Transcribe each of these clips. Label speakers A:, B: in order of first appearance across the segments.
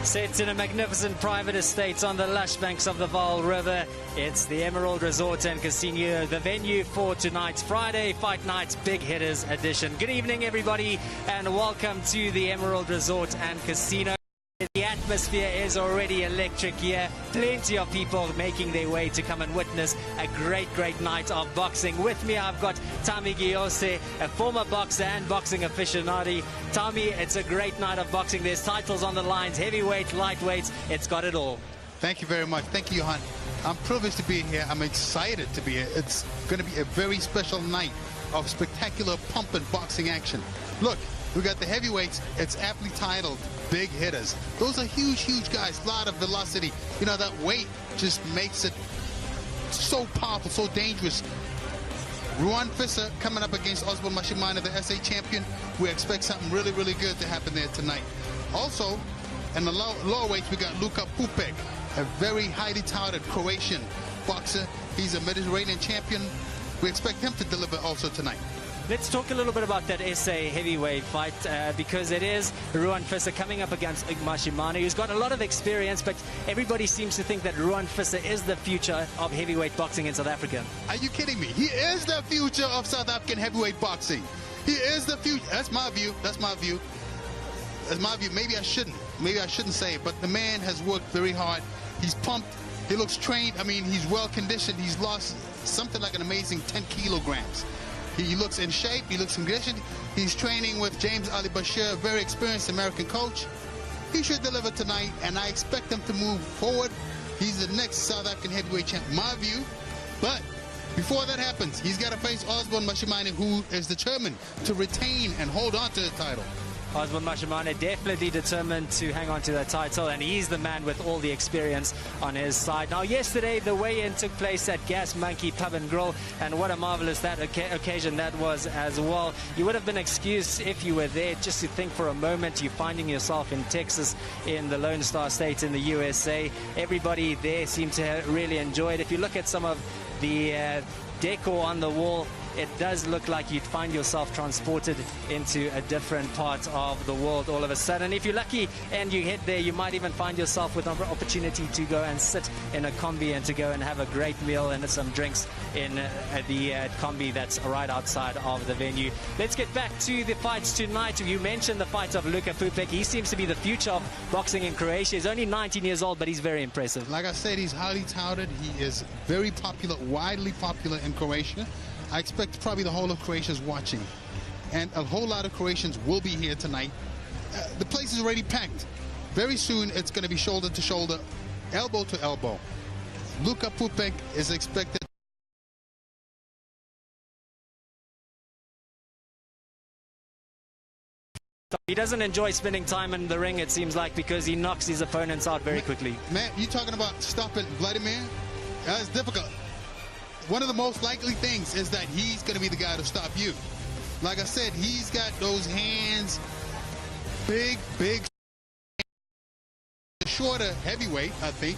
A: Set in a magnificent private estate on the lush banks of the Vaal River, it's the Emerald Resort and Casino, the venue for tonight's Friday Fight Night Big Hitters edition. Good evening, everybody, and welcome to the Emerald Resort and Casino. The atmosphere is already electric here. Plenty of people making their way to come and witness a great night of boxing. With me, I've got Tommy Kwesé, a former boxer and boxing aficionado. Tommy, it's a great night of boxing. There's titles on the lines, heavyweight, lightweights. It's got it all.
B: Thank you very much. Thank you, Johan. I'm privileged to be here. I'm excited to be here. It's going to be a very special night of spectacular pumping boxing action. Look, we got the heavyweights. It's aptly titled Big Hitters. Those are huge guys, a lot of velocity. You know, that weight just makes it so powerful, so dangerous. Ruan Fisser coming up against Osborne Mashimana, the SA champion. We expect something really good to happen there tonight. Also, in the lower weights, we got Luka Pupek, a very highly touted Croatian boxer. He's a Mediterranean champion. We expect him to deliver also tonight.
A: Let's talk a little bit about that SA heavyweight fight because it is Ruan Fisser coming up against Mashimana, who's got a lot of experience, but everybody seems to think that Ruan Fisser is the future of heavyweight boxing in South Africa.
B: Are you kidding me? He is the future of South African heavyweight boxing. He is the future. That's my view. That's my view. That's my view. Maybe I shouldn't say it, but the man has worked very hard. He's pumped. He looks trained. I mean, he's well conditioned. He's lost something like an amazing 10 kilograms. He looks in shape, he looks in condition. He's training with James Ali Bashir, a very experienced American coach. He should deliver tonight, and I expect him to move forward. He's the next South African heavyweight champ, my view. But before that happens, he's got to face Osborne Mashimana, who is determined to retain and hold on to the title.
A: Osborne Mashimana definitely determined to hang on to that title, and he's the man with all the experience on his side. Now, yesterday, the weigh-in took place at Gas Monkey Pub and Grill, and what a marvelous that occasion that was as well. You would have been excused if you were there. Just to think for a moment, you're finding yourself in Texas, in the Lone Star State in the USA. Everybody there seemed to really enjoy it. If you look at some of the decor on the wall, it does look like you'd find yourself transported into a different part of the world all of a sudden. If you're lucky and you head there, you might even find yourself with an opportunity to go and sit in a combi and to go and have a great meal and some drinks in the combi that's right outside of the venue. Let's get back to the fights tonight. You mentioned the fight of Luka Pupek. He seems to be the future of boxing in Croatia. He's only 19 years old, but he's very impressive.
B: Like I said, he's highly touted. He is very popular, widely popular in Croatia. I expect probably the whole of Croatia is watching, and a whole lot of Croatians will be here tonight. The place is already packed. Very soon it's going to be shoulder to shoulder, elbow to elbow. Luka Pupek is expected.
A: He doesn't enjoy spending time in the ring, it seems like, because he knocks his opponents out very quickly.
B: Man, you talking about stopping Vladimir? That's difficult. One of the most likely things is that he's going to be the guy to stop you. Like I said, he's got those hands, big, shorter heavyweight, I think,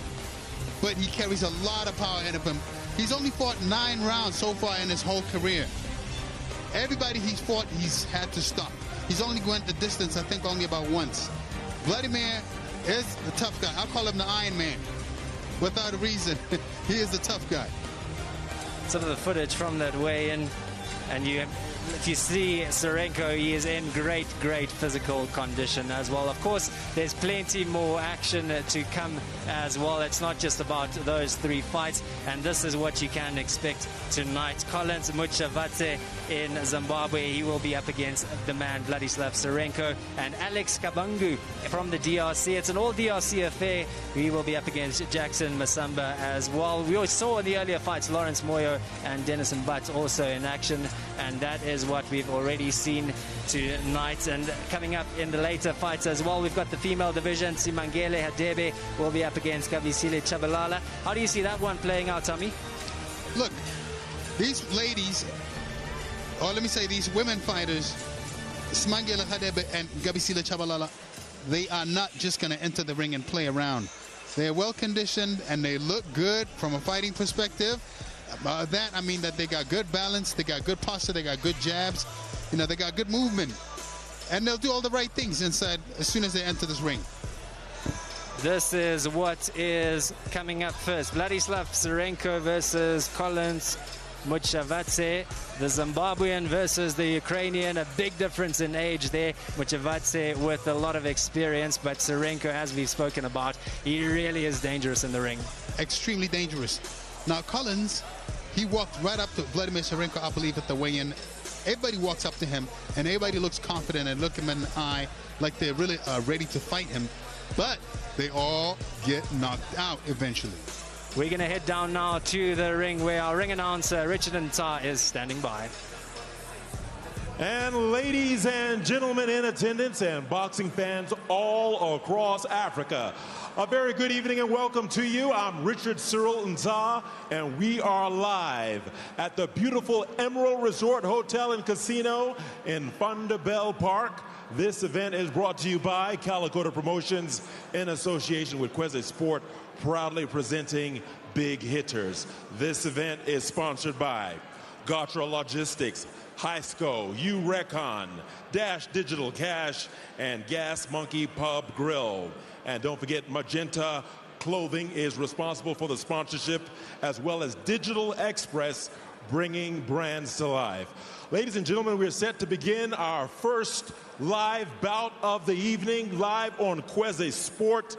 B: but he carries a lot of power in him. He's only fought 9 rounds so far in his whole career. Everybody he's fought, he's had to stop. He's only went the distance, I think, only about once. Vladimir is the tough guy. I call him the Iron Man. Without a reason, he is the tough guy.
A: Some of the footage from that weigh-in, and if you see Serenko, he is in great physical condition as well. Of course, there's plenty more action to come as well. It's not just about those 3 fights, and this is what you can expect tonight. Collins Muchavate in Zimbabwe, he will be up against the man Vladislav Serenko, and Alex Kabangu from the DRC. It's an all DRC affair. He will be up against Jackson Masamba as well. We always saw in the earlier fights Lawrence Moyo and Denison Butt also in action, and that is what we've already seen tonight. And coming up in the later fights as well, we've got the female division. Simangele Hadebe will be up against Kabisile Chabalala. How do you see that one playing out, Tommy?
B: Look, these ladies, or let me say these women fighters, Simangele Hadebe and Kabisile Chabalala, they are not just going to enter the ring and play around. They're well conditioned and they look good from a fighting perspective. That, I mean that they got good balance, they got good posture, they got good jabs, you know, they got good movement. And they'll do all the right things inside as soon as they enter this ring.
A: This is what is coming up first. Vladislav Tsarenko versus Collins Muchavadze. The Zimbabwean versus the Ukrainian. A big difference in age there. Muchavadze with a lot of experience, but Tsarenko, as we've spoken about, he really is dangerous in the ring. Extremely dangerous.
B: Now, Collins, he walked right up to Vladimir Tsarenko, I believe, at the weigh-in. Everybody walks up to him, and everybody looks confident and look him in the eye like they're really ready to fight him. But they all get knocked out eventually.
A: We're going to head down now to the ring where our ring announcer, Richard Ntar, is standing by.
C: And ladies and gentlemen in attendance and boxing fans all across Africa, a very good evening and welcome to you. I'm Richard Cyril Ntar, and we are live at the beautiful Emerald Resort Hotel and Casino in Fundabel Park. This event is brought to you by Calicoto Promotions in association with Kwesé Sports, proudly presenting Big Hitters. This event is sponsored by Gatra Logistics, Hisco, Urecon, Dash Digital Cash, and Gas Monkey Pub Grill. And don't forget, Magenta Clothing is responsible for the sponsorship, as well as Digital Express, bringing brands to life. Ladies and gentlemen, we're set to begin our first live bout of the evening, live on Kwesé Sports.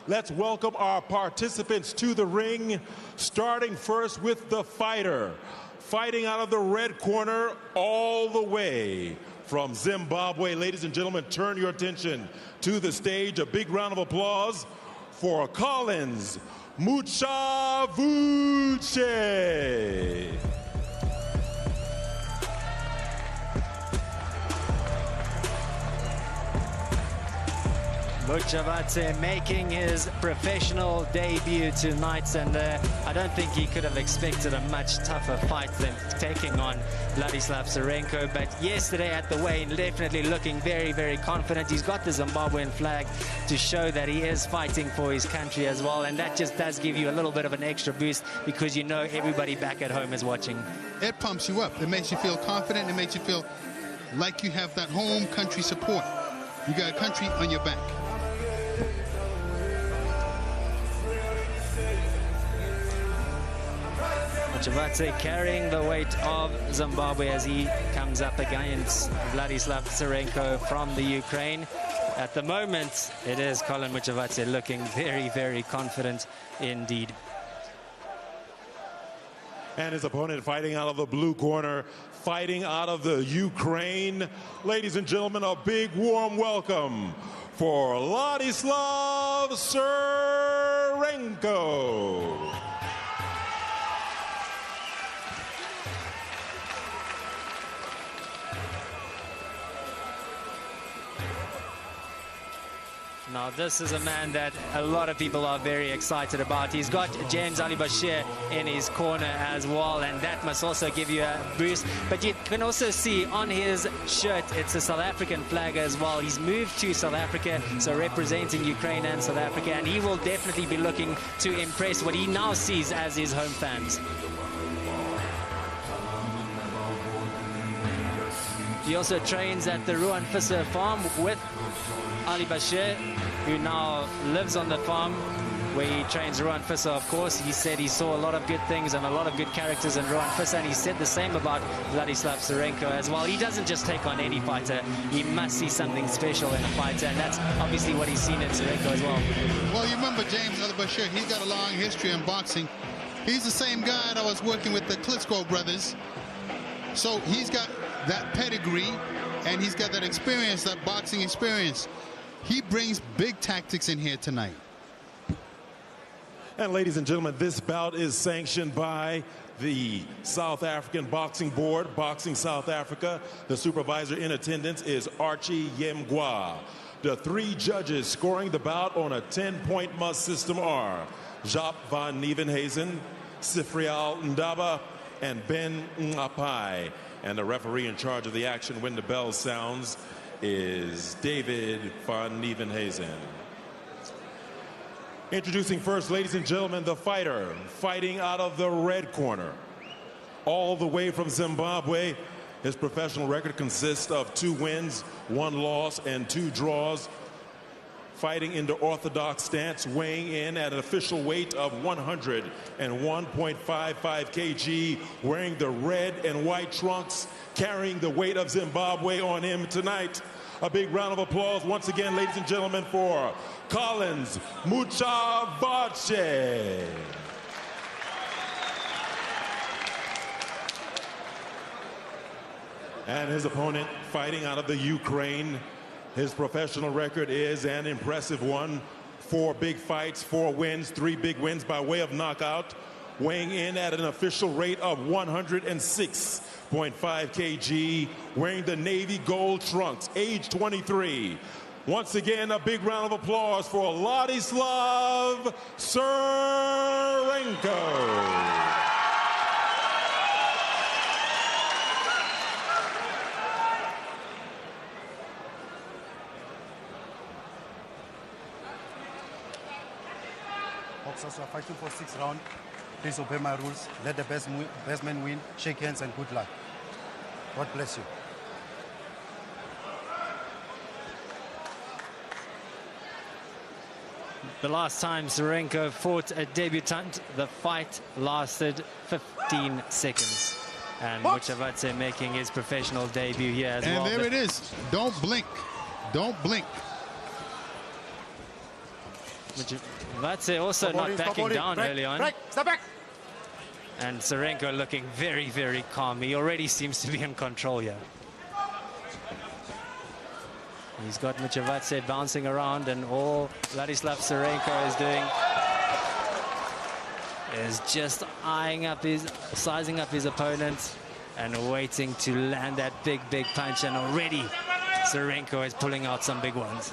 C: Let's welcome our participants to the ring, starting first with the fighter. Fighting out of the red corner all the way from Zimbabwe. Ladies and gentlemen, turn your attention to the stage. A big round of applause for Collins Muchavadze.
A: Muchavadze making his professional debut tonight, and I don't think he could have expected a much tougher fight than taking on Vladislav Tsarenko. But yesterday at the weigh-in, definitely looking very, very confident. He's got the Zimbabwean flag to show that he is fighting for his country as well, and that just does give you a little bit of an extra boost because you know everybody back at home is watching.
B: It pumps you up. It makes you feel confident. It makes you feel like you have that home country support. You got a country on your back.
A: Muchavadze carrying the weight of Zimbabwe as he comes up against Vladislav Tsarenko from the Ukraine. At the moment, it is Colin Muchavadze looking very, very confident indeed.
C: And his opponent fighting out of the blue corner, fighting out of the Ukraine. Ladies and gentlemen, a big warm welcome for Vladislav Tsarenko.
A: Now, this is a man that a lot of people are very excited about. He's got James Ali Bashir in his corner as well, and that must also give you a boost. But you can also see on his shirt, it's a South African flag as well. He's moved to South Africa, so representing Ukraine and South Africa, and he will definitely be looking to impress what he now sees as his home fans. He also trains at the Ruan Visser farm with Ali Bashir, who now lives on the farm where he trains Ruan Visser, of course. He said he saw a lot of good things and a lot of good characters in Ruan Visser, and he said the same about Vladislav Tsarenko as well. He doesn't just take on any fighter. He must see something special in a fighter, and that's obviously what he's seen in Tsarenko as well.
B: Well, you remember James Ali Bashir, he's got a long history in boxing. He's the same guy that was working with the Klitschko brothers. So he's got that pedigree, and he's got that experience, that boxing experience. He brings big tactics in here tonight.
C: And ladies and gentlemen, this bout is sanctioned by the South African Boxing Board, Boxing South Africa. The supervisor in attendance is Archie Yemgwa. The three judges scoring the bout on a 10-point must system are Jaap van Nieuwenhuizen, Sifrial Ndaba, and Ben Ngapai. And the referee in charge of the action when the bell sounds is David van Nieuwenhuizen. Introducing first, ladies and gentlemen, the fighter fighting out of the red corner. All the way from Zimbabwe, his professional record consists of 2 wins, 1 loss, and 2 draws. fighting in the orthodox stance, weighing in at an official weight of 101.55 kg, wearing the red and white trunks, carrying the weight of Zimbabwe on him tonight. A big round of applause once again, ladies and gentlemen, for Collins Muchavache. And his opponent fighting out of the Ukraine. His professional record is an impressive one. 4 big fights, 4 wins, 3 big wins by way of knockout. Weighing in at an official rate of 106.5 kg, wearing the navy gold trunks, age 23. Once again, a big round of applause for Ladislav Surenko.
D: Boxers are fighting for 6 rounds. Please obey my rules. Let the best man win. Shake hands and good luck. God bless you.
A: The last time Surenko fought a debutant, the fight lasted 15 seconds. And Muchavache making his professional debut here as well.
B: And there it is. Don't blink. Don't blink.
A: Muchavache also not backing down early on.
D: Step back.
A: And Surenko looking very, very calm. He already seems to be in control here. He's got Muchavache bouncing around, and all Ladislav Surenko is doing is just sizing up his opponent and waiting to land that big, big punch. And already Surenko is pulling out some big ones.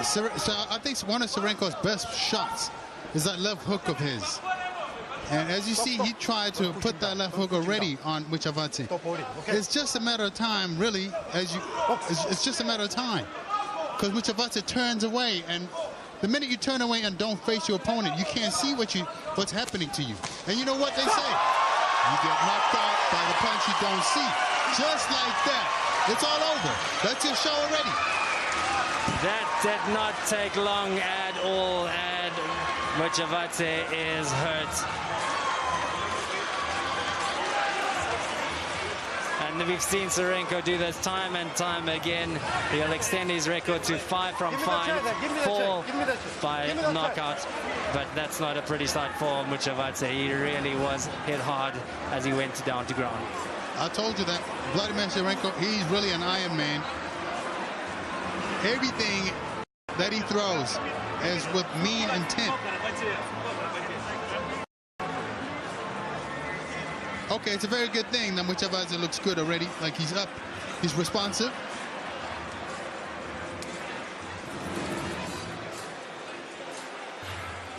B: So I think one of Surenko's best shots is that left hook of his. And as you see, he tried to put that left hook already on Muchavache. It's just a matter of time, really. It's just a matter of time, because Muchavache turns away, and the minute you turn away and don't face your opponent, you can't see what's happening to you. And you know what they say? You get knocked out by the punch you don't see. Just like that. It's all over. That's your show already.
A: That did not take long at all, and Muchavache is hurt. And we've seen Surenko do this time and time again. He'll extend his record to 5 from 5, 4 by knockout. But that's not a pretty sight for Muchavache. He really was hit hard as he went down to ground.
B: I told you that Vladimir Surenko, he's really an Iron Man. Everything that he throws is with mean intent. Okay, it's a very good thing that Muchavache looks good already. Like he's up, he's responsive.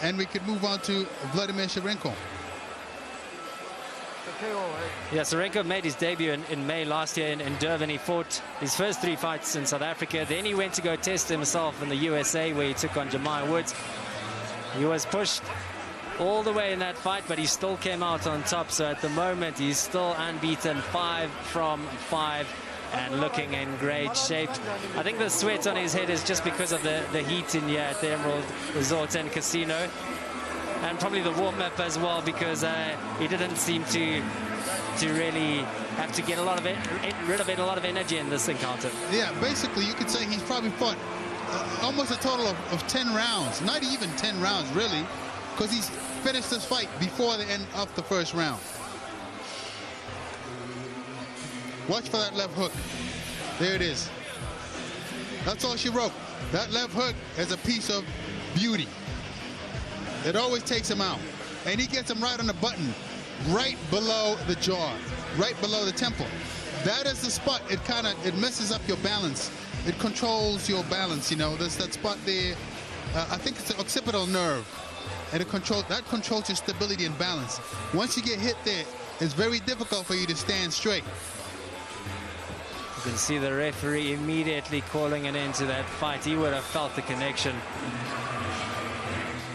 B: And we could move on to Vladimir Surenko.
A: Yeah, Surenko made his debut in May last year in Durban. He fought his first 3 fights in South Africa. Then he went to go test himself in the USA, where he took on Jemai Woods. He was pushed all the way in that fight, but he still came out on top. So at the moment, he's still unbeaten, 5 from 5, and looking in great shape. I think the sweat on his head is just because of the heat in here at the Emerald Resort and Casino. And probably the warm-up as well, because he didn't seem to really have to get rid of a lot of energy in this encounter.
B: Yeah, basically you could say he's probably fought almost a total of 10 rounds. Not even 10 rounds, really, because he's finished this fight before the end of the first round. Watch for that left hook. There it is. That's all she wrote. That left hook is a piece of beauty. It always takes him out. And he gets him right on the button, right below the jaw, right below the temple. That is the spot. It messes up your balance. It controls your balance, you know. There's that spot there. I think it's the occipital nerve. And that controls your stability and balance. Once you get hit there, it's very difficult for you to stand straight.
A: You can see the referee immediately calling an end to that fight. He would have felt the connection.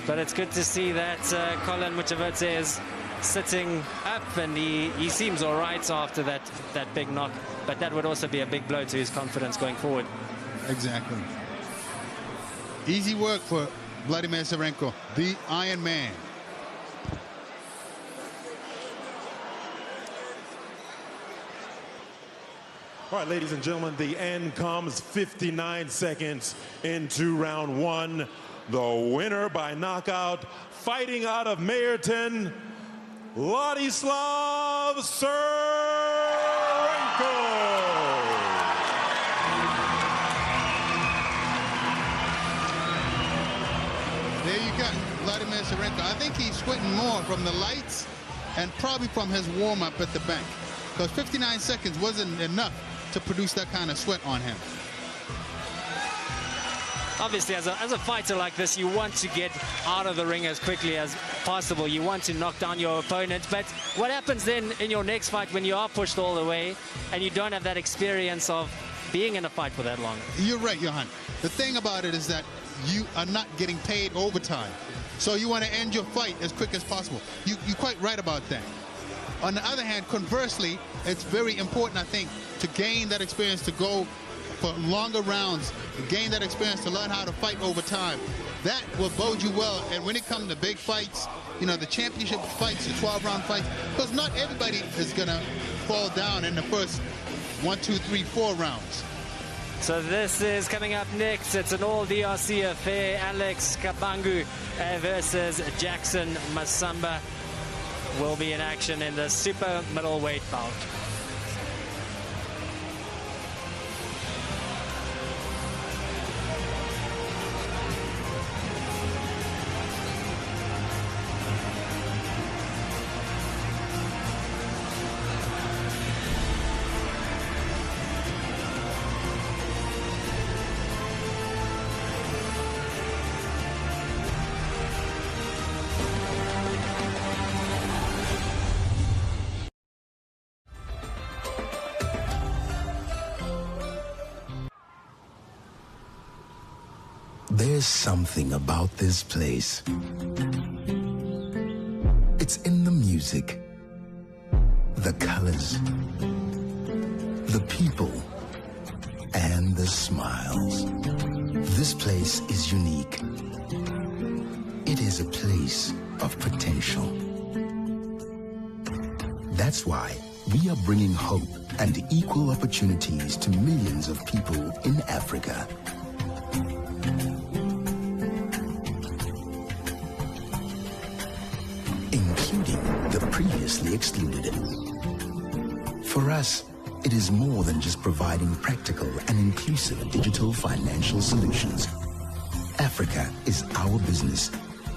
A: But it's good to see that Colin Muchavache is sitting up, and he seems all right after that big knock. But that would also be a big blow to his confidence going forward.
B: Exactly. Easy work for Vladimir Serenko, the Iron Man.
C: All right, ladies and gentlemen, the end comes 59 seconds into round one. The winner by knockout, fighting out of Mayerton, Ladislav Serenko.
B: There you go, Vladimir Serenko. I think he's sweating more from the lights and probably from his warm-up at the bank, because 59 seconds wasn't enough to produce that kind of sweat on him.
A: Obviously, as a fighter like this, you want to get out of the ring as quickly as possible. You want to knock down your opponent. But what happens then in your next fight when you are pushed all the way and you don't have that experience of being in a fight for that long?
B: You're right, Johan. The thing about it is that you are not getting paid overtime. So you want to end your fight as quick as possible. You're quite right about that. On the other hand, conversely, it's very important, I think, to gain that experience, to go for longer rounds, gain that experience to learn how to fight over time. That will bode you well. And when it comes to big fights, you know, the championship fights, the 12-round fights, because not everybody is going to fall down in the first 1, 2, 3, 4 rounds.
A: So this is coming up next. It's an all DRC affair. Alex Kabangu versus Jackson Masamba will be in action in the super middleweight bout.
E: There's something about this place. It's in the music, the colors, the people, and the smiles. This place is unique. It is a place of potential. That's why we are bringing hope and equal opportunities to millions of people in Africa. Including the previously excluded. For us, it is more than just providing practical and inclusive digital financial solutions. Africa is our business,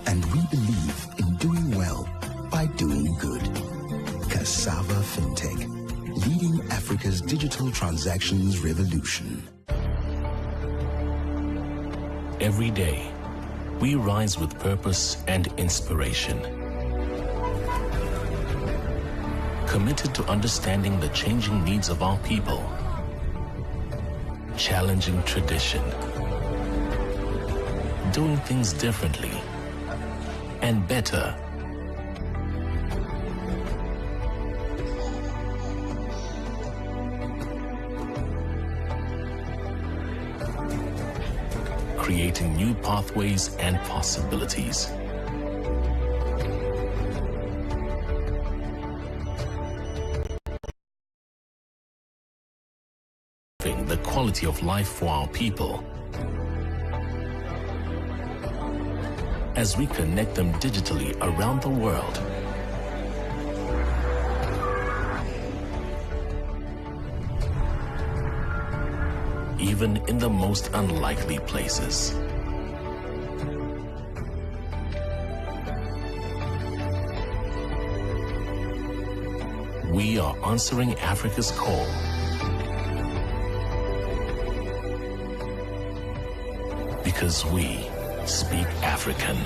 E: and we believe in doing well by doing good. Cassava FinTech, leading Africa's digital transactions revolution.
F: Every day, we rise with purpose and inspiration. Committed to understanding the changing needs of our people, challenging tradition, doing things differently and better. Creating new pathways and possibilities. The quality of life for our people as we connect them digitally around the world. Even in the most unlikely places. We are answering Africa's call. Because we speak African.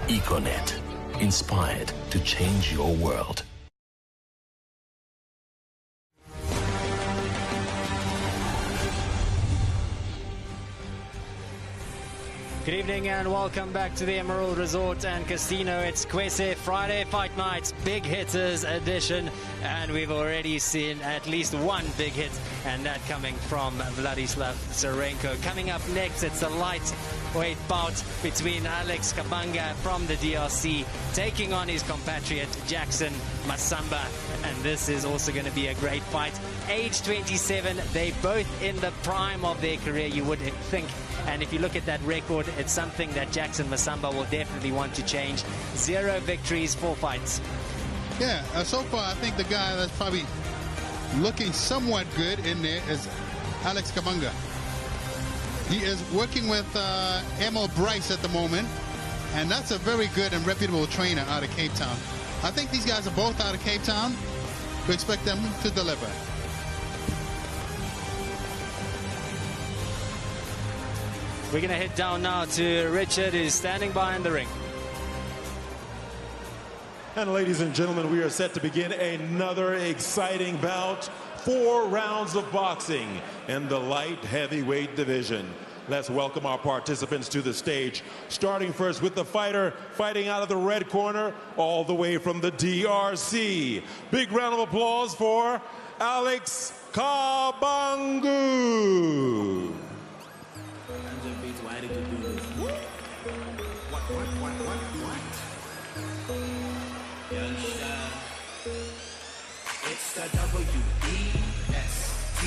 F: Econet, inspired to change your world.
A: Good evening and welcome back to the Emerald Resort and Casino. It's Kwesé Friday Fight Night, Big Hitters edition, and we've already seen at least one big hit, and that coming from Vladislav Tsarenko. Coming up next, it's a lightweight bout between Alex Kabanga from the DRC taking on his compatriot Jackson Masamba, and this is also going to be a great fight. Age 27, they both in the prime of their career, you would think. And if you look at that record, it's something that Jackson Masamba will definitely want to change. 0 victories, 4 fights.
B: Yeah, so far I think the guy that's probably looking somewhat good in there is Alex Kabanga. He is working with Emil Bryce at the moment, and that's a very good and reputable trainer out of Cape Town. I think these guys are both out of Cape Town. We expect them to deliver.
A: We're going to head down now to Richard, who's standing behind the ring.
C: And ladies and gentlemen, we are set to begin another exciting bout. 4 rounds of boxing in the light heavyweight division. Let's welcome our participants to the stage. Starting first with the fighter fighting out of the red corner, all the way from the DRC. Big round of applause for Alex Kabanga.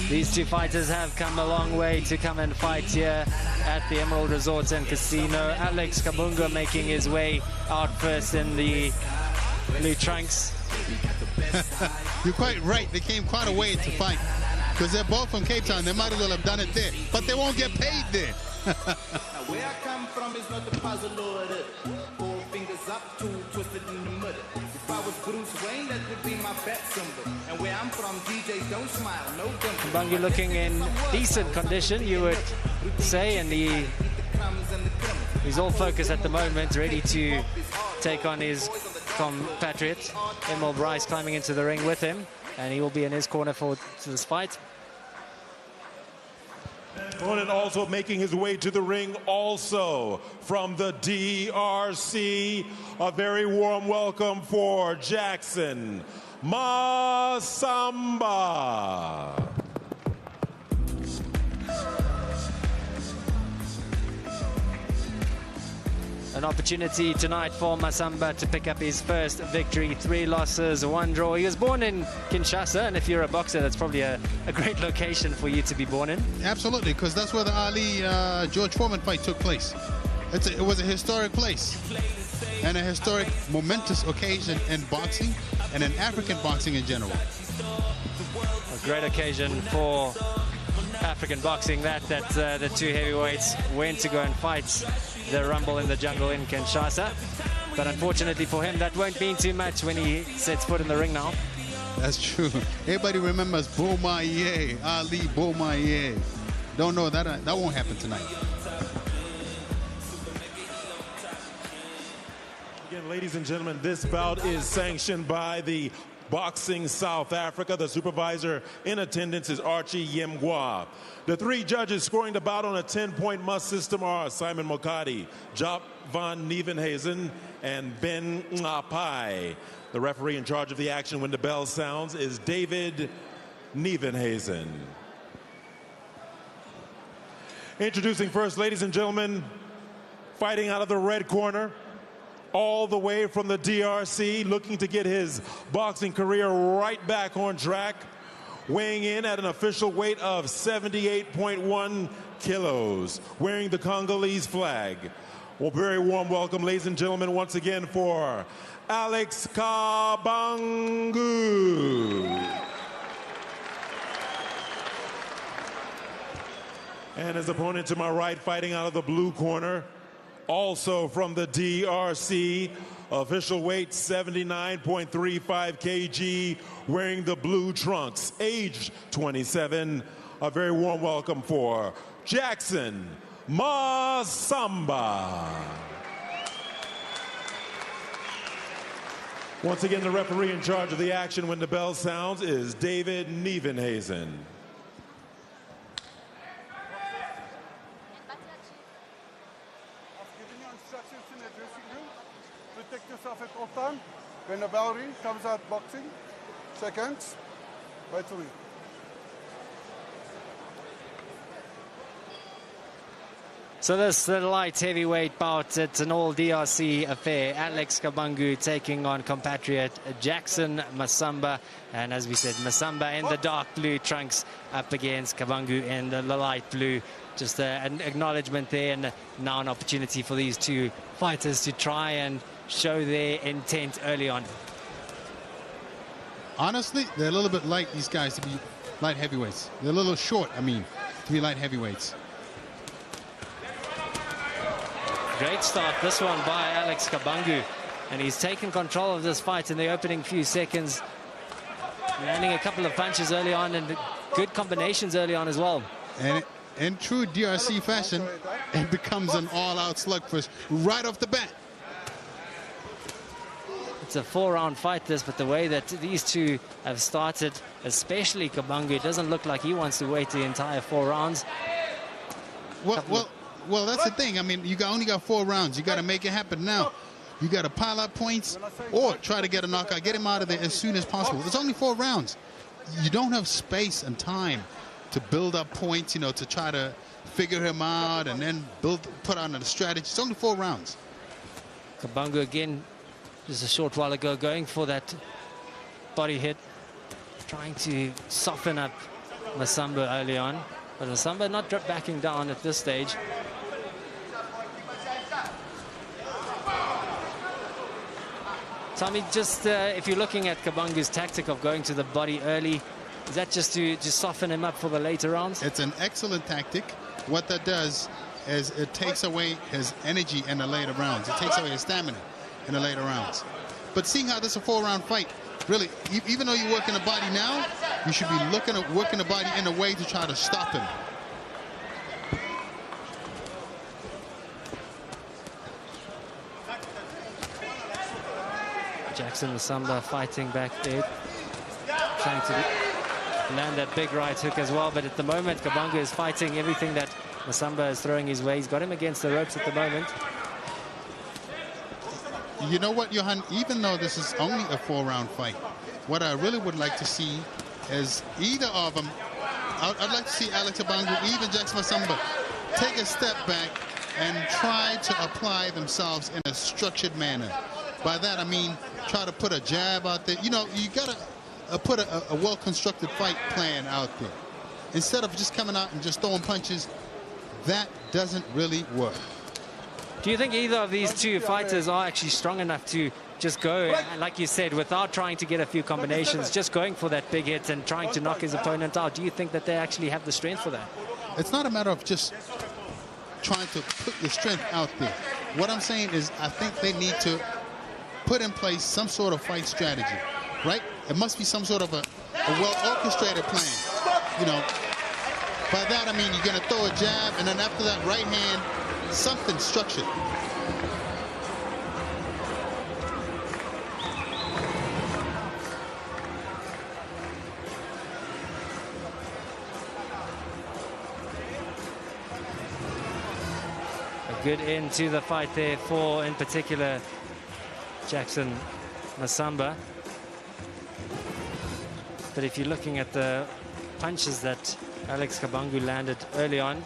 A: These two fighters have come a long way to come and fight here at the Emerald Resorts and Casino. Alex Kabanga making his way out first in the blue trunks.
B: You're quite right. They came quite a way to fight because they're both from Cape Town. They might as well have done it there, but they won't get paid there.
G: Where I come from is not the puzzle or the 4 fingers up, 2 twisted in the mud. If I was Bruce Wayne, that would be my bet symbol. And where I'm from, DJs don't smile, no gun.
A: Kabanga looking in decent condition, you would say, and he's all focused at the moment, ready to take on his compatriot. Emil Bryce climbing into the ring with him, and he will be in his corner for this fight.
C: Opponent also making his way to the ring, also from the DRC. A very warm welcome for Jackson Masamba.
A: An opportunity tonight for Masamba to pick up his first victory. 3 losses, 1 draw. He was born in Kinshasa, and if you're a boxer, that's probably a great location for you to be born in.
B: Absolutely, because that's where the Ali-George Foreman fight took place. It was a historic place and a historic, momentous occasion in boxing and in African boxing in general.
A: A great occasion for African boxing that the 2 heavyweights went to go and fight the Rumble in the Jungle in Kinshasa. But unfortunately for him, that won't mean too much when he sets foot in the ring now.
B: That's true. Everybody remembers Bomaye, Ali Bomaye. Don't know that won't happen tonight.
C: Again, ladies and gentlemen, this bout is sanctioned by the Boxing South Africa. The supervisor in attendance is Archie Yemgwa. The 3 judges scoring the bout on a 10-point must system are Simon Mokadi, Jop van Nieuwenhuizen, and Ben Ngapai. The referee in charge of the action when the bell sounds is David Nieuwenhuizen. Introducing first, ladies and gentlemen, fighting out of the red corner, all the way from the DRC, looking to get his boxing career right back on track, weighing in at an official weight of 78.1 kilos, wearing the Congolese flag. Well, very warm welcome, ladies and gentlemen, once again for Alex Kabanga. And his opponent to my right, fighting out of the blue corner, also from the DRC, official weight 79.35 kg, wearing the blue trunks, age 27. A very warm welcome for Jackson Masamba. Once again, the referee in charge of the action when the bell sounds is David Nieuwenhuizen.
H: When the bell rings, comes out boxing. Seconds. Wait for me.
A: So this the light heavyweight bout, it's an all DRC affair. Alex Kabangu taking on compatriot Jackson Masamba. And as we said, Masamba in the dark blue trunks up against Kabangu in the light blue. Just an acknowledgement there, and now an opportunity for these two fighters to try and show their intent early on.
B: Honestly, they're a little bit light, these guys, to be light heavyweights. They're a little short, I mean, to be light heavyweights.
A: Great start, this one by Alex Kabangu. And he's taken control of this fight in the opening few seconds. Landing a couple of punches early on and good combinations early on as well.
B: And in true DRC fashion, it becomes an all-out slugfest right off the bat.
A: It's a 4-round fight, this, but the way that these two have started, especially Kabangu, it doesn't look like he wants to wait the entire 4 rounds.
B: Well, that's the thing. I mean, you only got 4 rounds. You got to make it happen now. You got to pile up points or try to get a knockout, get him out of there as soon as possible. It's only 4 rounds. You don't have space and time to build up points, you know, to try to figure him out and then put on a strategy. It's only 4 rounds.
A: Kabangu again, just a short while ago, going for that body hit, trying to soften up Masamba early on. But Masamba not backing down at this stage. Tommy, just if you're looking at Kabangu's tactic of going to the body early, is that just to soften him up for the later rounds?
B: It's an excellent tactic. What that does is it takes away his energy in the later rounds. It takes away his stamina in the later rounds. But seeing how this is a 4-round fight, really, even though you're working the body now, you should be looking at working the body in a way to try to stop him.
A: Jackson Masamba fighting back there, trying to land that big right hook as well. But at the moment, Kabangu is fighting everything that Masamba is throwing his way. He's got him against the ropes at the moment.
B: You know what, Johan? Even though this is only a 4-round fight, what I really would like to see is either of them. I'd like to see Alex Kabangu, even Jackson Masamba, take a step back and try to apply themselves in a structured manner. By that, I mean, try to put a jab out there. You know, you got to put a well-constructed fight plan out there. Instead of just coming out and just throwing punches, that doesn't really work.
A: Do you think either of these two fighters are actually strong enough to just go, like you said, without trying to get a few combinations, just going for that big hit and trying to knock his opponent out? Do you think that they actually have the strength for that?
B: It's not a matter of just trying to put the strength out there. What I'm saying is I think they need to put in place some sort of fight strategy, right? It must be some sort of a well-orchestrated plan. You know, by that I mean you're going to throw a jab, and then after that right hand, something structured.
A: A good end to the fight there for, in particular, Jackson Masamba. But if you're looking at the punches that Alex Kabangu landed early on,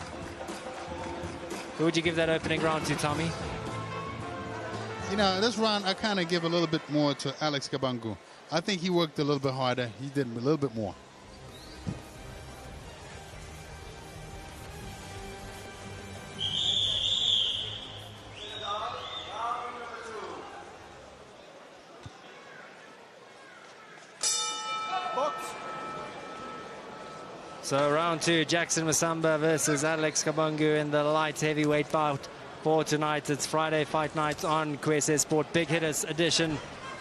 A: who would you give that opening round to, Tommy?
B: You know, this round I kind of give a little bit more to Alex Kabangu. I think he worked a little bit harder. He did a little bit more.
A: So round 2, Jackson Masamba versus Alex Kabangu in the light heavyweight bout for tonight. It's Friday Fight Night on Kwesé Sport. Big Hitters edition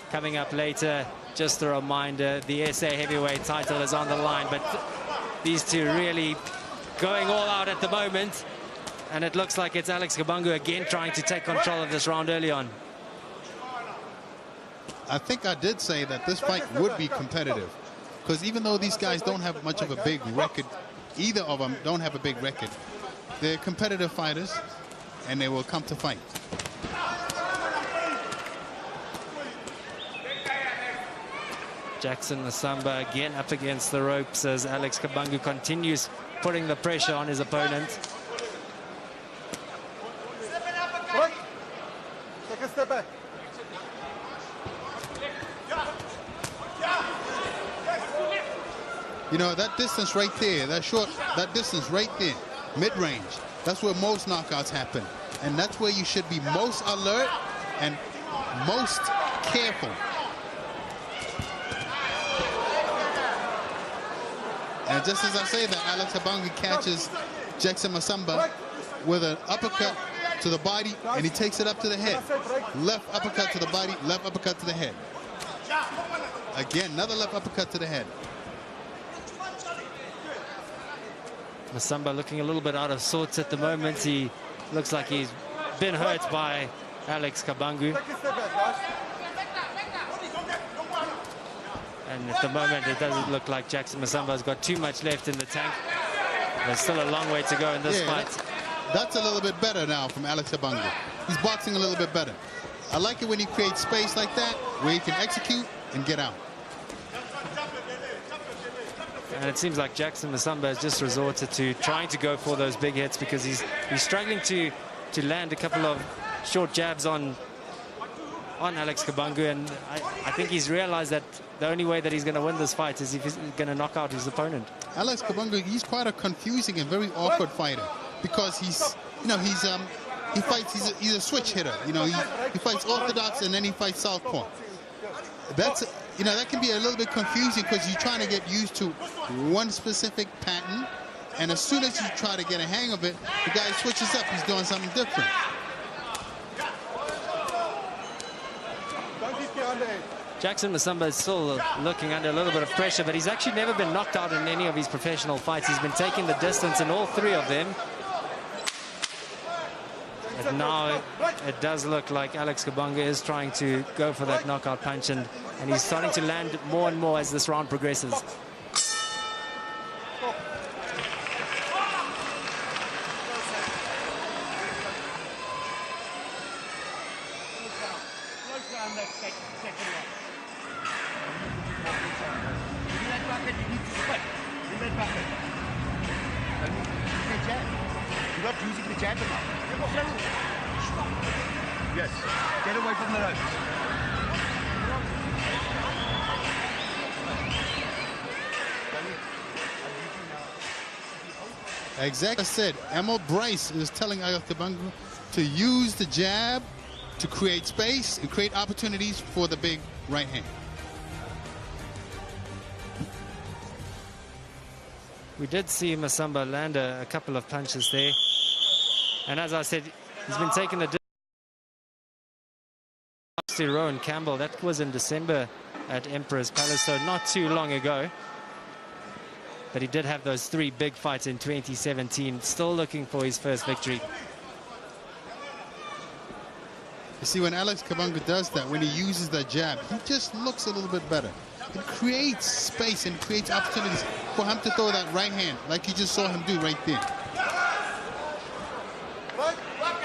A: coming up later. Just a reminder, the SA heavyweight title is on the line, but these two really going all out at the moment. And it looks like it's Alex Kabangu again trying to take control of this round early on.
B: I think I did say that this fight would be competitive. Because even though these guys don't have much of a big record, either of them don't have a big record, they're competitive fighters, and they will come to fight.
A: Jackson Masamba again up against the ropes as Alex Kabangu continues putting the pressure on his opponent.
H: Right. Take a step back.
B: You know, that distance right there, that distance right there, mid-range, that's where most knockouts happen. And that's where you should be most alert and most careful. And just as I say that, Alex Kabangu catches Jackson Masamba with an uppercut to the body, and he takes it up to the head. Left uppercut to the body, left uppercut to the head. Again, another left uppercut to the head.
A: Masamba looking a little bit out of sorts at the moment. He looks like he's been hurt by Alex Kabangu. And at the moment, it doesn't look like Jackson Masamba's got too much left in the tank. There's still a long way to go in this fight.
B: That's a little bit better now from Alex Kabangu. He's boxing a little bit better. I like it when he creates space like that, where he can execute and get out.
A: And it seems like Jackson Masamba has just resorted to trying to go for those big hits because he's struggling to land a couple of short jabs on Alex Kabangu, and I think he's realized that the only way that he's going to win this fight is if he's going to knock out his opponent.
B: Alex Kabangu, he's quite a confusing and very awkward fighter because he's, you know, he fights, he's a switch hitter. You know, he fights orthodox and then he fights southpaw. That's, you know, that can be a little bit confusing because you're trying to get used to one specific pattern, and as soon as you try to get a hang of it, the guy switches up. He's doing something different.
A: Jackson Masamba is still looking under a little bit of pressure, but he's actually never been knocked out in any of his professional fights. He's been taking the distance in all three of them. But now it does look like Alex Kabangu is trying to go for that knockout punch, and he's starting to land more and more as this round progresses.
I: You're not using the jab enough. Yes. Get away from the ropes.
B: Exactly. I said, Emil Bryce is telling Alex Kabangu to use the jab to create space and create opportunities for the big right hand.
A: We did see Masamba land a couple of punches there. And as I said, he's been taking the distance to Rowan Campbell. That was in December at Emperor's Palace, so not too long ago. But he did have those three big fights in 2017, still looking for his first victory.
B: You see, when Alex Kabangu does that, when he uses that jab, he just looks a little bit better. It creates space and creates opportunities for him to throw that right hand, like you just saw him do right there.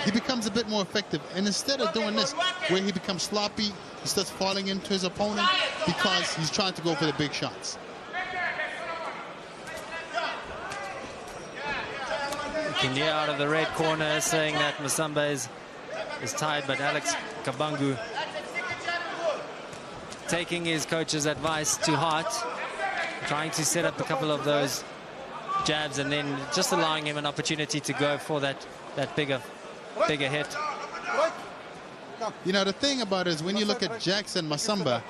B: He becomes a bit more effective, and instead of doing this, where he becomes sloppy, he starts falling into his opponent because he's trying to go for the big shots.
A: Kinnear out of the red corner saying that Masamba is tired, but Alex Kabangu taking his coach's advice to heart, trying to set up a couple of those jabs and then just allowing him an opportunity to go for that bigger hit.
B: You know, the thing about it is when you look at Jackson Masamba,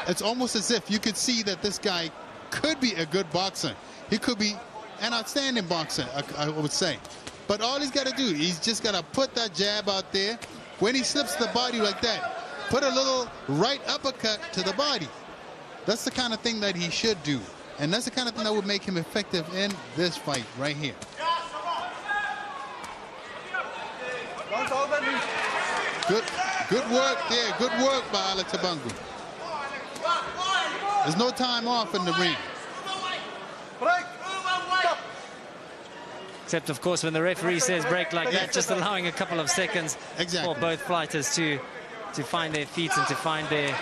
B: it's almost as if you could see that this guy could be a good boxer. He could be an outstanding boxer, I would say. But all he's got to do, he's just got to put that jab out there. When he slips the body like that, put a little right uppercut to the body. That's the kind of thing that he should do. And that's the kind of thing that would make him effective in this fight right here. Good work there. Good work by Alex Kabangu. There's no time off in the ring.
A: Except, of course, when the referee says break like that, just allowing a couple of seconds for both fighters to find their feet and to find their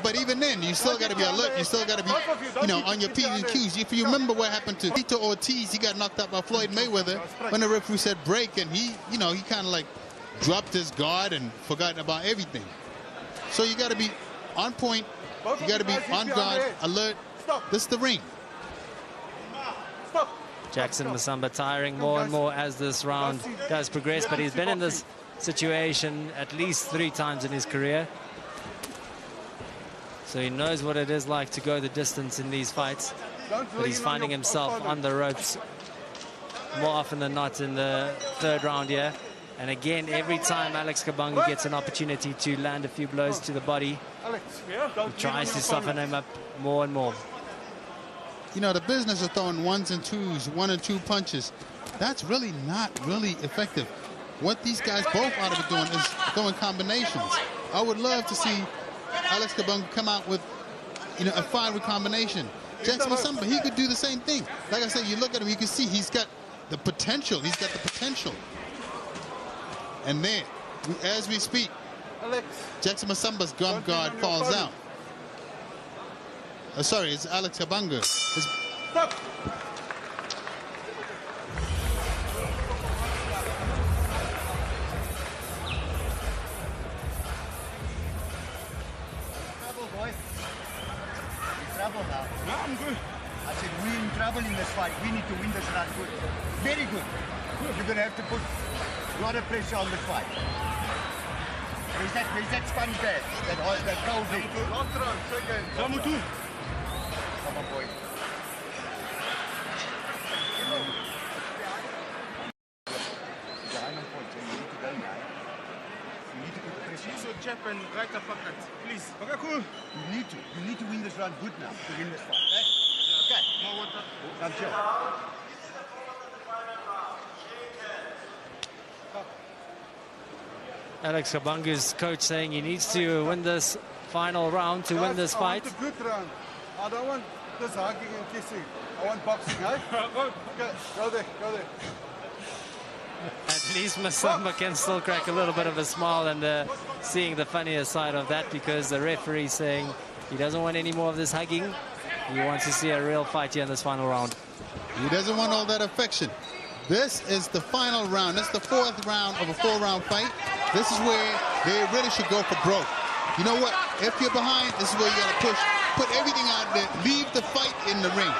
B: But even then, you still got to be alert. You still got to be, you know, on your P's and Q's. If you remember what happened to Tito Ortiz, he got knocked out by Floyd Mayweather when the referee said break, and he, you know, he kind of like dropped his guard and forgot about everything. So you got to be on point. You got to be on guard, alert. This is the ring.
A: Jackson Musamba tiring more and more as this round does progress, but he's been in this situation at least 3 times in his career. So he knows what it is like to go the distance in these fights. But he's finding himself on the ropes more often than not in the 3rd round here. And again, every time Alex Kabangu gets an opportunity to land a few blows to the body, he tries to soften him up more and more.
B: You know, the business of throwing 1s and 2s, 1 and 2 punches, that's really not really effective. What these guys both ought to be doing is throwing combinations. I would love to see Alex Kabangu come out with, you know, a 5 combination. Jackson Musamba, he could do the same thing. Like I said, you look at him, you can see he's got the potential. He's got the potential. And then, as we speak, Jackson Musamba's gum guard falls out. Sorry, it's Alex Kabangu.
H: Stop.
I: Trouble, boy. In trouble now.
H: No, I'm good.
I: I said, we're in trouble in this fight. We need to win this round good. Very good. You're going to have to put a lot of pressure on this fight. Where's that sponge there? That cold thing.
H: Long throw, second.
I: Come on, boy. You need to put the pressure.
H: So jab and right uppercut, please. Okay, cool.
I: You need to win this round good now to win this fight. Eh?
H: Yeah.
I: Okay.
H: No water.
I: Come chill.
A: Alex Kabangu's coach saying he needs to win this final round to win this fight.
H: I want a good round. I don't want this hugging and kissing. I want boxing, eh? Okay, go there, go there.
A: At least Musamba can still crack a little bit of a smile, and seeing the funnier side of that, because the referee saying he doesn't want any more of this hugging. He wants to see a real fight here in this final round.
B: He doesn't want all that affection. This is the final round. This is the 4th round of a 4-round fight. This is where they really should go for broke. You know what? If you're behind, this is where you got to push. Put everything out there. Leave the fight in the ring.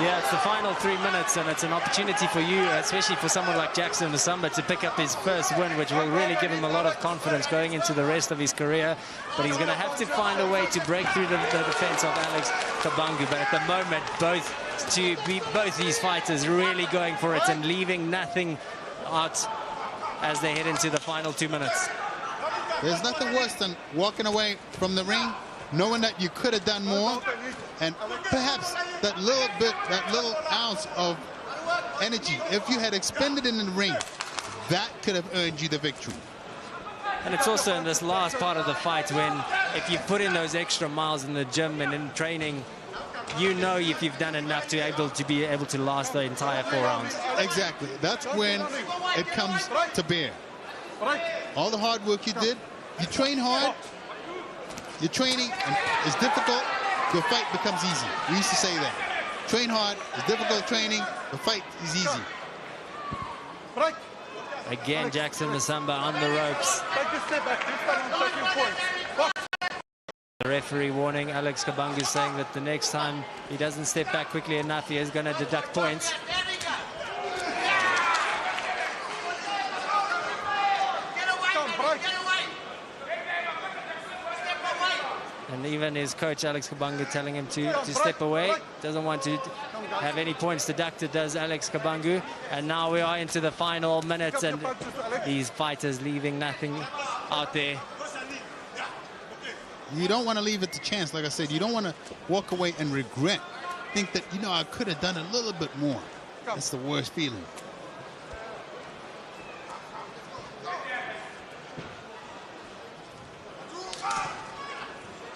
A: Yeah, it's the final 3 minutes, and it's an opportunity for you, especially for someone like Jackson Musamba, to pick up his first win, which will really give him a lot of confidence going into the rest of his career. But he's going to have to find a way to break through the defense of Alex Kabangu. But at the moment, both these fighters really going for it and leaving nothing out as they head into the final 2 minutes.
B: There's nothing worse than walking away from the ring knowing that you could have done more, and perhaps that little ounce of energy, if you had expended it in the ring, that could have earned you the victory.
A: And it's also in this last part of the fight when, if you put in those extra miles in the gym and in training, you know if you've done enough to be able to last the entire 4 rounds.
B: Exactly. That's when it comes to bear. All the hard work you did, you train hard, your training is difficult, your fight becomes easy. We used to say that. Train hard, it's difficult training, the fight is easy.
A: Again, Jackson Musamba on the ropes.
H: Take a step back, this time I'm taking points.
A: The referee warning Alex Kabangu, saying that the next time he doesn't step back quickly enough, he is going to deduct points. And even his coach, Alex Kabangu, telling him to step away. Doesn't want to have any points deducted, does Alex Kabangu. And now we are into the final minutes, and these fighters leaving nothing out there.
B: You don't want to leave it to chance, like I said. You don't want to walk away and regret. Think that, you know, I could have done a little bit more. That's the worst feeling.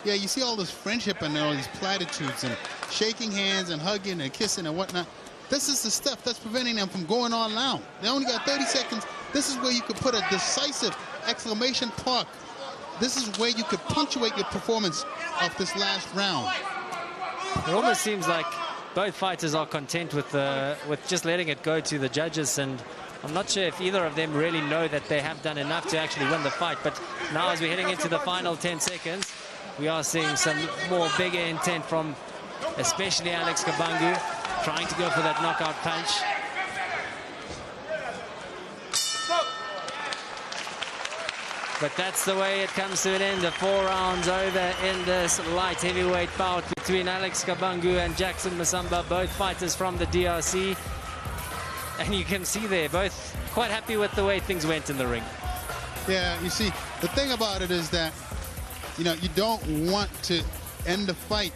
B: Yeah, you see all this friendship and all these platitudes and shaking hands and hugging and kissing and whatnot. This is the stuff that's preventing them from going all out. They only got 30 seconds. This is where you could put a decisive exclamation mark this is where you could punctuate your performance of this last round.
A: It almost seems like both fighters are content with just letting it go to the judges, and I'm not sure if either of them really know that they have done enough to actually win the fight. But now, as we're heading into the final 10 seconds, we are seeing some more bigger intent from especially Alex Kabangu, trying to go for that knockout punch. But that's the way it comes to an end. The 4 rounds over in this light heavyweight bout between Alex Kabangu and Jackson Masamba, both fighters from the DRC. And you can see they're both quite happy with the way things went in the ring.
B: Yeah, you see, the thing about it is that, you know, you don't want to end the fight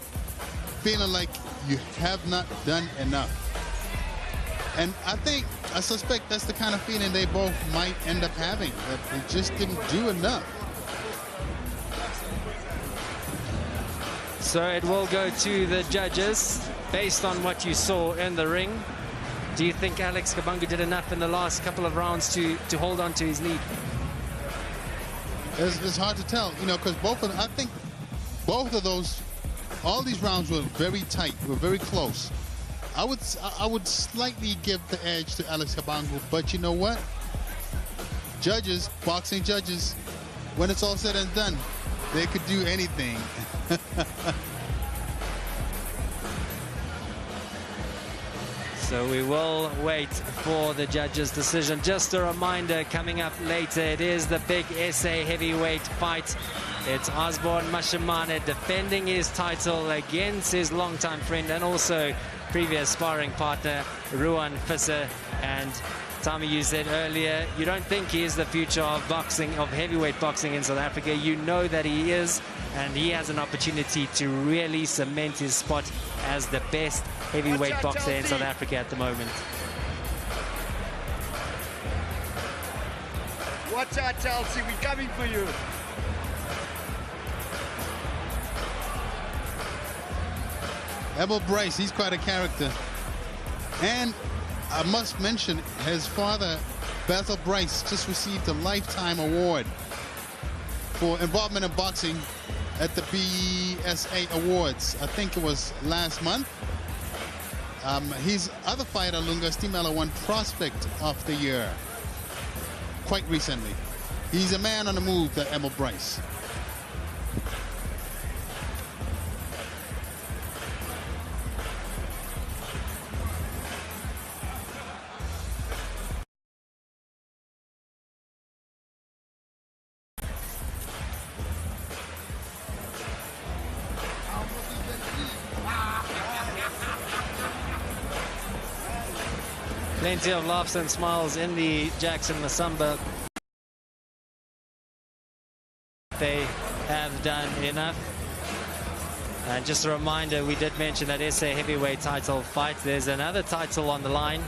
B: feeling like you have not done enough. And I suspect that's the kind of feeling they both might end up having, that they just didn't do enough.
A: So it will go to the judges based on what you saw in the ring. Do you think Alex Kabangu did enough in the last couple of rounds to hold on to his lead?
B: It's hard to tell, you know, because I think both of those, all these rounds were very tight, were very close. I would slightly give the edge to Alex Kabangu, but you know what? Judges, boxing judges, when it's all said and done, they could do anything.
A: So we will wait for the judge's decision. Just a reminder, coming up later, it is the big SA heavyweight fight. It's Osborne Mashimane defending his title against his longtime friend and also previous sparring partner, Ruan Visser. And Tommy, you said earlier, you don't think he is the future of boxing, of heavyweight boxing in South Africa. You know that he is, and he has an opportunity to really cement his spot as the best heavyweight boxer in South Africa at the moment.
I: Watch out, Chelsea, we're coming for you.
B: Emil Bryce, he's quite a character. And I must mention, his father, Basil Bryce, just received a Lifetime Award for involvement in boxing at the BSA Awards. I think it was last month. His other fighter, Lunga Stimela, won Prospect of the Year quite recently. He's a man on the move, that Emil Bryce.
A: Plenty of laughs and smiles in the Jackson Masamba. They have done enough. And just a reminder, we did mention that SA heavyweight title fight. There's another title on the line,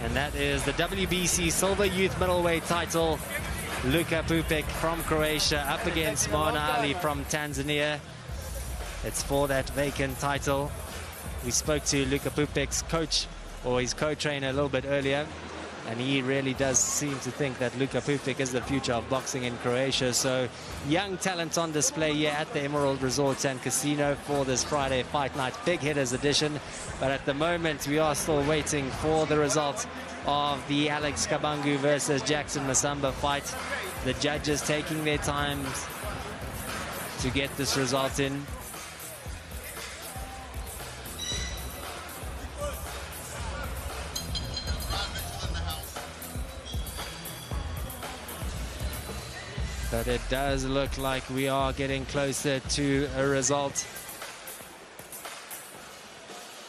A: and that is the WBC Silver Youth Middleweight title. Luka Pupek from Croatia up against Mona Ali from Tanzania. It's for that vacant title. We spoke to Luka Pupek's coach, or his co-trainer, a little bit earlier, and he really does seem to think that Luka Pupek is the future of boxing in Croatia. So young talent on display here at the Emerald Resorts and Casino for this Friday Fight Night Big Hitters edition. But at the moment, we are still waiting for the results of the Alex Kabangu versus Jackson Masamba fight. The judges taking their time to get this result in. But it does look like we are getting closer to a result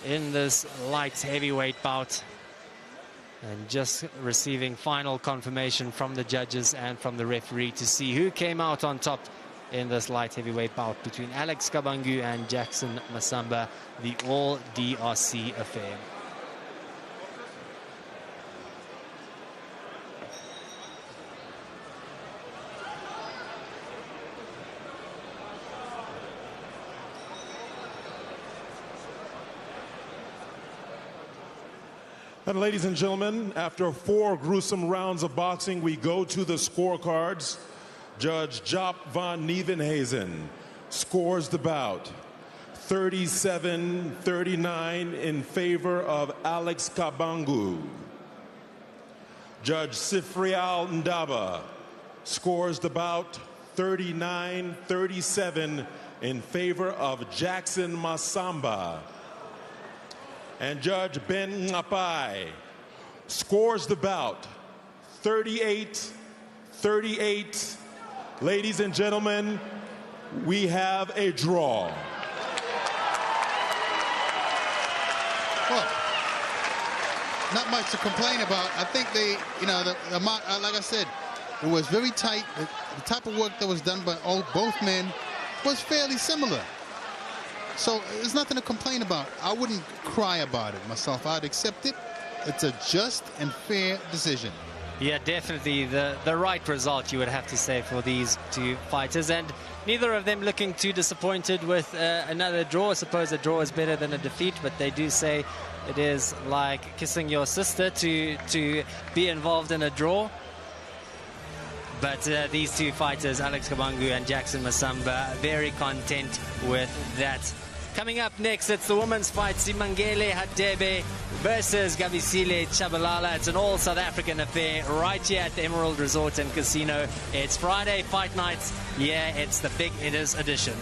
A: in this light heavyweight bout. And just receiving final confirmation from the judges and from the referee to see who came out on top in this light heavyweight bout between Alex Kabangu and Jackson Masamba, the all DRC affair.
C: And ladies and gentlemen, after 4 gruesome rounds of boxing, we go to the scorecards. Judge Jop van Nieuwenhuizen scores the bout 37-39 in favor of Alex Kabangu. Judge Sifrial Ndaba scores the bout 39-37 in favor of Jackson Masamba. And Judge Ben Ngapai scores the bout 38-38. Ladies and gentlemen, we have a draw.
B: Well, not much to complain about. I think they, like I said, it was very tight. The type of work that was done by both men was fairly similar. So there's nothing to complain about. I wouldn't cry about it myself. I'd accept it. It's a just and fair decision.
A: Yeah, definitely the right result, you would have to say, for these two fighters. And neither of them looking too disappointed with another draw. I suppose a draw is better than a defeat, but they do say it is like kissing your sister to be involved in a draw. But these two fighters, Alex Kabangu and Jackson Masamba, very content with that. Coming up next, it's the women's fight, Simangele Hadebe versus Gabisile Chabalala. It's an all South African affair right here at the Emerald Resort and Casino. It's Friday fight nights. Yeah, it's the Big Hitters edition.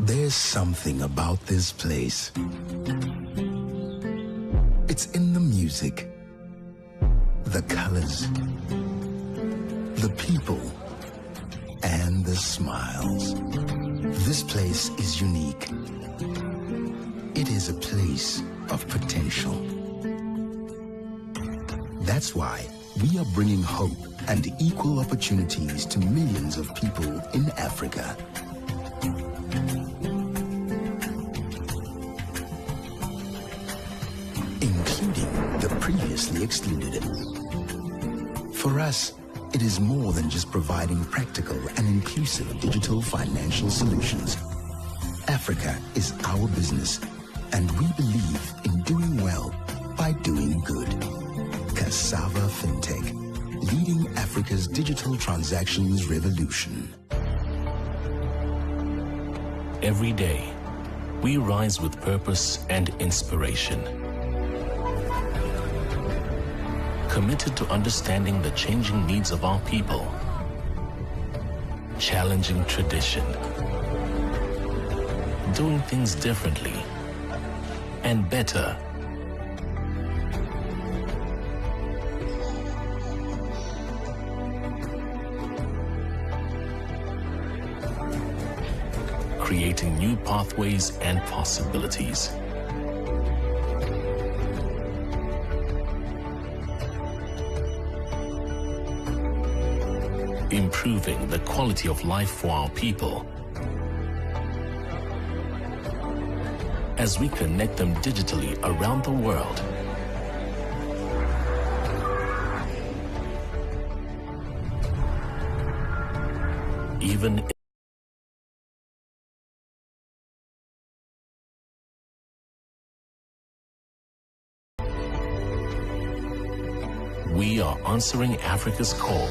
E: There's something about this place. It's in the music, the colors, the people, and the smiles. This place is unique. It is a place of potential. That's why we are bringing hope and equal opportunities to millions of people in Africa. Including the previously excluded. For us, it is more than just providing practical and inclusive digital financial solutions. Africa is our business, and we believe in doing well by doing good. Cassava FinTech, leading Africa's digital transactions revolution.
F: Every day, we rise with purpose and inspiration. Committed to understanding the changing needs of our people, challenging tradition, doing things differently and better. Creating new pathways and possibilities. Improving the quality of life for our people as we connect them digitally around the world. Even we are answering Africa's call.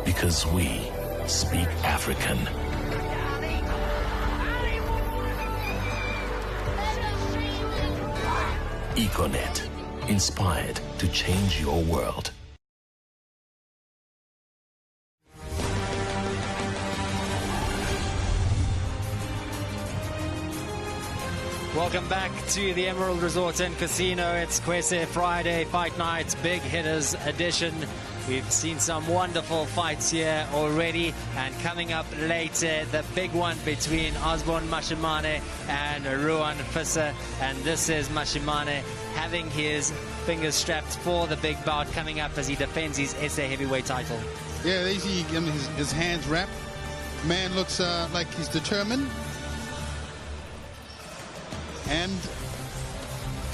F: Because we speak African. Econet, inspired to change your world.
A: Welcome back to the Emerald Resort and Casino. It's Kwesé Friday Fight Night, Big Hitters edition. We've seen some wonderful fights here already, and coming up later, the big one between Osborne Mashimane and Ruan Kwesé. And this is Mashimane having his fingers strapped for the big bout coming up as he defends his SA heavyweight title.
B: Yeah, they see his hands wrapped. Man looks like he's determined. And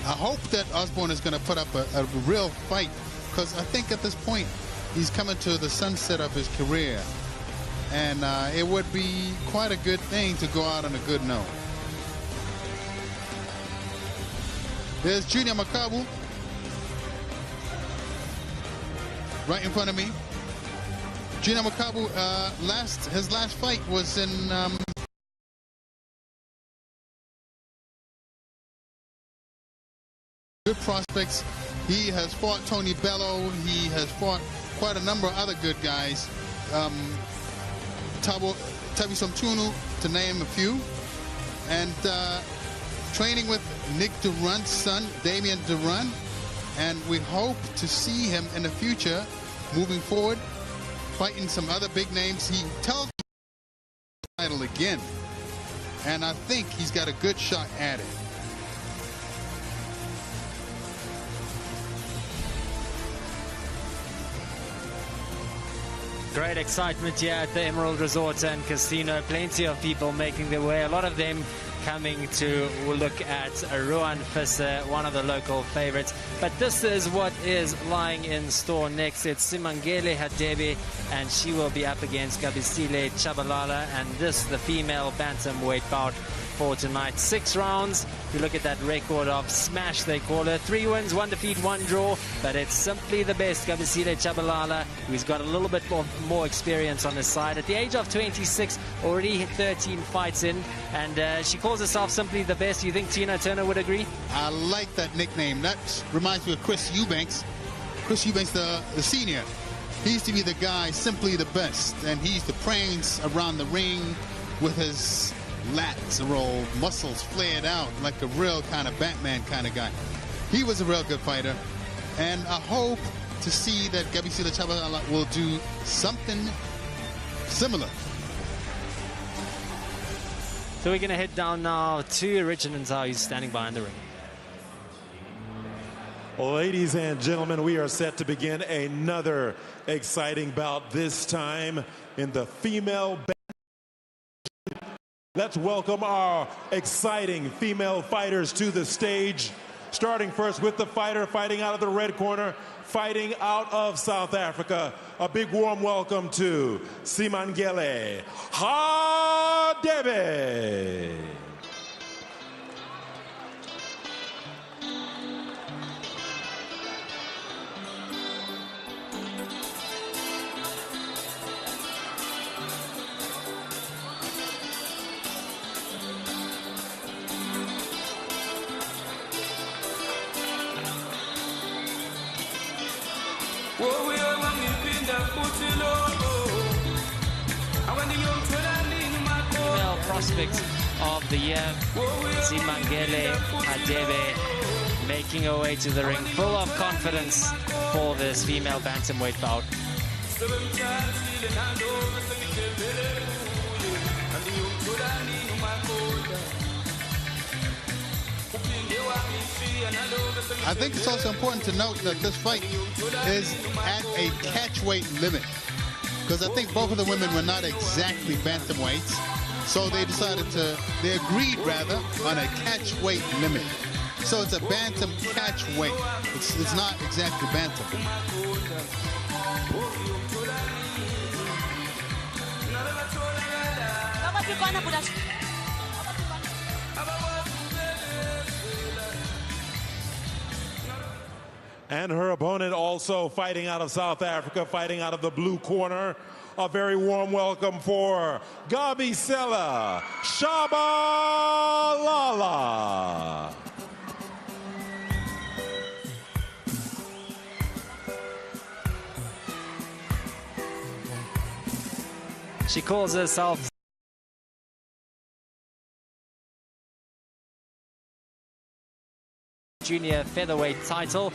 B: I hope that Osborne is going to put up a real fight, because I think at this point he's coming to the sunset of his career. And it would be quite a good thing to go out on a good note. There's Junior Makabu right in front of me. Junior Makabu, his last fight was in good prospects. He has fought Tony Bello. He has fought quite a number of other good guys. Tabisom Tunu, to name a few. And training with Nick Durant's son, Damian Durant. And we hope to see him in the future, moving forward, fighting some other big names. He tells the title again. And I think he's got a good shot at it.
A: Great excitement here at the Emerald Resort and Casino. Plenty of people making their way. A lot of them coming to look at Ruan Kwesé, one of the local favorites. But this is what is lying in store next. It's Simangele Hadebe, and she will be up against Gabisile Chabalala. And this, the female bantamweight bout for tonight. 6 rounds. If you look at that record of smash, they call her. 3 wins, 1 defeat, 1 draw. But it's simply the best. Gabisile Chabalala, who's got a little bit more experience on his side. At the age of 26, already 13 fights in. And she calls herself simply the best. You think Tina Turner would agree?
B: I like that nickname. That reminds me of Chris Eubanks. Chris Eubanks, the senior. He used to be the guy, simply the best. And he used to prance around the ring with his lats roll, muscles flared out like a real kind of Batman kind of guy. He was a real good fighter, and I hope to see that Gabisile Chabalala will do something similar.
A: So we're going to head down now to Richard Nzau, who's standing behind the ring.
C: Ladies and gentlemen, we are set to begin another exciting bout, this time in the female. Let's welcome our exciting female fighters to the stage. Starting first with the fighter fighting out of the red corner, fighting out of South Africa. A big warm welcome to Simangele Hadebe.
A: Female prospect of the year, Simangele Hadebe, making her way to the ring, full of confidence for this female bantamweight bout.
B: I think it's also important to note that this fight is at a catch weight limit, because I think both of the women were not exactly bantamweights, so they agreed rather on a catch weight limit. So it's a bantam catch weight. It's not exactly bantam.
C: And her opponent also fighting out of South Africa, fighting out of the blue corner. A very warm welcome for Gabisile Chabalala.
A: She calls herself junior featherweight title,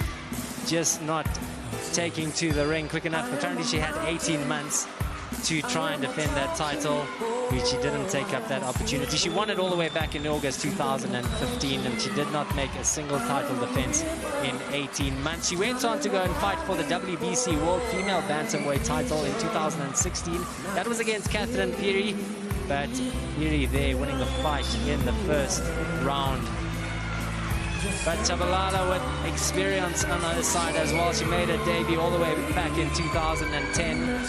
A: just not taking to the ring quick enough. Apparently she had 18 months to try and defend that title, which she didn't take up that opportunity. She won it all the way back in August 2015, and she did not make a single title defense in 18 months. She went on to go and fight for the WBC World Female Bantamweight title in 2016. That was against Catherine Peary, but Peary there winning the fight in the first round. But Tshabalala with experience on her side as well. She made her debut all the way back in 2010.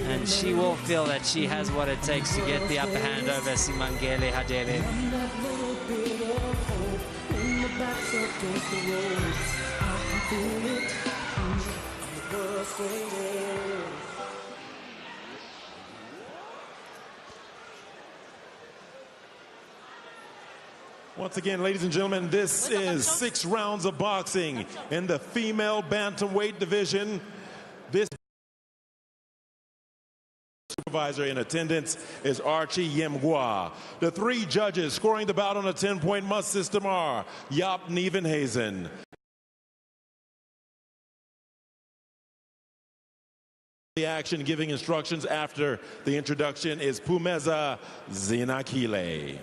A: And she will feel that she has what it takes to get the upper hand over Simangele Hadebe.
C: Once again, ladies and gentlemen, this is 6 rounds of boxing in the female bantamweight division. This supervisor in attendance is Archie Yemgwa. The 3 judges scoring the bout on a 10-point must system are Jaap Nieuwenhuizen, the action giving instructions after the introduction is Phumeza Zinakile.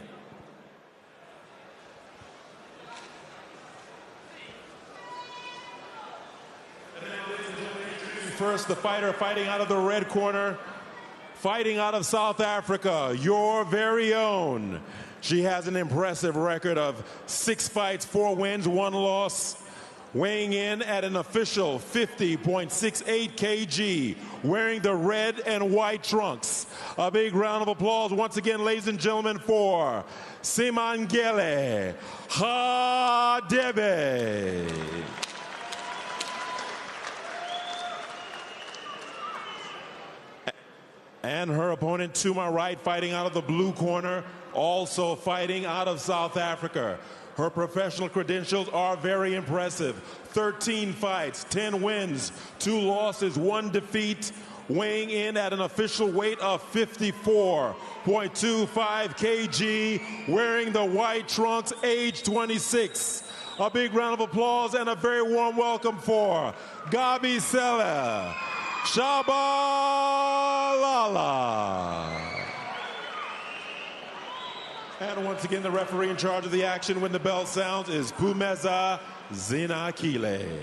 C: First, the fighter fighting out of the red corner, fighting out of South Africa, your very own. She has an impressive record of 6 fights, 4 wins, 1 loss. Weighing in at an official 50.68 kg, wearing the red and white trunks. A big round of applause once again, ladies and gentlemen, for Simangele Hadebe. And her opponent to my right, fighting out of the blue corner, also fighting out of South Africa. Her professional credentials are very impressive. 13 fights, 10 wins, 2 losses, 1 defeat, weighing in at an official weight of 54.25 kg, wearing the white trunks, age 26. A big round of applause and a very warm welcome for Gabi Sele Tshabalala. And once again, the referee in charge of the action when the bell sounds is Phumeza Zinakile.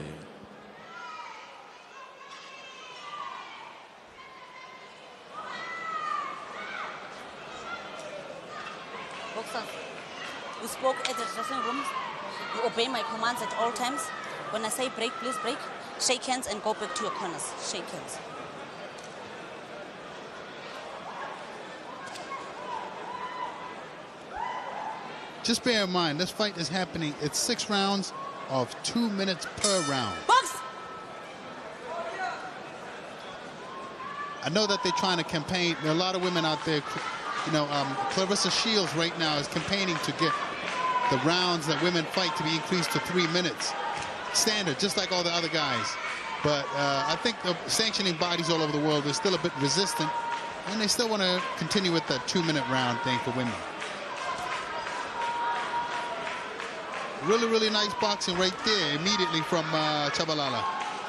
J: Boxers, you spoke at the dressing room. You obey my commands at all times. When I say break, please break. Shake hands and go back to your corners. Shake hands.
B: Just bear in mind, this fight is happening. It's 6 rounds of 2 minutes per round.
J: Box!
B: I know that they're trying to campaign. There are a lot of women out there. You know, Clarissa Shields right now is campaigning to get the rounds that women fight to be increased to 3 minutes. Standard, just like all the other guys. But I think the sanctioning bodies all over the world are still a bit resistant, and they still want to continue with that 2-minute round thing for women. Really, really nice boxing right there immediately from Tshabalala.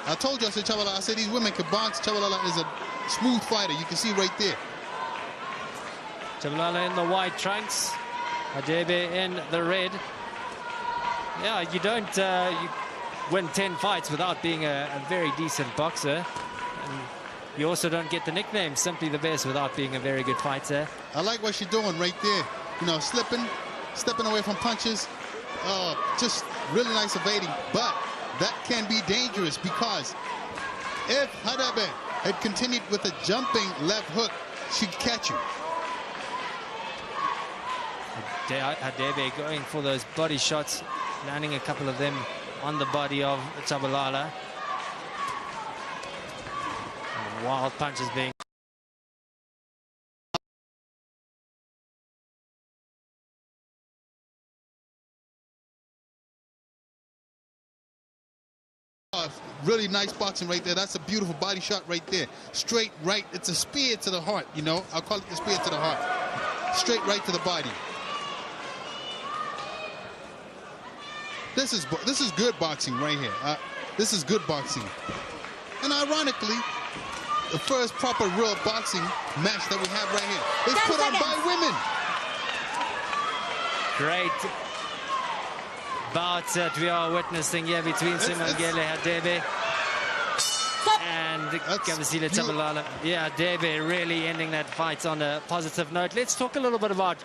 B: I told you, I said Tshabalala, I said these women can box. Tshabalala is a smooth fighter. You can see right there.
A: Tshabalala in the white trunks, Hadebe in the red. Yeah, you don't you win 10 fights without being a very decent boxer. And you also don't get the nickname Simply the Best without being a very good fighter.
B: I like what she's doing right there. You know, stepping away from punches. Just really nice evading. But that can be dangerous because if Hadebe had continued with a jumping left hook, she'd catch you.
A: Hadebe going for those body shots, landing a couple of them on the body of Tshabalala. Wild punches being
B: really nice boxing right there. That's a beautiful body shot right there. Straight right. It's a spear to the heart, you know. I'll call it the spear to the heart. Straight right to the body. This is good boxing right here. This is good boxing. And ironically, the first proper real boxing match that we have right here is put on by women.
A: Great bout that we are witnessing here between Simangele Hadebe and Kwesé Sports. Yeah, Hadebe really ending that fight on a positive note. Let's talk a little bit about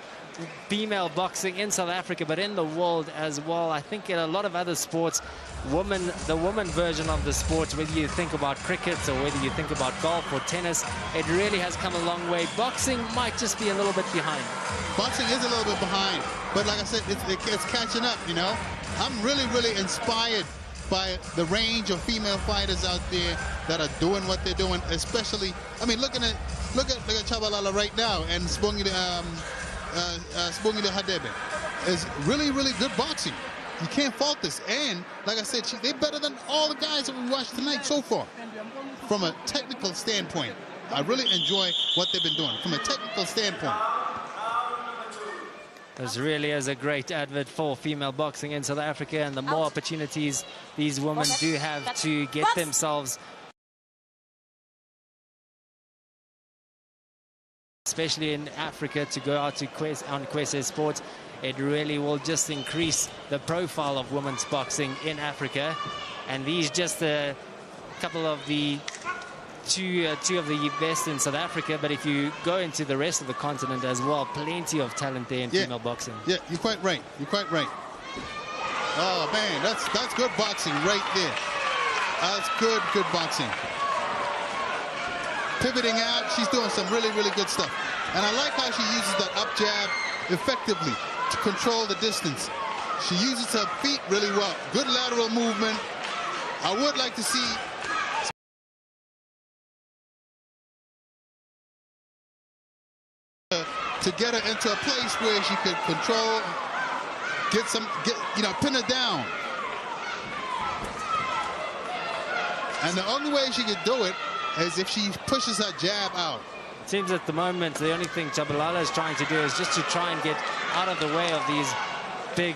A: female boxing in South Africa, but in the world as well. I think in a lot of other sports, the woman version of the sport, whether you think about cricket or whether you think about golf or tennis, it really has come a long way. Boxing might just be a little bit behind.
B: Boxing is a little bit behind, but like I said, it's catching up, you know. I'm really, really inspired by the range of female fighters out there that are doing what they're doing, especially, I mean, look at Chabalala right now, and Spongile Hadebe is really, really good boxing. You can't fault this. And like I said, they're better than all the guys that we watched tonight so far. From a technical standpoint, I really enjoy what they've been doing from a technical standpoint.
A: This really is a great advert for female boxing in South Africa, and the more opportunities these women do have to get themselves, especially in Africa, to go out to Kwesé Sports, it really will just increase the profile of women's boxing in Africa. And these just a couple of the two of the best in South Africa, but if you go into the rest of the continent as well, plenty of talent there in female boxing.
B: Yeah, you're quite right. You're quite right. Oh man, that's good boxing right there. That's good boxing. Pivoting out, she's doing some really, really good stuff. And I like how she uses that up jab effectively to control the distance. She uses her feet really well. Good lateral movement. I would like to see to get her into a place where she could control, pin her down. And the only way she could do it is if she pushes her jab out.
A: It seems at the moment the only thing Chabalala is trying to do is just to try and get out of the way of these big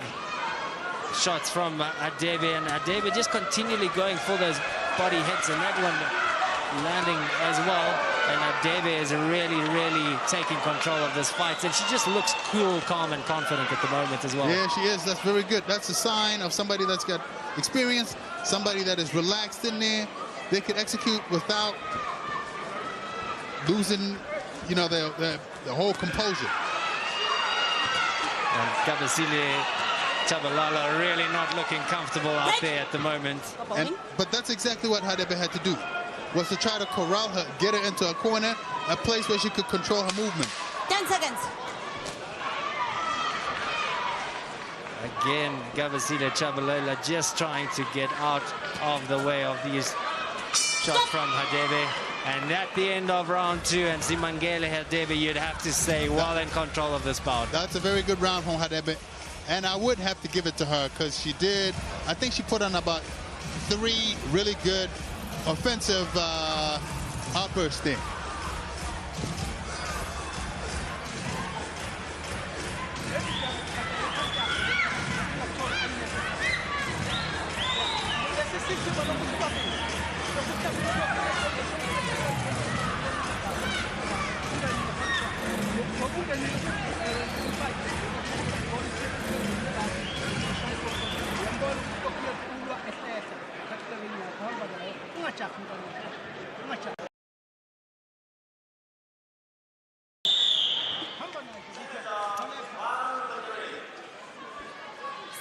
A: shots from Hadebe, and Hadebe just continually going for those body hits, and that one landing as well. And Hadebe is really, really taking control of this fight, and she just looks cool, calm, and confident at the moment as well.
B: Yeah, she is. That's very good. That's a sign of somebody that's got experience, somebody that is relaxed in there. They can execute without losing, the whole composure.
A: And Kwesé Chabalala really not looking comfortable out there at the moment.
B: But that's exactly what Hadebe had to do, was to try to corral her, get her into a corner, a place where she could control her movement.
J: 10 seconds.
A: Again, Kwesé Chabalala just trying to get out of the way of these shots from Hadebe. And at the end of round 2, and Simangele Hadebe, you'd have to say, well in control of this bout.
B: That's a very good round from Hadebe. And I would have to give it to her, because she did, I think she put on about 3 really good offensive outbursts there.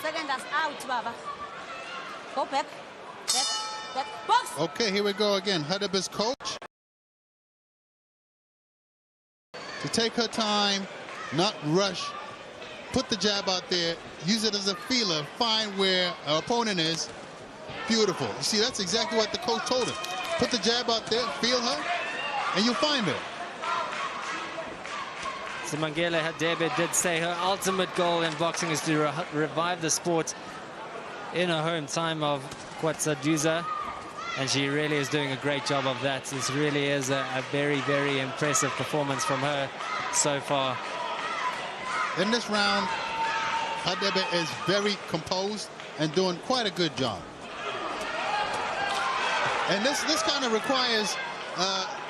J: Second us out, Baba. Go back. Back. Box!
B: Okay, here we go again. Hadebe's coach. To take her time, not rush, put the jab out there, use it as a feeler, find where our opponent is. Beautiful. You see, that's exactly what the coach told her. Put the jab out there, feel her, and you'll find her.
A: Simangele Hadebe did say her ultimate goal in boxing is to revive the sport in her home time of Kwesé, and she really is doing a great job of that. This really is a very, very impressive performance from her so far.
B: In this round, Hadebe is very composed. and doing quite a good job. And this kind of requires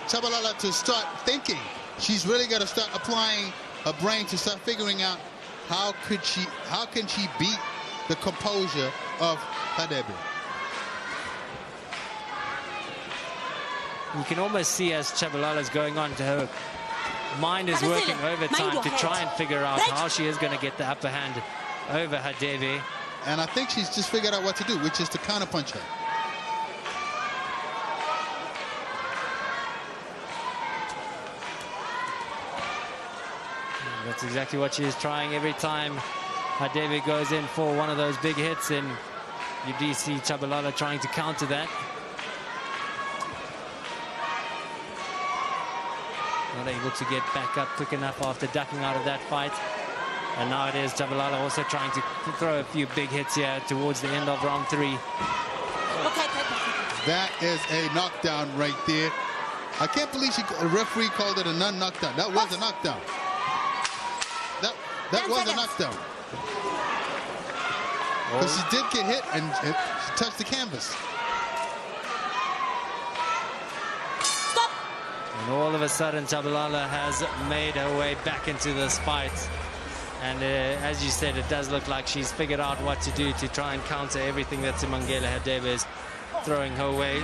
B: Tshabalala to start thinking. She's really got to start applying her brain to start figuring out how can she beat the composure of Hadebe.
A: You can almost see as Tshabalala's going on to her mind is working overtime to try and figure out how she is going to get the upper hand over Hadebe.
B: And I think she's just figured out what to do, which is to counterpunch her.
A: That's exactly what she is trying every time Hadebe goes in for one of those big hits, and you do see Tshabalala trying to counter that. Not able to get back up quick enough after ducking out of that fight. And now it is Tshabalala also trying to throw a few big hits here towards the end of round 3.
B: That is a knockdown right there. I can't believe the referee called it a non-knockdown. That was a knockdown. That was a knockdown. Because she did get hit and she touched the canvas.
A: And all of a sudden, Tshabalala has made her way back into this fight. And as you said, it does look like she's figured out what to do to try and counter everything that Simangele Hadebe is throwing her way.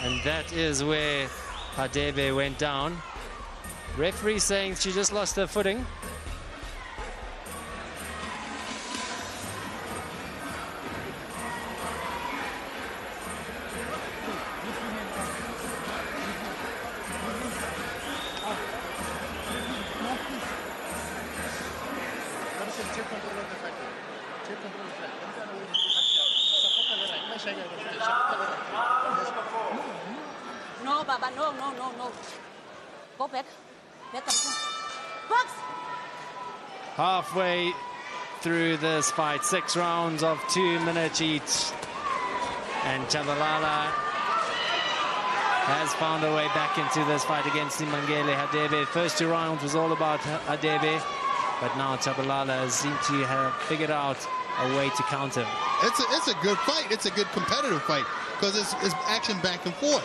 A: And that is where Hadebe went down. Referee saying she just lost her footing.
J: No, Baba, no. Go back. Box!
A: Halfway through this fight, 6 rounds of 2 minutes each. And Tshabalala has found her way back into this fight against Simangele Hadebe. First 2 rounds was all about Hadebe, but now Tshabalala seems to have figured out a way to counter.
B: It's a good fight. It's a good competitive fight because it's action back and forth.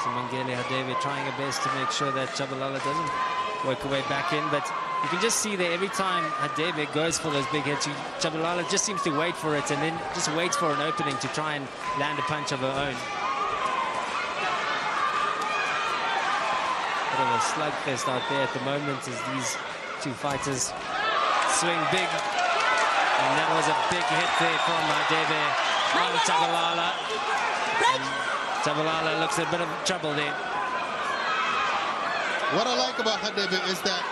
A: Simangele Hadebe trying her best to make sure that Tshabalala doesn't work her way back in, but you can just see that every time Hadebe goes for those big hits, Tshabalala just seems to wait for it and then just waits for an opening to try and land a punch of her own. Bit of a slugfest out there at the moment as these two fighters swing big. And that was a big hit there from Hadebe on Tshabalala. Tshabalala looks a bit of trouble there.
B: What I like about Hadebe is that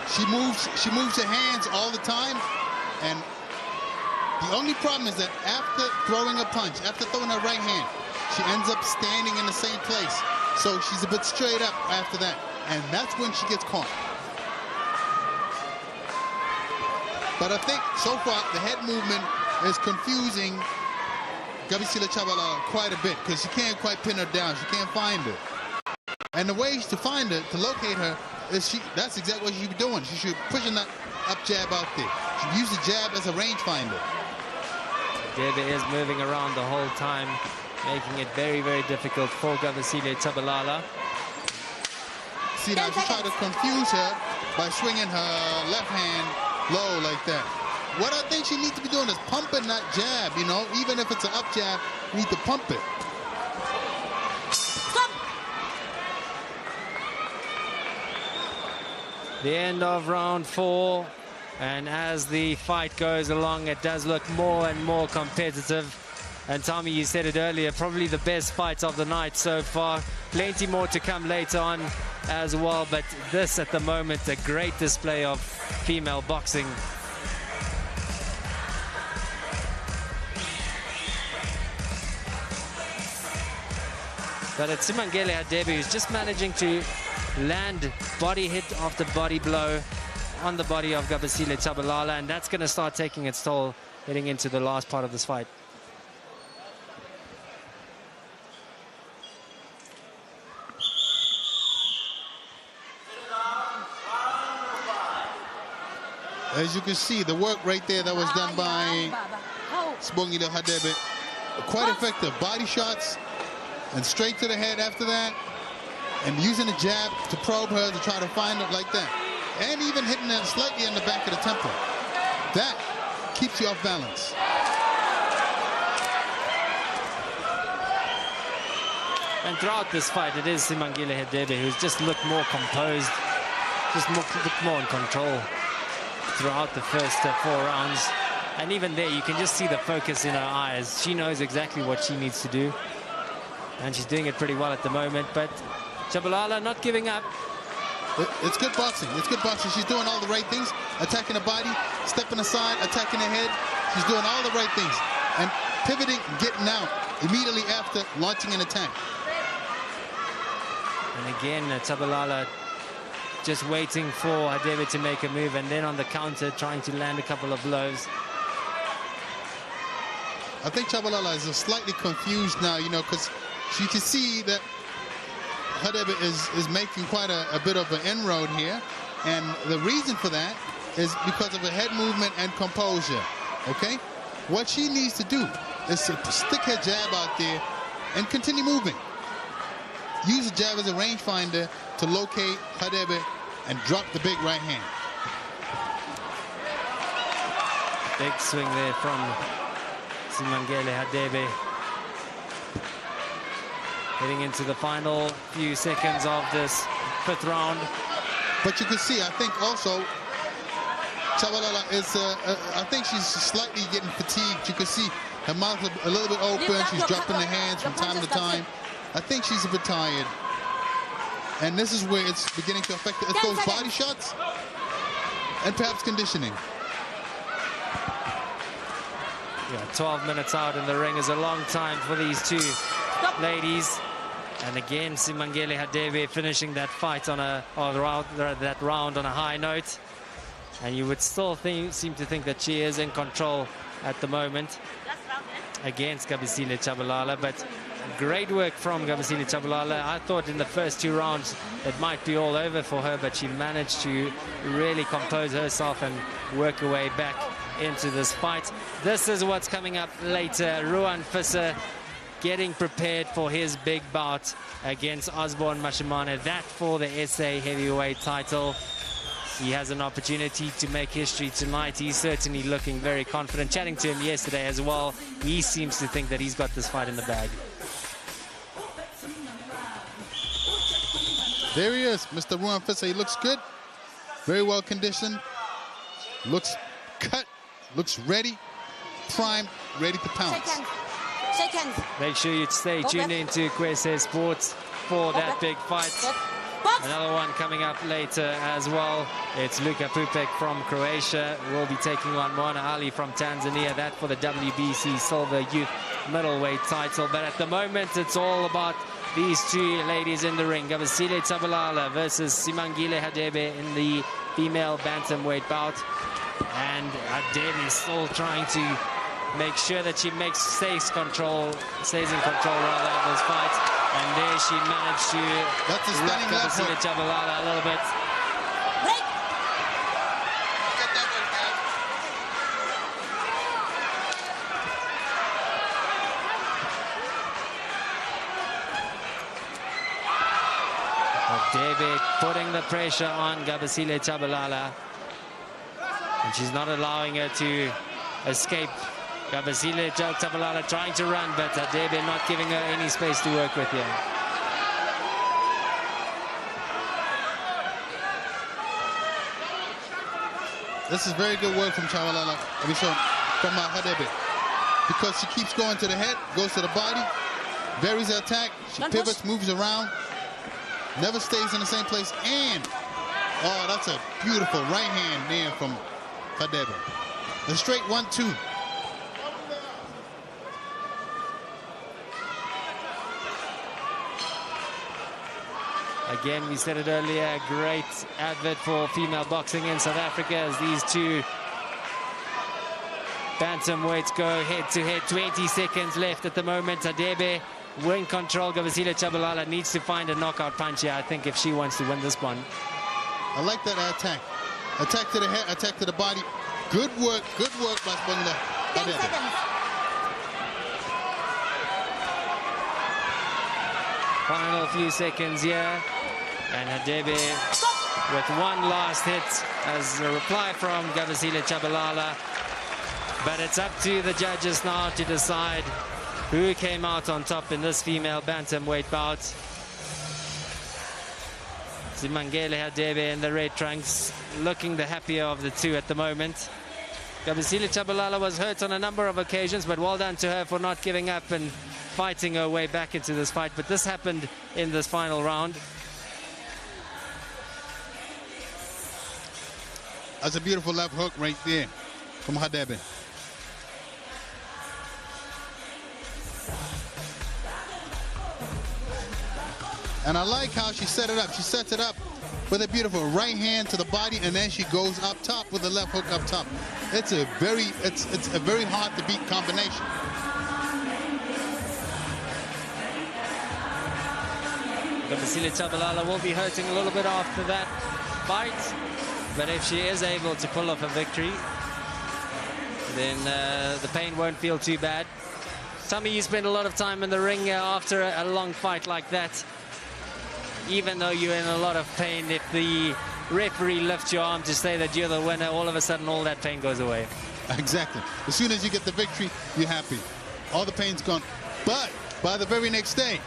B: she moves her hands all the time, and the only problem is that after throwing a punch, after throwing her right hand, she ends up standing in the same place. So she's a bit straight up after that, and that's when she gets caught. But I think so far the head movement is confusing Gabisile Tshabalala quite a bit because she can't quite pin her down. She can't find her. And the way to find her, to locate her, is that's exactly what she should be doing. She should be pushing that up jab out there. She should use the jab as a rangefinder.
A: Hadebe is moving around the whole time, making it very, very difficult for Gabisile Tshabalala.
B: See now, she tried to confuse her by swinging her left hand low like that. What I think she needs to be doing is pumping that jab, you know, even if it's an up jab, you need to pump it.
A: The end of round 4, and as the fight goes along, it does look more and more competitive. And Tommy, you said it earlier, probably the best fight of the night so far. Plenty more to come later on as well, but this at the moment, a great display of female boxing. But it's Simangele Hadebe who's just managing to land body hit after body blow on the body of Kwesé Tshabalala, and that's going to start taking its toll heading into the last part of this fight.
B: As you can see, the work right there that was done by Sibongile Hadebe, quite effective. Body shots and straight to the head after that, and using a jab to probe her to try to find it like that, and even hitting her slightly in the back of the temple. That keeps you off balance.
A: And throughout this fight, it is Sibongile Hadebe who's just looked more composed, just looked more in control throughout the first 4 rounds. And even there, you can just see the focus in her eyes. She knows exactly what she needs to do, and she's doing it pretty well at the moment. But Tshabalala not giving up.
B: It's good boxing. It's good boxing. She's doing all the right things, attacking the body, stepping aside, attacking the head. She's doing all the right things and pivoting, getting out immediately after launching an attack.
A: And again, Tshabalala just waiting for Hadebe to make a move, and then on the counter trying to land a couple of blows.
B: I think Tshabalala is slightly confused now, you know, because she can see that Hadebe is making quite a bit of an inroad here, and the reason for that is because of her head movement and composure. Okay, what she needs to do is to stick her jab out there and continue moving. Use the jab as a rangefinder to locate Hadebe and drop the big right hand.
A: Big swing there from Sibongile Hadebe. Heading into the final few seconds of this 5th round.
B: But you can see, I think also, Tshabalala is, I think she's slightly getting fatigued. You can see her mouth a little bit open. She's dropping the hands from time to time. I think she's a bit tired. And this is where it's beginning to affect her. It's those body shots and perhaps conditioning.
A: Yeah, 12 minutes out in the ring is a long time for these two ladies. And again, Sibongile Hadebe finishing that fight on that round on a high note. And you would still seem to think that she is in control at the moment against Kwesé Tshabalala. But great work from Kwesé Tshabalala. I thought in the first 2 rounds it might be all over for her, but she managed to really compose herself and work her way back into this fight. This is what's coming up later. Ruan Visser getting prepared for his big bout against Osborne Mashimane, that for the SA heavyweight title. He has an opportunity to make history tonight. He's certainly looking very confident. Chatting to him yesterday as well, he seems to think that he's got this fight in the bag.
B: There he is, Mr. Ruan Visser. He looks good, very well conditioned, looks cut, looks ready, primed, ready to pounce.
J: Shake hands.
A: Make sure you stay tuned into Kwesé Sports for that big fight. Another one coming up later as well. It's Luka Pupek from Croatia. We'll be taking on Moana Ali from Tanzania. That for the WBC Silver Youth Middleweight title. But at the moment, it's all about these two ladies in the ring. Kwesé Tshabalala versus Sibongile Hadebe in the female bantamweight bout. And Hadebe is still trying to make sure that she stays in control rather of this fight. And there she managed to rock Kwesé Tshabalala a little bit.
J: Break.
A: Hadebe putting the pressure on Kwesé Tshabalala. And she's not allowing her to escape. Kwesé Tshabalala trying to run, but Hadebe not giving her any space to work with here.
B: This is very good work from Tshabalala, from Hadebe, because she keeps going to the head, goes to the body, varies her attack, she pivots, moves around, never stays in the same place, and oh, that's a beautiful right hand there from Hadebe. A straight 1-2.
A: Again, we said it earlier, a great advert for female boxing in South Africa as these two bantamweights go head-to-head. 20 seconds left at the moment. Hadebe in control. Kwesé Sports needs to find a knockout punch here, I think, if she wants to win this one.
B: I like that attack. Attack to the head, attack to the body. Good work by Spangla.
J: 10 seconds.
A: Final few seconds here. And Hadebe with one last hit as a reply from Kwesé Sports. But it's up to the judges now to decide who came out on top in this female bantamweight bout. Simangele Hadebe in the red trunks, looking the happier of the two at the moment. Kwesé Sports was hurt on a number of occasions, but well done to her for not giving up and fighting her way back into this fight. But this happened in this final round.
B: That's a beautiful left hook right there from Hadebe. And I like how she set it up. She sets it up with a beautiful right hand to the body, and then she goes up top with the left hook up top. It's a very hard to beat combination.
A: Kwesé Sports will be hurting a little bit after that fight, but if she is able to pull off a victory, then the pain won't feel too bad. Tommy, you spend a lot of time in the ring after a long fight like that. Even though you're in a lot of pain, if the referee lifts your arm to say that you're the winner, all of a sudden all that pain goes away.
B: Exactly. As soon as you get the victory, you're happy. All the pain's gone. But by the very next day,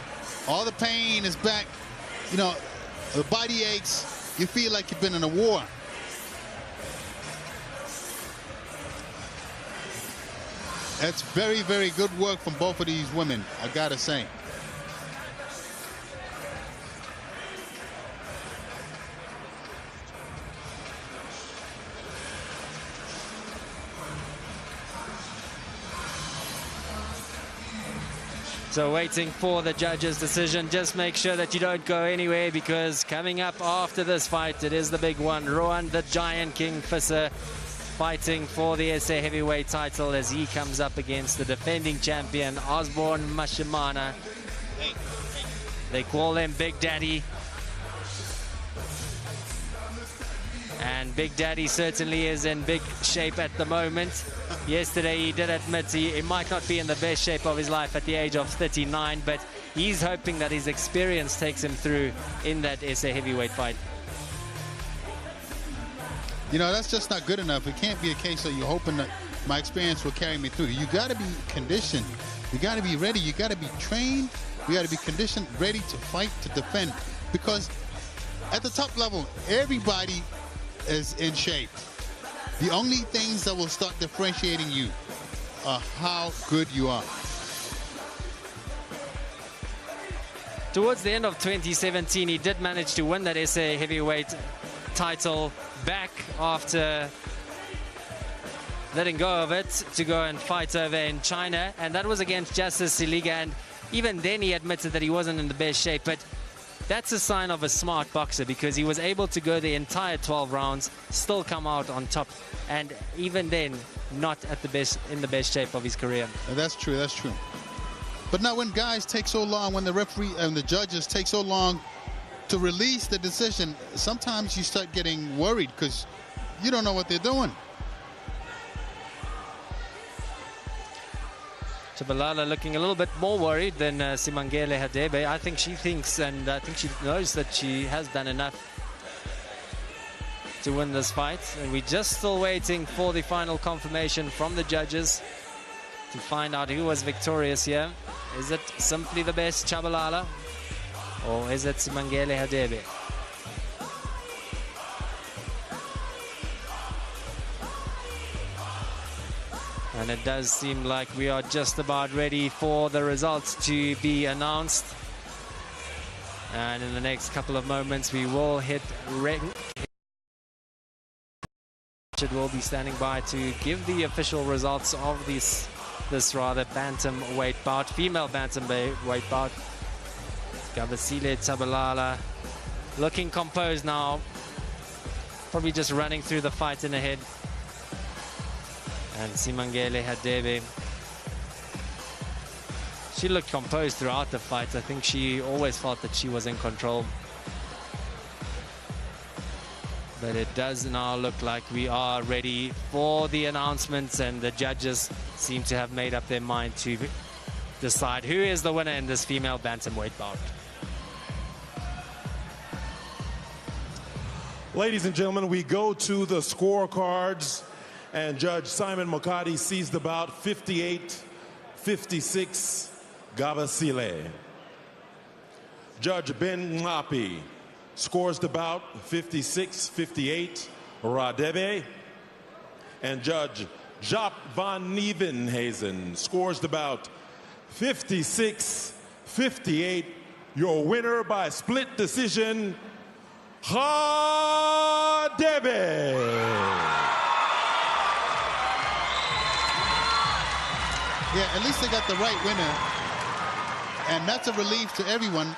B: all the pain is back. You know, the body aches. You feel like you've been in a war. That's very, very good work from both of these women, I gotta say.
A: So waiting for the judge's decision. Just make sure that you don't go anywhere, because coming up after this fight, it is the big one. Rowan the Giant King Kwesé fighting for the SA heavyweight title as he comes up against the defending champion Osborne Mashimana. They call him Big Daddy. And Big Daddy certainly is in big shape at the moment. Yesterday he did admit he might not be in the best shape of his life at the age of 39, but he's hoping that his experience takes him through in that SA heavyweight fight.
B: You know, that's just not good enough. It can't be a case that you're hoping that my experience will carry me through. You got to be conditioned. You got to be ready. You got to be trained. You got to be conditioned, ready to fight, to defend. Because at the top level, everybody is in shape. The only things that will start differentiating you are how good you are.
A: Towards the end of 2017, he did manage to win that SA heavyweight title back after letting go of it to go and fight over in China, and that was against Justice Siliga, and even then he admitted that he wasn't in the best shape, but that's a sign of a smart boxer, because he was able to go the entire 12 rounds, still come out on top, and even then not at the best, in the best shape of his career.
B: That's true, that's true. But now when guys take so long, when the referee and the judges take so long to release the decision, sometimes you start getting worried because you don't know what they're doing.
A: Tshabalala looking a little bit more worried than Simangele Hadebe. I think she thinks, and I think she knows that she has done enough to win this fight. And we're just still waiting for the final confirmation from the judges to find out who was victorious here. Is it simply the best Tshabalala, or is it Simangele Hadebe? And it does seem like we are just about ready for the results to be announced. And in the next couple of moments, we will hit ring. Richard will be standing by to give the official results of this bantamweight bout, female bantamweight bout. Kwesé Sports looking composed now. Probably just running through the fight in ahead. And Simangele Hadebe, she looked composed throughout the fight. I think she always felt that she was in control. But it does now look like we are ready for the announcements, and the judges seem to have made up their mind to decide who is the winner in this female bantamweight bout.
C: Ladies and gentlemen, we go to the scorecards, and Judge Simon Mokadi sees the bout 58-56 Gabasile. Judge Ben Ngapi scores the bout 56-58 Radebe. And Judge Jaap van Nieuwenhuizen scores the bout 56-58. Your winner by split decision, Radebe.
B: Yeah, at least they got the right winner. And that's a relief to everyone.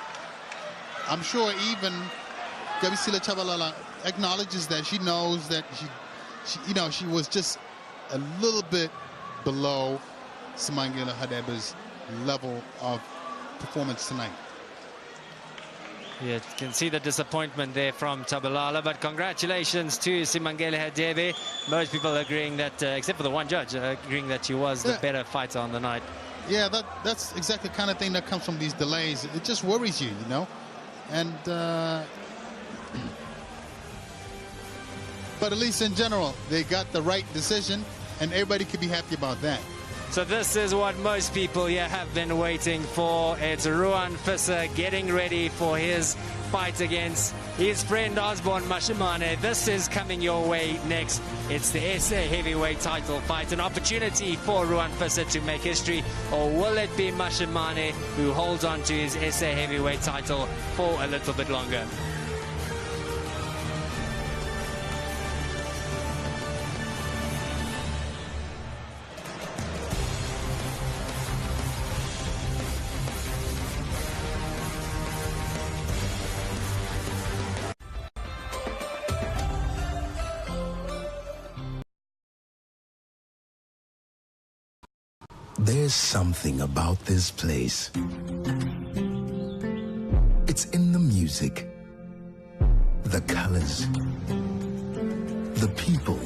B: I'm sure even Gabisile Chabalala acknowledges that she knows that she was just a little bit below Simangele Hadebe's level of performance tonight.
A: Yeah, you can see the disappointment there from Chabalala, but congratulations to Simangele Hadebe. Most people agreeing that, except for the one judge, agreeing that she was the better fighter on the night.
B: Yeah, that's exactly the kind of thing that comes from these delays. It just worries you, you know. And but at least in general, they got the right decision, and everybody could be happy about that.
A: So this is what most people here have been waiting for. It's Ruan Visser getting ready for his fight against his friend Osborne Mashimane. This is coming your way next. It's the SA heavyweight title fight, an opportunity for Ruan Visser to make history, or will it be Mashimane who holds on to his SA heavyweight title for a little bit longer?
E: There's something about this place. It's in the music, the colors, the people,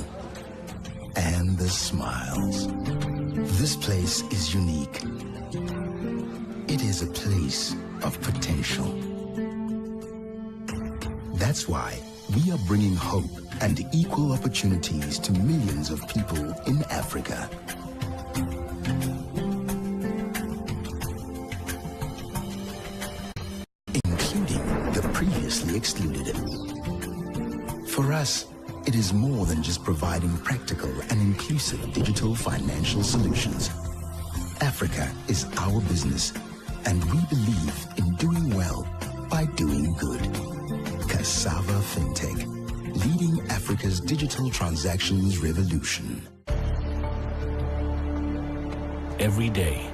E: and the smiles. This place is unique. It is a place of potential. That's why we are bringing hope and equal opportunities to millions of people in Africa. Excluded. For us, it is more than just providing practical and inclusive digital financial solutions. Africa is our business, and we believe in doing well by doing good. Cassava FinTech, leading Africa's digital transactions revolution.
F: Every day,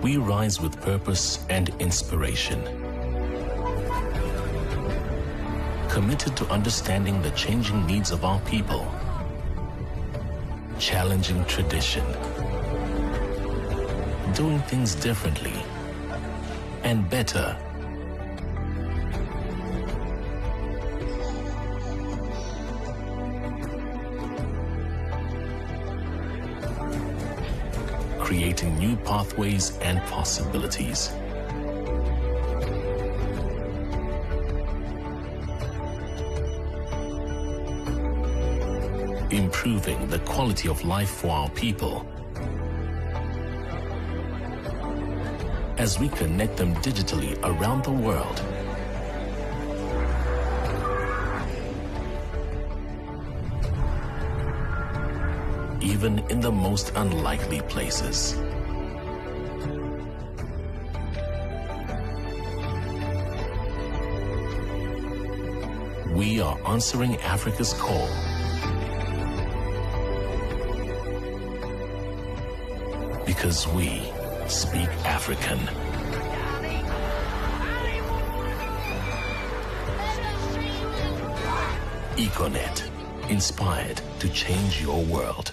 F: we rise with purpose and inspiration. Committed to understanding the changing needs of our people, challenging tradition, doing things differently and better. Creating new pathways and possibilities. Improving the quality of life for our people as we connect them digitally around the world. Even in the most unlikely places. We are answering Africa's call. Because we speak African. Econet, inspired to change your world.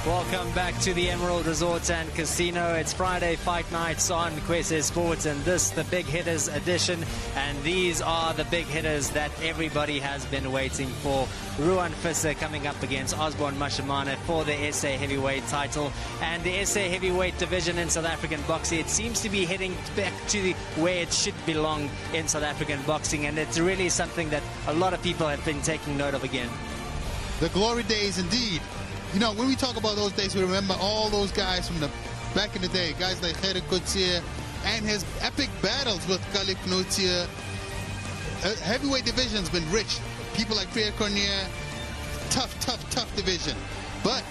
A: Welcome back to the Emerald Resort and Casino. It's Friday Fight Nights on Kwesé Sports, and this the big hitters edition. And these are the big hitters that everybody has been waiting for. Ruan Kwesé coming up against Osborne Mashimane for the SA heavyweight title. And the SA heavyweight division in South African boxing, it seems to be heading back to where it should belong in South African boxing. And it's really something that a lot of people have been taking note of again.
B: The glory days indeed. You know, when we talk about those days, we remember all those guys from the back in the day, guys like Kwesé Sports and his epic battles with Khalif Noutia. Heavyweight division's been rich. People like Priya Cornier, tough division. But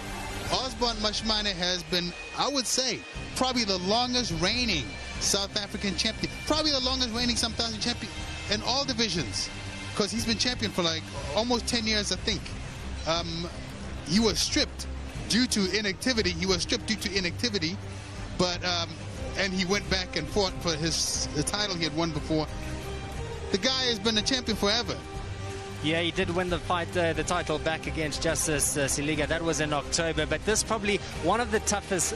B: Osborne Mashimane has been, I would say, probably the longest reigning South African champion. Probably the longest reigning South African champion in all divisions, because he's been champion for like almost 10 years, I think. He was stripped due to inactivity. But and he went back and fought for the title he had won before. The guy has been a champion forever.
A: Yeah, he did win the fight, the title back against Justice Siliga. That was in October. But this is probably one of the toughest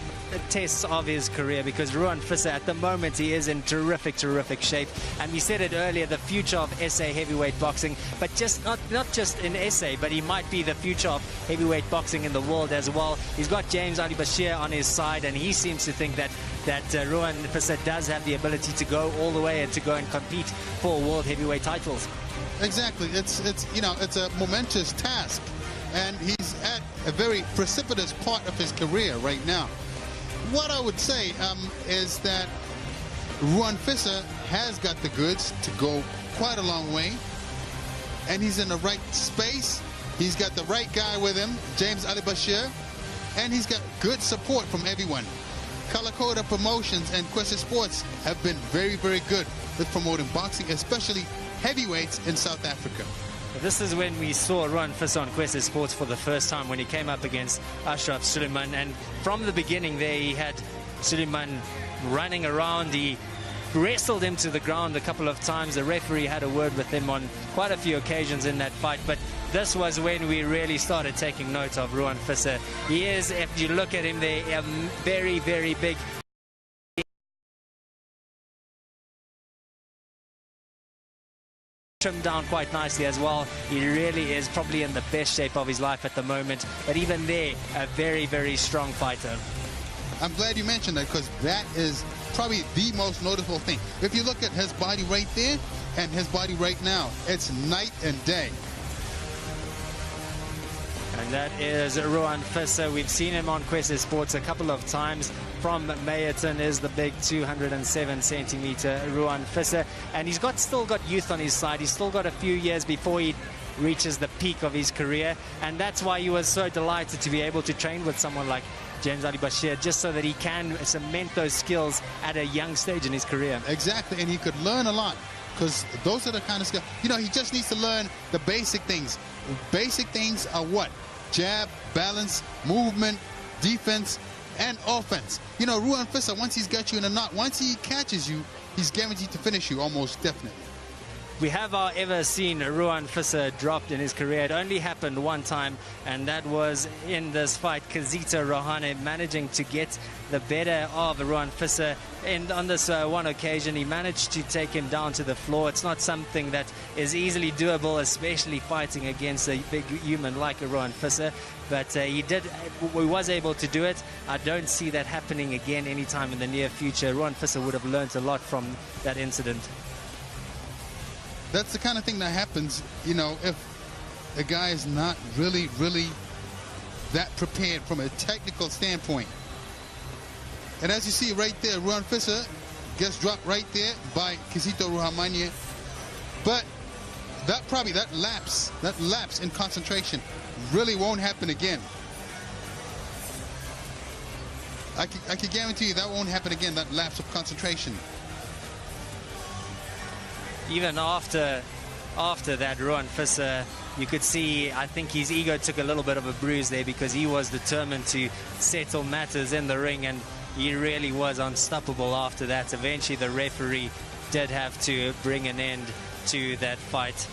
A: tests of his career, because Ruan Kwesé, at the moment, he is in terrific shape. And we said it earlier, the future of SA heavyweight boxing, but just not just in SA, but he might be the future of heavyweight boxing in the world as well. He's got James Ali Bashir on his side, and he seems to think that Ruan Kwesé does have the ability to go all the way and to go and compete for world heavyweight titles.
B: Exactly. It's a momentous task, and he's at a very precipitous part of his career right now. What I would say is that Ruan Kwesé has got the goods to go quite a long way, and he's in the right space. He's got the right guy with him, James Ali Bashir, and he's got good support from everyone. Kalakoda Promotions and Kwesé Sports have been very good with promoting boxing, especially heavyweights in South Africa.
A: This is when we saw Ruan Kwesé on Kwesé Sports for the first time, when he came up against Ashraf Suleiman, and from the beginning there he had Suleiman running around. He wrestled him to the ground a couple of times. The referee had a word with him on quite a few occasions in that fight, but this was when we really started taking note of Ruan Kwesé. He is, if you look at him there, a very big. Trimmed down quite nicely as well. He really is probably in the best shape of his life at the moment, but even there, a very strong fighter.
B: I'm glad you mentioned that, because that is probably the most noticeable thing. If you look at his body right there and his body right now, it's night and day.
A: And that is Ruan Kwesé. We've seen him on Kwesé Sports a couple of times. From Meyerton is the big 207-centimeter Ruan Kwesé. And he's still got youth on his side. He's still got a few years before he reaches the peak of his career. And that's why he was so delighted to be able to train with someone like James Ali Bashir, just so that he can cement those skills at a young stage in his career.
B: Exactly, and he could learn a lot, because those are the kind of skills. You know, he just needs to learn the basic things. Basic things are what? Jab, balance, movement, defense, and offense. You know, Ruan Kwesé, once he's got you in a knot, once he catches you, he's guaranteed to finish you, almost definitely.
A: We have ever seen Ruan Kwesé dropped in his career. It only happened one time, and that was in this fight. Kazita Rohane managing to get the better of Ruan Kwesé. And on this one occasion, he managed to take him down to the floor. It's not something that is easily doable, especially fighting against a big human like Ruan Kwesé. But he was able to do it. I don't see that happening again anytime in the near future. Ruan Kwesé would have learned a lot from that incident.
B: That's the kind of thing that happens, you know, if a guy is not really that prepared from a technical standpoint. And as you see right there, Ruan Kwesé gets dropped right there by Kizito Ruhamanye. But that lapse in concentration really won't happen again. I can guarantee you that won't happen again, that lapse of concentration.
A: Even after that, Ruan Kwesé, you could see, I think his ego took a little bit of a bruise there, because he was determined to settle matters in the ring, and he really was unstoppable after that. Eventually, the referee did have to bring an end to that fight.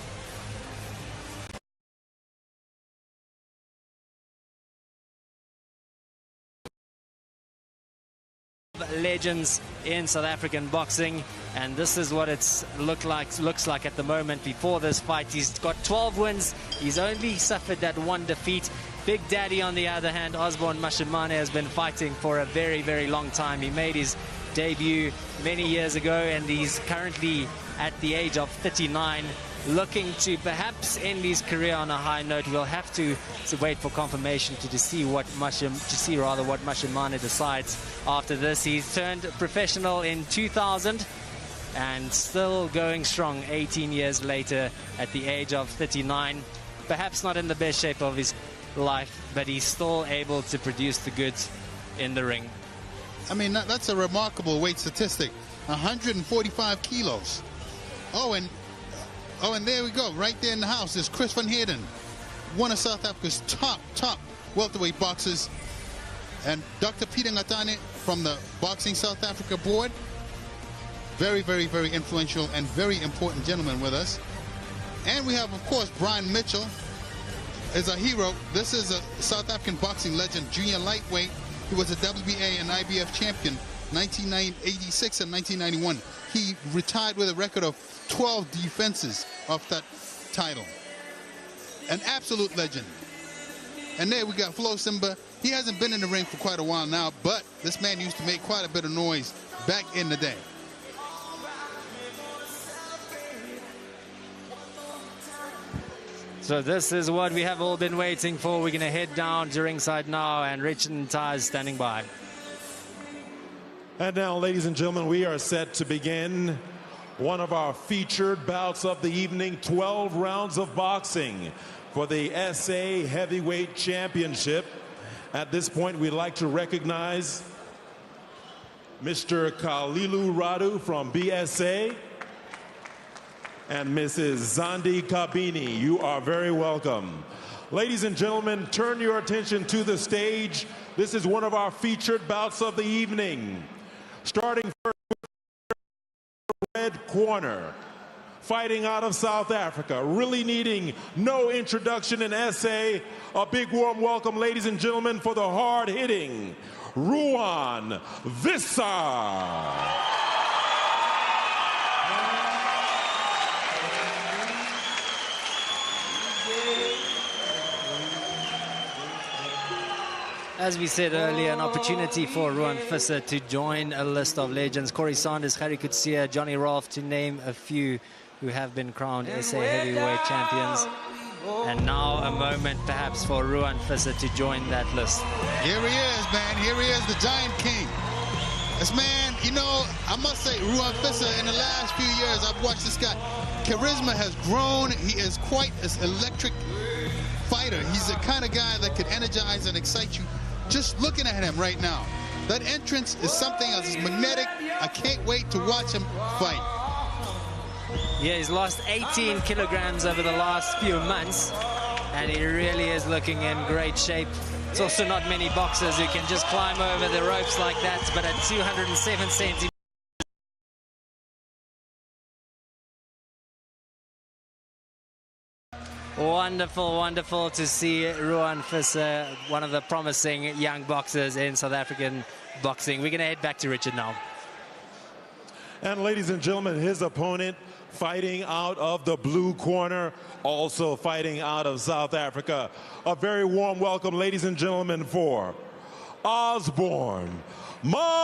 A: Legends in South African boxing, and this is what it's looks like at the moment. Before this fight, he's got 12 wins. He's only suffered that one defeat. Big Daddy, on the other hand, Osborne Mashimane, has been fighting for a very, very long time. He made his debut many years ago, and he's currently at the age of 39, looking to perhaps end his career on a high note. We'll have to wait for confirmation to see what Mashimane decides after this. He's turned professional in 2000 and still going strong 18 years later at the age of 39. Perhaps not in the best shape of his life, but he's still able to produce the goods in the ring.
B: I mean, that's a remarkable weight statistic. 145 kilos. Oh, and there we go. Right there in the house is Chris van Heerden, one of South Africa's top welterweight boxers. And Dr. Peter Ngatane from the Boxing South Africa board. Very, very, very influential and very important gentleman with us. And we have, of course, Brian Mitchell is a hero. This is a South African boxing legend, junior lightweight. He was a WBA and IBF champion 1986 and 1991. He retired with a record of 12 defenses of that title. An absolute legend. And there we got Flo Simba. He hasn't been in the ring for quite a while now, but this man used to make quite a bit of noise back in the day.
A: So this is what we have all been waiting for. We're going to head down to ringside now, and Richard Ntah is standing by.
C: And now, ladies and gentlemen, we are set to begin one of our featured bouts of the evening, 12 rounds of boxing for the SA Heavyweight Championship. At this point, we'd like to recognize Mr. Kalilu Radu from BSA and Mrs. Zandi Kabini. You are very welcome. Ladies and gentlemen, turn your attention to the stage. This is one of our featured bouts of the evening. Starting first with the red corner, fighting out of South Africa, really needing no introduction in SA. A big warm welcome, ladies and gentlemen, for the hard-hitting Ruan Vissar.
A: As we said earlier, an opportunity for Ruan Vissar to join a list of legends. Corey Sanders, Harry Kutsia, Johnny Rolfe, to name a few who have been crowned SA heavyweight champions. And now a moment perhaps for Ruan Vissar to join that list.
B: Here he is, man. Here he is, the Giant King. This man, you know, I must say, Ruan Vissar, in the last few years, I've watched this guy. Charisma has grown. He is quite an electric fighter. He's the kind of guy that could energize and excite you just looking at him right now. That entrance is something else. It's magnetic. I can't wait to watch him fight.
A: Yeah, he's lost 18 kilograms over the last few months, and he really is looking in great shape. It's also not many boxers who can just climb over the ropes like that, but at 207 centimeters. Wonderful, wonderful to see Ruan Vissar, one of the promising young boxers in South African boxing. We're going to head back to Richard now.
C: And ladies and gentlemen, his opponent fighting out of the blue corner, also fighting out of South Africa. A very warm welcome, ladies and gentlemen, for Osborne Mashimane.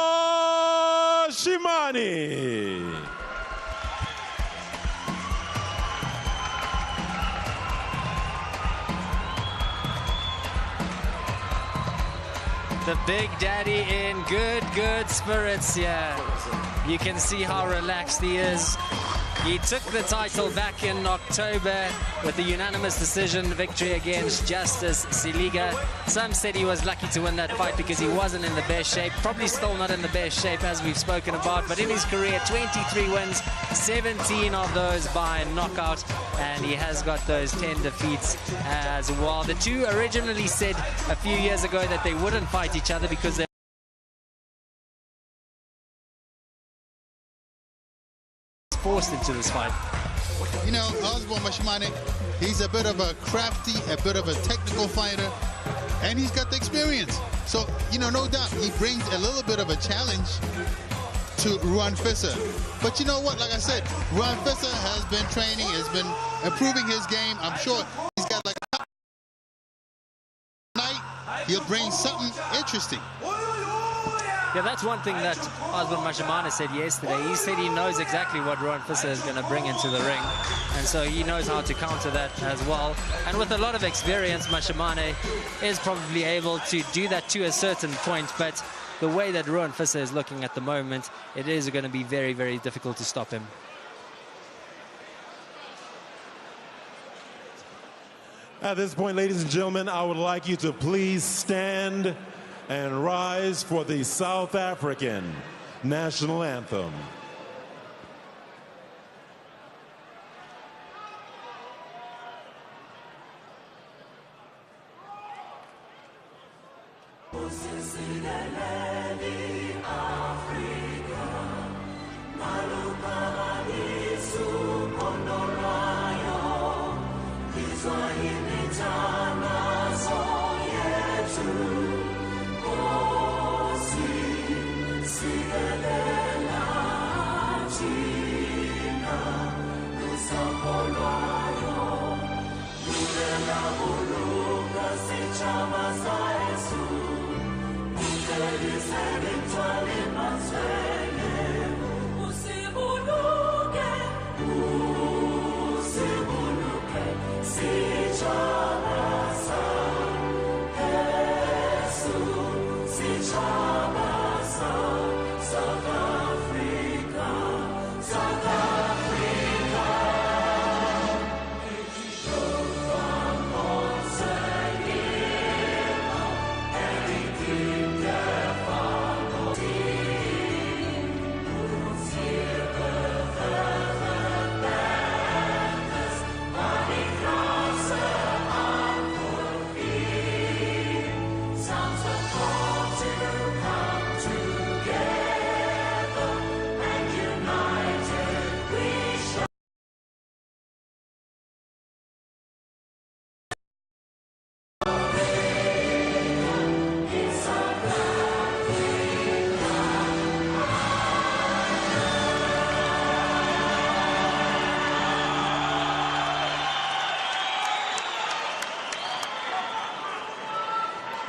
A: The Big Daddy in good spirits here. You can see how relaxed he is. He took the title back in October with the unanimous decision victory against Justice Siliga. Some said he was lucky to win that fight because he wasn't in the best shape. Probably still not in the best shape, as we've spoken about. But in his career, 23 wins, 17 of those by knockout. And he has got those 10 defeats as well. The two originally said a few years ago that they wouldn't fight each other because they forced into this fight.
B: You know, Osborne Mashimane, he's a bit of a crafty, a bit of a technical fighter, and he's got the experience. So, you know, no doubt he brings a little bit of a challenge to Ruan Kwesé. But you know what, like I said, Ruan Kwesé has been training, has been improving his game. I'm sure he's got like a night, he'll bring something interesting.
A: Yeah, that's one thing that Osborne Mashimane said yesterday. He said he knows exactly what Ruan Kwesé is going to bring into the ring. And so he knows how to counter that as well. And with a lot of experience, Mashimane is probably able to do that to a certain point. But the way that Ruan Kwesé is looking at the moment, it is going to be very, very difficult to stop him.
C: At this point, ladies and gentlemen, I would like you to please stand and rise for the South African national anthem.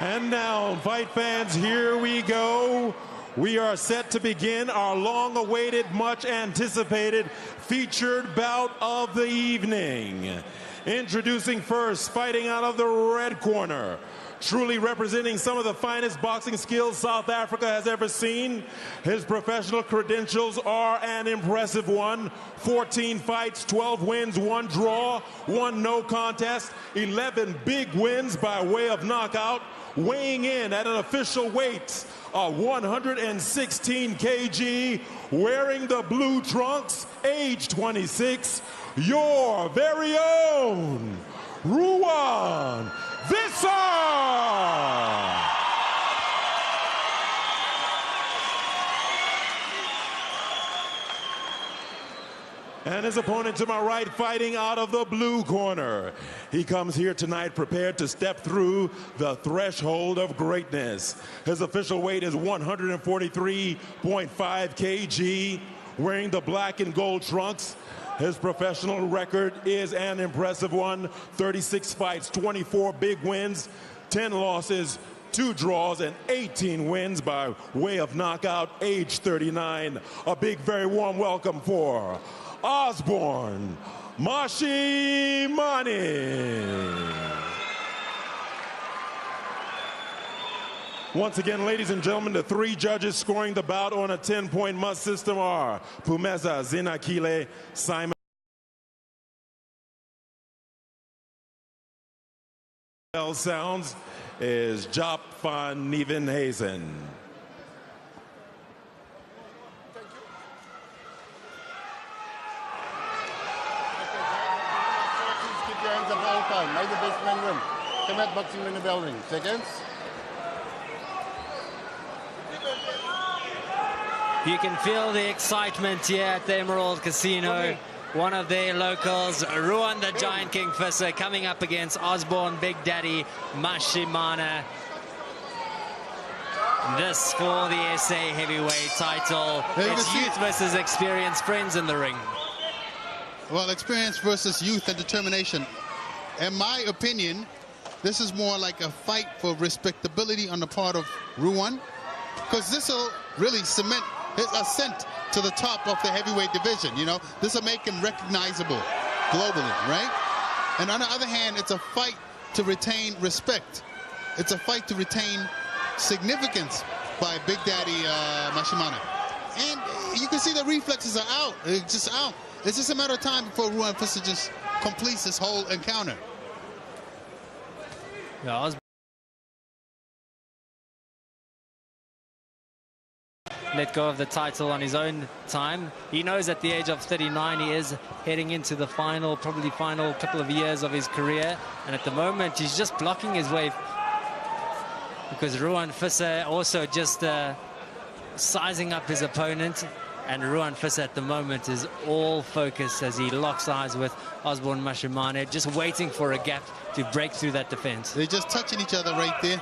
C: And now, fight fans, here we go. We are set to begin our long-awaited, much-anticipated featured bout of the evening. Introducing first, fighting out of the red corner, truly representing some of the finest boxing skills South Africa has ever seen. His professional credentials are an impressive one. 14 fights, 12 wins, 1 draw, 1 no contest, 11 big wins by way of knockout. Weighing in at an official weight of 116 kg, wearing the blue trunks, age 26, your very own Ruan Kwesé. And his opponent to my right, fighting out of the blue corner. He comes here tonight prepared to step through the threshold of greatness. His official weight is 143.5 kg, wearing the black and gold trunks. His professional record is an impressive one. 36 fights, 24 big wins, 10 losses, 2 draws, and 18 wins by way of knockout, age 39. A big, very warm welcome for Osborne Mashimane. Once again, ladies and gentlemen, the 3 judges scoring the bout on a 10-point must system are Phumeza Zinakile, Simon sounds is Jop van Nieuwenhuizen.
K: May the best man win. Come at boxing in the building. Seconds.
A: You can feel the excitement here at the Emerald Casino. One of their locals, Ruan the Giant King Kwesé, coming up against Osborne Big Daddy Mashimane. This for the SA heavyweight title. It's youth versus experienced, friends in the ring.
B: Well, experience versus youth and determination. In my opinion, this is more like a fight for respectability on the part of Ruan, because this will really cement his ascent to the top of the heavyweight division. You know, this will make him recognizable globally, right? And on the other hand, it's a fight to retain respect. It's a fight to retain significance by Big Daddy Mashimane. And you can see the reflexes are out. It's just out. It's just a matter of time before Ruan Kwesé just completes this whole encounter.
A: Yeah, let go of the title on his own time. He knows at the age of 39 he is heading into the probably final couple of years of his career, and at the moment he's just blocking his way, because Ruan Kwesé also just sizing up his opponent, and Ruan Kwesé at the moment is all focus as he locks eyes with Osborne Mashimane, just waiting for a gap to break through that defense.
B: They're just touching each other right there.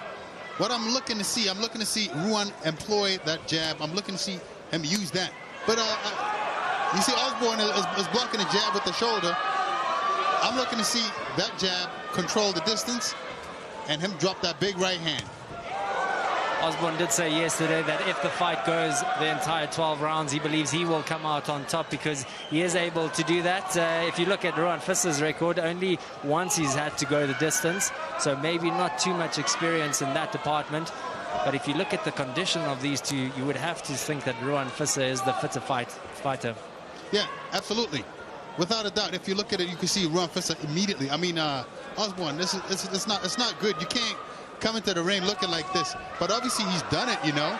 B: What I'm looking to see Ruan employ that jab. I'm looking to see him use that. But you see Osborne is blocking a jab with the shoulder. I'm looking to see that jab control the distance and him drop that big right hand.
A: Osborne did say yesterday that if the fight goes the entire 12 rounds, he believes he will come out on top, because he is able to do that. If you look at Ruan Kwessé's record, only once he's had to go the distance, so maybe not too much experience in that department. But if you look at the condition of these two, you would have to think that Ruan Kwesé is the fitter fighter.
B: Yeah, absolutely. Without a doubt, if you look at it, you can see Ruan Kwesé immediately. I mean, Osborne, it's not good. You can't come into the ring looking like this, but obviously he's done it, you know.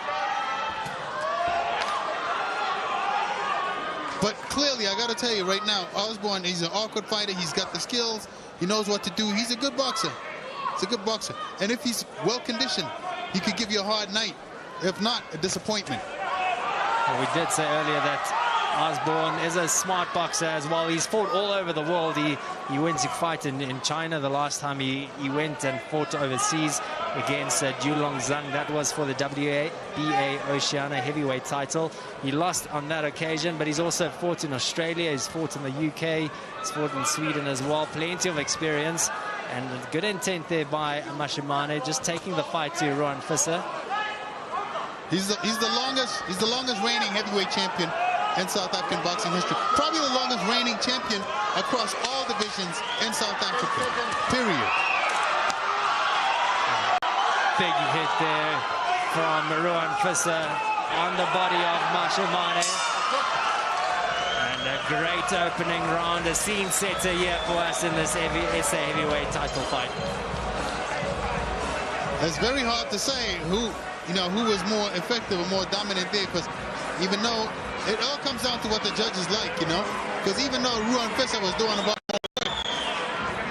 B: But clearly, I got to tell you right now, Osborne, he's an awkward fighter. He's got the skills. He knows what to do. He's a good boxer. He's a good boxer. And if he's well conditioned, he could give you a hard night. If not, a disappointment.
A: Well, we did say earlier that Osborne is a smart boxer as well. He's fought all over the world. He went to fight in China the last time he went, and fought overseas against Julong Zhang. That was for the WBA Oceania heavyweight title. He lost on that occasion, but he's also fought in Australia. He's fought in the UK. He's fought in Sweden as well. Plenty of experience and good intent there by Mashimane, just taking the fight to Ruan Kwesé.
B: He's the longest reigning heavyweight champion in South African boxing history. Probably the longest reigning champion across all divisions in South Africa, period.
A: Big hit there from Ruan Kwesé on the body of Mashimane. And a great opening round, a scene setter here for us in this SA heavyweight title fight.
B: It's very hard to say who was more effective or more dominant there, because even though it all comes down to what the judges like, you know, because even though Ruan Kwesé was doing about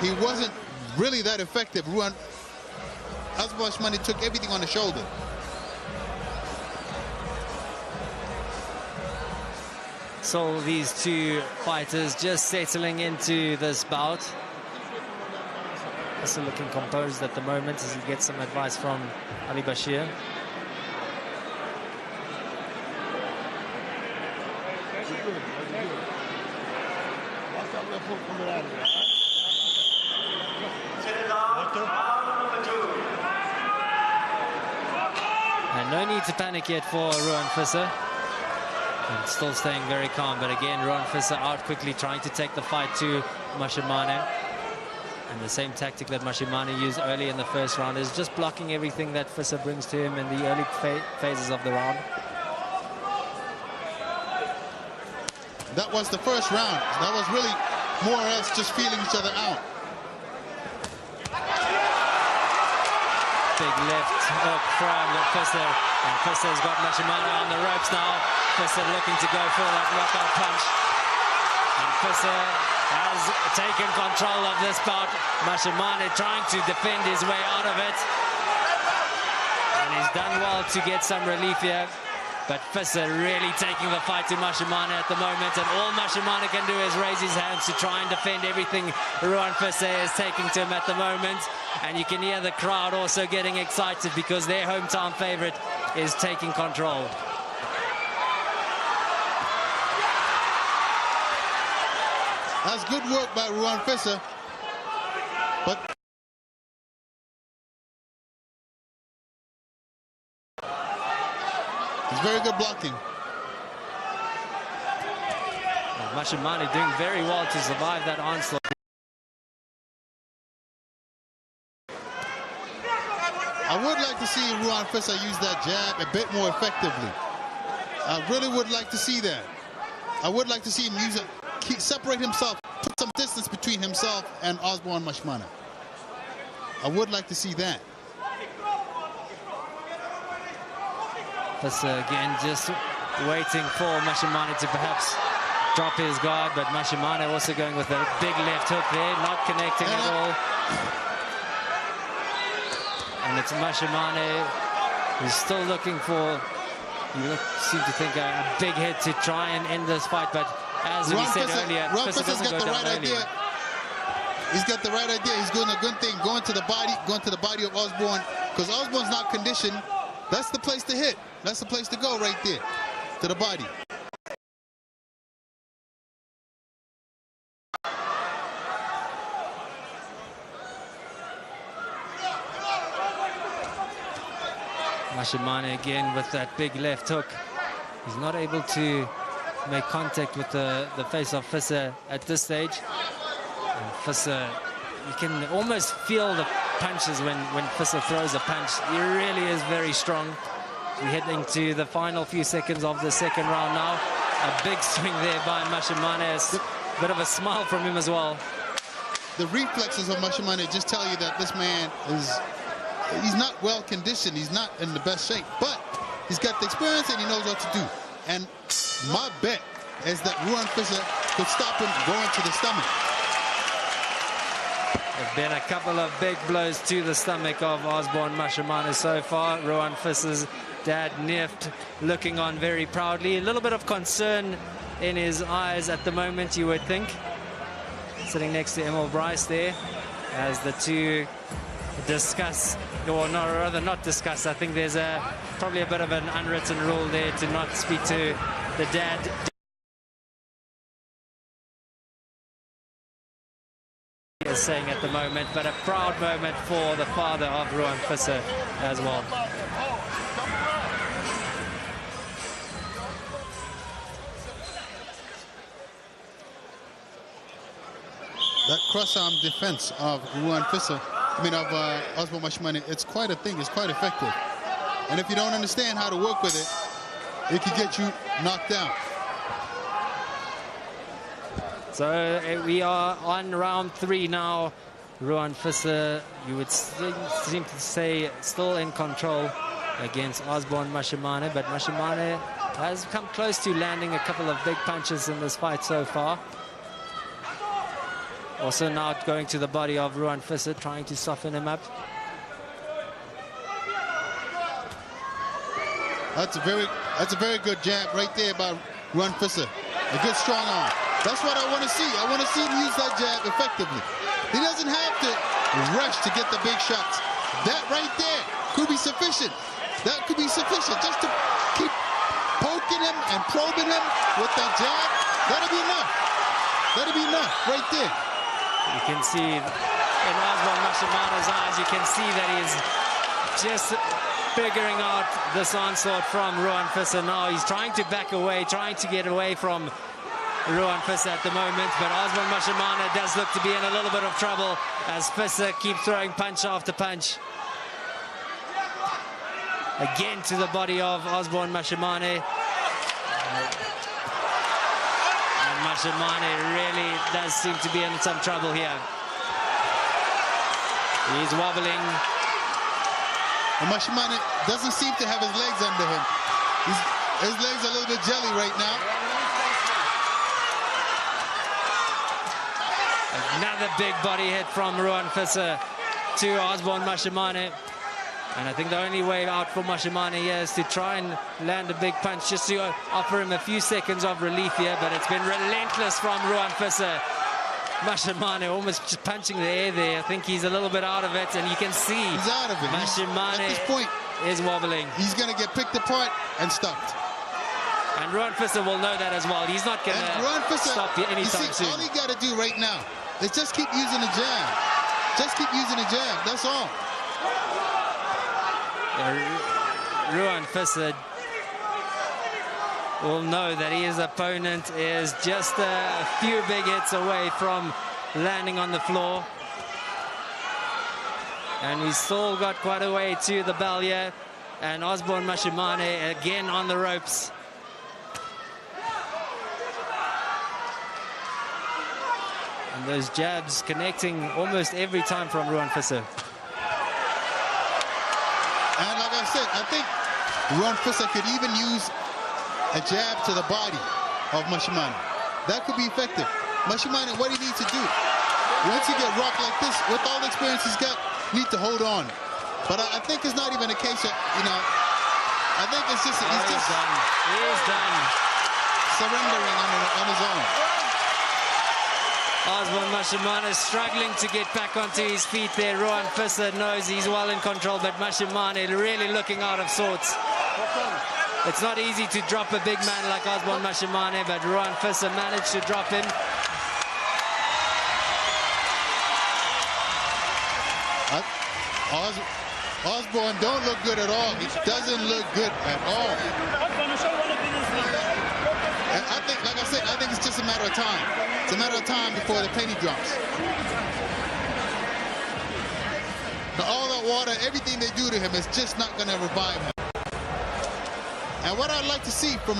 B: he wasn't really that effective. Osborne Mashimane took everything on the shoulder.
A: So these two fighters just settling into this bout. Also looking composed at the moment as he gets some advice from Ali Bashir. And no need to panic yet for Ruan Kwesé. And still staying very calm, but again, Ruan Kwesé out quickly, trying to take the fight to Mashimane. And the same tactic that Mashimane used early in the first round is just blocking everything that Kwesé brings to him in the early phases of the round.
B: That was the first round. That was really more or less just feeling each other out.
A: Big left hook from Kwesé, and Kwesé's got Mashimane on the ropes now. Kwesé looking to go for that knockout punch. And Kwesé has taken control of this bout. Mashimane trying to defend his way out of it. And he's done well to get some relief here. But Kwesé really taking the fight to Mashimane at the moment, and all Mashimane can do is raise his hands to try and defend everything Ruan Kwesé is taking to him at the moment. And you can hear the crowd also getting excited because their hometown favorite is taking control.
B: That's good work by Ruan Kwesé, but it's very good blocking.
A: Mashimane doing very well to survive that onslaught.
B: I would like to see Ruan Kwesé use that jab a bit more effectively. I really would like to see that. I would like to see him use it, separate himself, put some distance between himself and Osborne Mashimane. I would like to see that.
A: Kwesé again just waiting for Mashimane to perhaps drop his guard, but Mashimane also going with a big left hook there, not connecting at all. And it's Mashimane who's still looking for, seem to think, a big hit to try and end this fight, but as we said earlier, Kwesé doesn't go down early.
B: He's got the right idea. He's doing a good thing, going to the body of Osborne, because Osborne's not conditioned. That's the place to hit. That's the place to go right there, to the body.
A: Mashimane again with that big left hook. He's not able to make contact with the face of Kwesé at this stage. And Kwesé, you can almost feel the punches when Kwesé throws a punch. He really is very strong. We're heading to the final few seconds of the second round now. A big swing there by Mashimane. A bit of a smile from him as well.
B: The reflexes of Mashimane just tell you that this man he's not well conditioned. He's not in the best shape, but he's got the experience and he knows what to do. And my bet is that Ruan Kwesé could stop him going to the stomach.
A: There's been a couple of big blows to the stomach of Osborne Mashimane so far. Ruan Kwesé's dad, Nift, looking on very proudly. A little bit of concern in his eyes at the moment, you would think. Sitting next to Emil Bryce there as the two discuss, or no, rather not discuss. I think there's probably a bit of an unwritten rule there to not speak to the dad. Is saying at the moment, but a proud moment for the father of Ruan Kwesé as well.
B: That cross-arm defense of Ruan Kwesé, of Osborne Mashimane, it's quite a thing. It's quite effective. And if you don't understand how to work with it, it can get you knocked down.
A: So we are on round 3 now. Ruan Kwesé, you would seem to say, still in control against Osborne Mashimane, but Mashimane has come close to landing a couple of big punches in this fight so far. Also now going to the body of Ruan Kwesé, trying to soften him up.
B: That's a very good jab right there by Ruan Kwesé. A good strong arm. That's what I want to see. I want to see him use that jab effectively. He doesn't have to rush to get the big shots. That right there could be sufficient. That could be sufficient just to keep poking him and probing him with that jab. That'll be enough. That'll be enough right there.
A: You can see in Osborne Mashimane's eyes, you can see that he's just figuring out this onslaught from Ruan Kwesé now. He's trying to back away, trying to get away from Ruan Kwesé at the moment, but Osborne Mashimane does look to be in a little bit of trouble as Kwesé keeps throwing punch after punch. Again to the body of Osborne Mashimane. And Mashimane really does seem to be in some trouble here. He's wobbling.
B: And Mashimane doesn't seem to have his legs under him. His legs are a little bit jelly right now.
A: Another big body hit from Ruan Kwesé to Osborne Mashimane. And I think the only way out for Mashimane here is to try and land a big punch, just to offer him a few seconds of relief here. But it's been relentless from Ruan Visser. Mashimane almost just punching the air there. I think he's a little bit out of it, and you can see
B: he's out of it.
A: Mashimane
B: at this point
A: is wobbling.
B: He's going to get picked apart and stopped.
A: And Ruan Visser will know that as well. He's not going to stop anytime soon.
B: All he got to do right now is just keep using the jab. Just keep using the jab. That's all.
A: Ruan Visser will know that his opponent is just a few big hits away from landing on the floor. And we still got quite a way to the bell here. And Osborne Mashimane again on the ropes. And those jabs connecting almost every time from Ruan Visser.
B: And like I said, I think Ruan Visser could even use a jab to the body of Mashimane. That could be effective. Mashimane, what he needs to do, once you get rocked like this, with all the experience he's got, need to hold on. But I think it's not even a case of, you know, I think it's just, he's just
A: done. He is done.
B: Surrendering on his own.
A: Osborne Mashimane struggling to get back onto his feet there. Ruan Visser knows he's well in control, but Mashimane really looking out of sorts. It's not easy to drop a big man like Osborne Mashimane, but Ruan Visser managed to drop him.
B: Osborne don't look good at all. He doesn't look good at all. And I think, like I said, I think it's just a matter of time. It's a matter of time before the penny drops. All that water, everything they do to him is just not going to revive him. And what I'd like to see from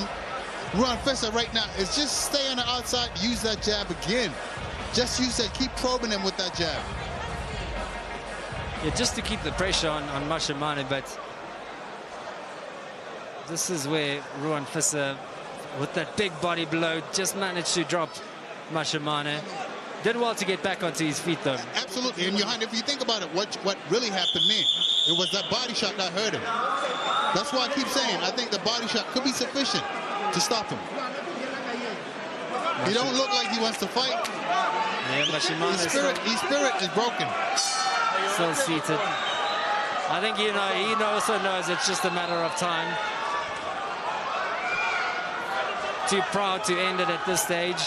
B: Ruan Visser right now is just stay on the outside, use that jab again. Just use that, keep probing him with that jab.
A: Yeah, just to keep the pressure on Mashimane, but this is where Ruan Visser, with that big body blow, just managed to drop Mashimane. Did well to get back onto his feet, though.
B: Absolutely, and Johan, if you think about it, what really happened there, it was that body shot that hurt him. That's why I keep saying, I think the body shot could be sufficient to stop him. He don't look like he wants to fight.
A: Yeah, Mashimane
B: his spirit is broken.
A: Still seated. I think, you know, he also knows it's just a matter of time. Too proud to end it at this stage.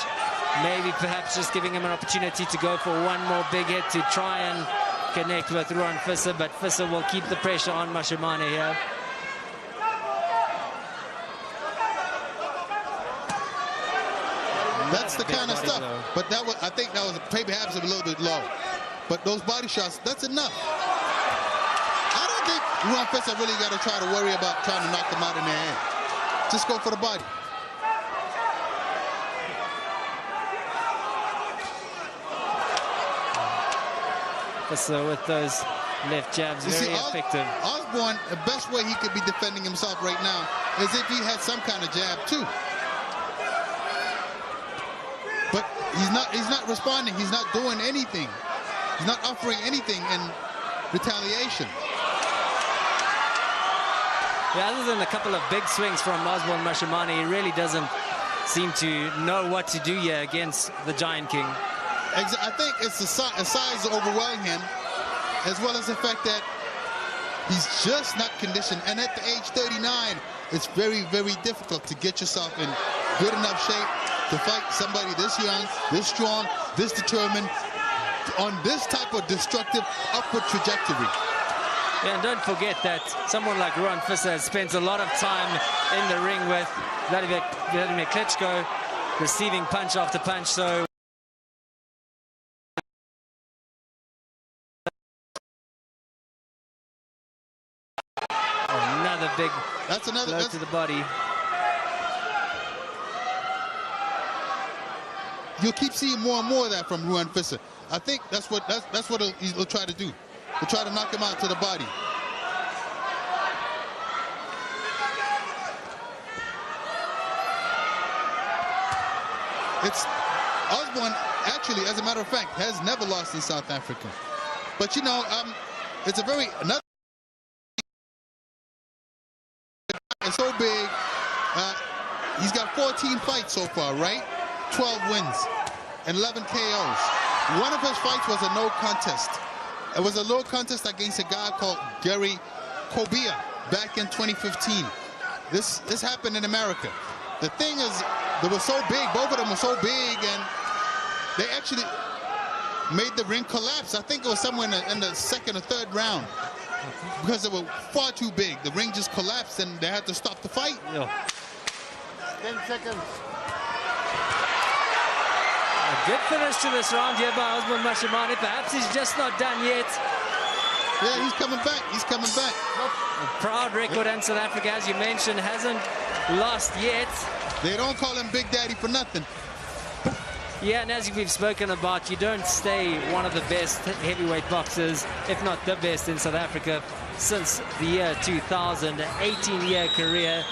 A: Maybe perhaps just giving him an opportunity to go for one more big hit to try and connect with Ruan Visser, but Visser will keep the pressure on Mashimane here.
B: That's the kind of stuff. But that was, I think that was perhaps a little bit low. But those body shots, that's enough. I don't think Ruan Visser really got to try to worry about trying to knock them out in their head. Just go for the body.
A: Visser with those left jabs, very effective.
B: Osborne, the best way he could be defending himself right now is if he had some kind of jab too. But he's not responding. He's not doing anything. He's not offering anything in retaliation.
A: Yeah, other than a couple of big swings from Osborne Mashimane, he really doesn't seem to know what to do here against the Giant King.
B: I think it's the size overwhelming him, as well as the fact that he's just not conditioned. And at the age 39, it's very, very difficult to get yourself in good enough shape to fight somebody this young, this strong, this determined, on this type of destructive upward trajectory.
A: Yeah, and don't forget that someone like Ruan Visser has spent a lot of time in the ring with Vladimir Klitschko, receiving punch after punch. So another big blow to the body.
B: You'll keep seeing more and more of that from Ruan Visser. I think that's what he'll try to do. He'll try to knock him out to the body. Osborne, actually, as a matter of fact, has never lost in South Africa. But you know, it's a very is so big. He's got 14 fights so far, right? 12 wins and 11 KOs. One of his fights was a no contest. It was a no contest against a guy called Gary Kobia back in 2015. This happened in America. The thing is, they were so big, both of them were so big, and they actually made the ring collapse. I think it was somewhere in the second or third round because they were far too big. The ring just collapsed and they had to stop the fight.
K: Yeah. 10 seconds.
A: A good finish to this round here by Osborne Mashimane. Perhaps he's just not done yet.
B: Yeah, he's coming back. He's coming back.
A: A proud record in South Africa, as you mentioned, hasn't lost yet.
B: They don't call him Big Daddy for nothing.
A: Yeah, and as we've spoken about, you don't stay one of the best heavyweight boxers, if not the best in South Africa, since the year 2000, an 18-year career.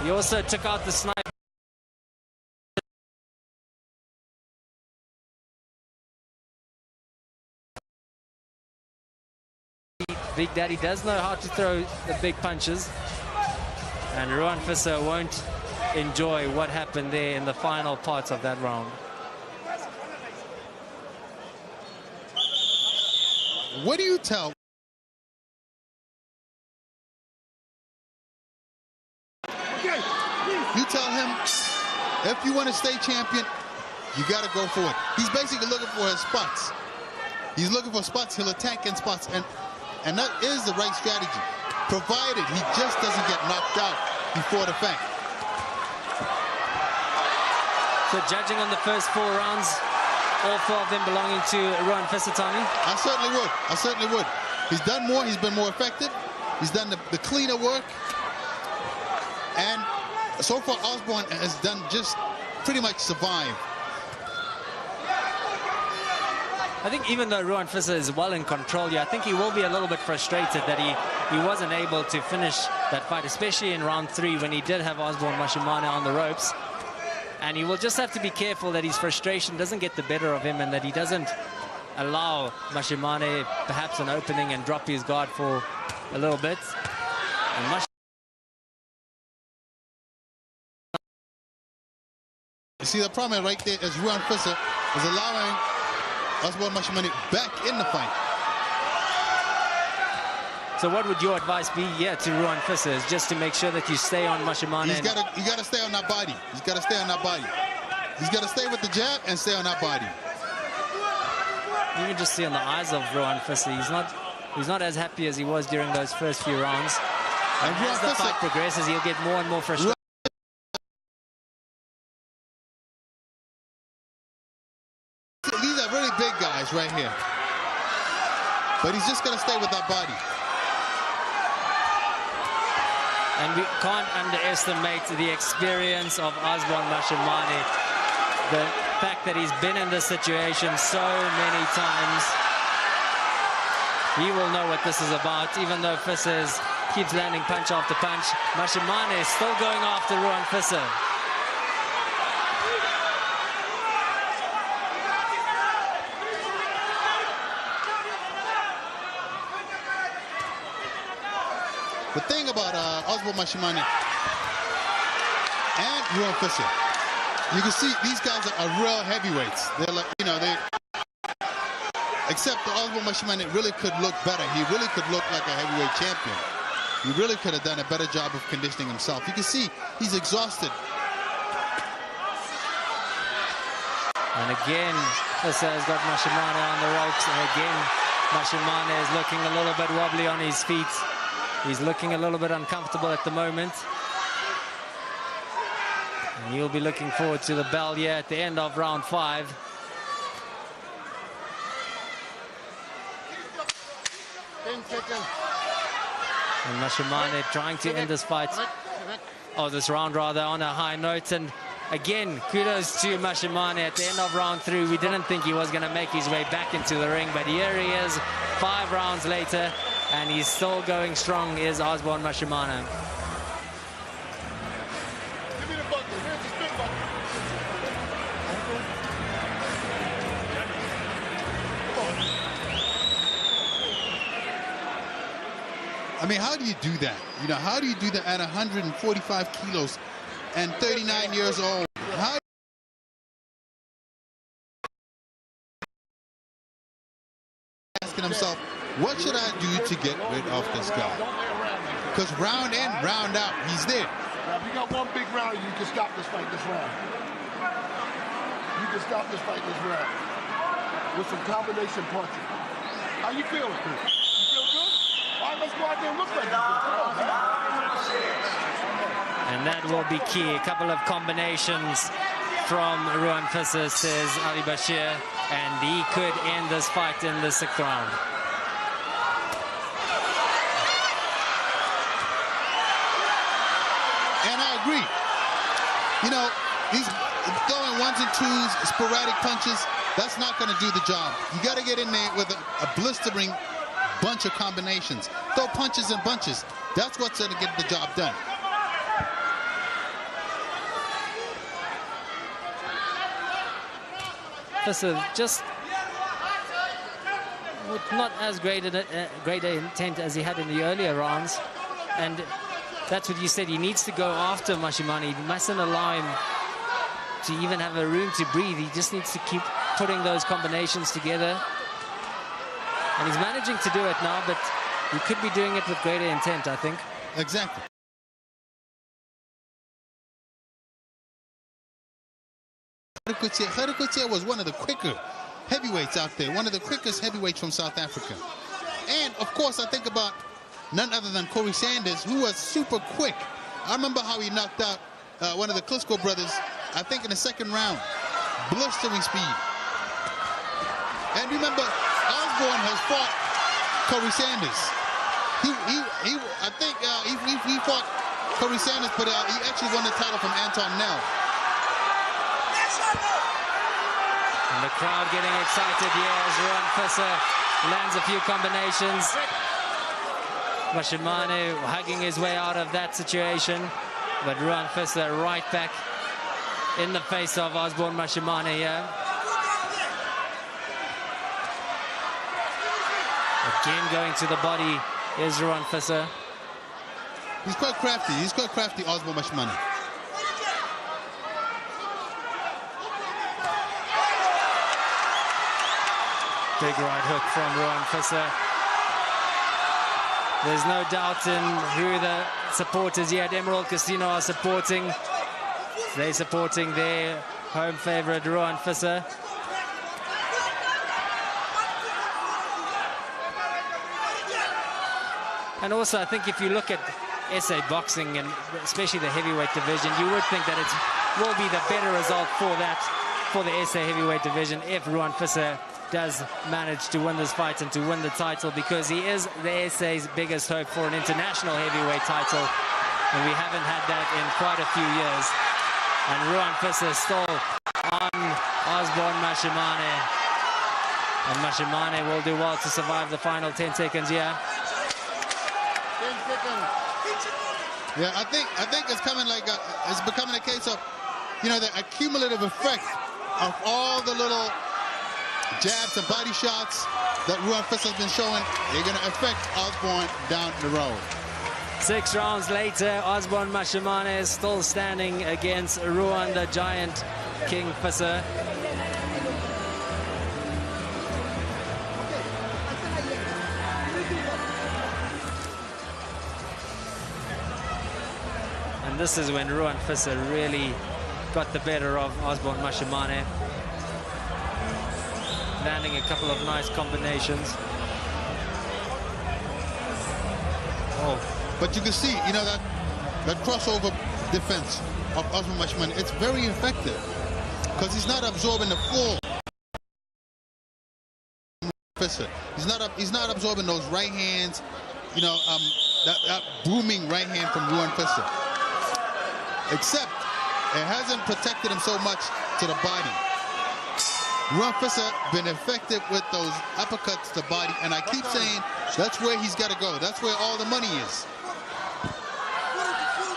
A: He also took out the sniper. Big Daddy does know how to throw the big punches, and Ruan Visser won't enjoy what happened there in the final parts of that round.
B: What do you tell? You tell him, if you want to stay champion, you got to go for it. He's basically looking for his spots. He's looking for spots. He'll attack in spots, and that is the right strategy, provided he just doesn't get knocked out before the fact.
A: So judging on the first 4 rounds, all 4 of them belonging to Ruan Visser, Tommy?
B: I certainly would. I certainly would. He's done more. He's been more effective. He's done the cleaner work. And so far, Osborne has done just pretty much survive.
A: I think even though Ruan Visser is well in control here, I think he will be a little bit frustrated that he wasn't able to finish that fight, especially in round 3 when he did have Osborne Mashimane on the ropes. And he will just have to be careful that his frustration doesn't get the better of him and that he doesn't allow Mashimane perhaps an opening and drop his guard for a little bit. And
B: you see, the problem right there is Ruan Visser is allowing Osborne Mashimane back in the fight.
A: So what would your advice be to Ruan Visser, is just to make sure that you stay on Mashimane?
B: You got to stay on that body. He's got to stay on that body. He's got to stay with the jab and stay on that body.
A: You can just see in the eyes of Ruan Visser, he's not as happy as he was during those first few rounds. And as the fight progresses, he'll get more and more frustrated.
B: These are really big guys right here. But he's just going to stay with that body.
A: And we can't underestimate the experience of Osborne Mashimane. The fact that he's been in this situation so many times. He will know what this is about. Even though Visser keeps landing punch after punch, Mashimane is still going after Ruan Visser.
B: The thing about Osborne Mashimane and Ruan Visser, you can see these guys are real heavyweights. They're like, except Osborne Mashimane really could look better. He really could look like a heavyweight champion. He really could have done a better job of conditioning himself. You can see he's exhausted.
A: And again, Visser has got Mashimane on the ropes. And again, Mashimane is looking a little bit wobbly on his feet. He's looking a little bit uncomfortable at the moment. And he'll be looking forward to the bell here at the end of round 5. And Mashimane trying to end this fight, this round rather, on a high note. And again, kudos to Mashimane at the end of round 3. We didn't think he was going to make his way back into the ring, but here he is 5 rounds later. And he's still going strong, is Osborne Mashimane.
B: I mean, how do you do that? You know, how do you do that at 145 kilos and 39 years old? How asking himself, what should I do to get rid of this guy? Because round in, round out, he's there.
K: Now, if you got one big round, you can stop this fight this round. You can stop this fight this round with some combination punching. How you feeling? You feel good? All right, let's go out there and look like this.
A: And that will be key. A couple of combinations from Ruan Kwesé, says Ali Bashir, and he could end this fight in the 6th round.
B: And I agree. You know, he's throwing 1s and 2s, sporadic punches. That's not going to do the job. You got to get in there with a blistering bunch of combinations. Throw punches and bunches. That's what's going to get the job done.
A: Kwesé just with not as great an intent as he had in the earlier rounds, and that's what you said. He needs to go after Mashimani. He mustn't allow him to even have a room to breathe. He just needs to keep putting those combinations together. And he's managing to do it now, but he could be doing it with greater intent, I think.
B: Exactly. Kwesé was one of the quicker heavyweights out there, one of the quickest heavyweights from South Africa. And, of course, I think about none other than Corey Sanders, who was super quick. I remember how he knocked out one of the Klitschko brothers, I think in the 2nd round. Blistering speed. And remember, Osborne has fought Corey Sanders. I think he fought Corey Sanders, but he actually won the title from Anton Nell.
A: And the crowd getting excited here as Ruan Kwesé lands a few combinations. Mashimane hugging his way out of that situation, but Ruan Kwesé right back in the face of Osborne Mashimane here. Again going to the body is Ruan Kwesé.
B: He's quite crafty. He's quite crafty, Osborne Mashimane.
A: Big right hook from Ruan Kwesé. There's no doubt in who the supporters here at Emerald Casino are supporting. They're supporting their home favorite, Ruan Kwesé. And also, I think if you look at SA boxing, and especially the heavyweight division, you would think that it will be the better result for the SA heavyweight division if Ruan Kwesé does manage to win this fight and to win the title, because he is the SA's biggest hope for an international heavyweight title, and we haven't had that in quite a few years. And Ruan Kwesé still on Osborne Mashimane, and Mashimane will do well to survive the final 10 seconds here.
K: 10 seconds.
B: Yeah, I think it's coming like it's becoming a case of, you know, the accumulative effect of all the little jabs and body shots that Ruan Kwesé has been showing. They're going to affect Osborne down the road.
A: 6 rounds later, Osborne Mashimane is still standing against Ruan the Giant King Kwesé. And this is when Ruan Kwesé really got the better of Osborne Mashimane, landing a couple of nice combinations.
B: Oh, but you can see, you know, that crossover defense of Osborne Mashimane, it's very effective because he's not absorbing the full. He's not absorbing those right hands, you know, that booming right hand from Ruan Kwesé. Except it hasn't protected him so much to the body. Ruan Kwesé been effective with those uppercuts to the body, and I keep saying that's where he's got to go. That's where all the money is.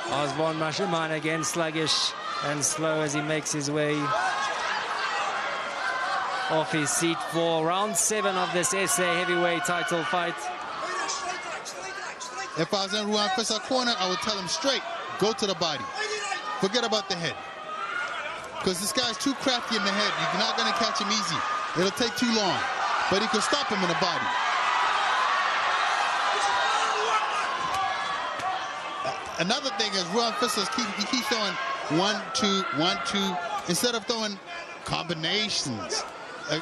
A: Osborne Mashimane again sluggish and slow as he makes his way off his seat for round 7 of this SA heavyweight title fight.
B: If I was in Ruan Fissa's corner, I would tell him straight, go to the body. Forget about the head. Because this guy's too crafty in the head. You're not going to catch him easy. It'll take too long. But he can stop him in the body. Another thing is Ruan Fissa's he keeps throwing 1, 2, 1, 2 instead of throwing combinations.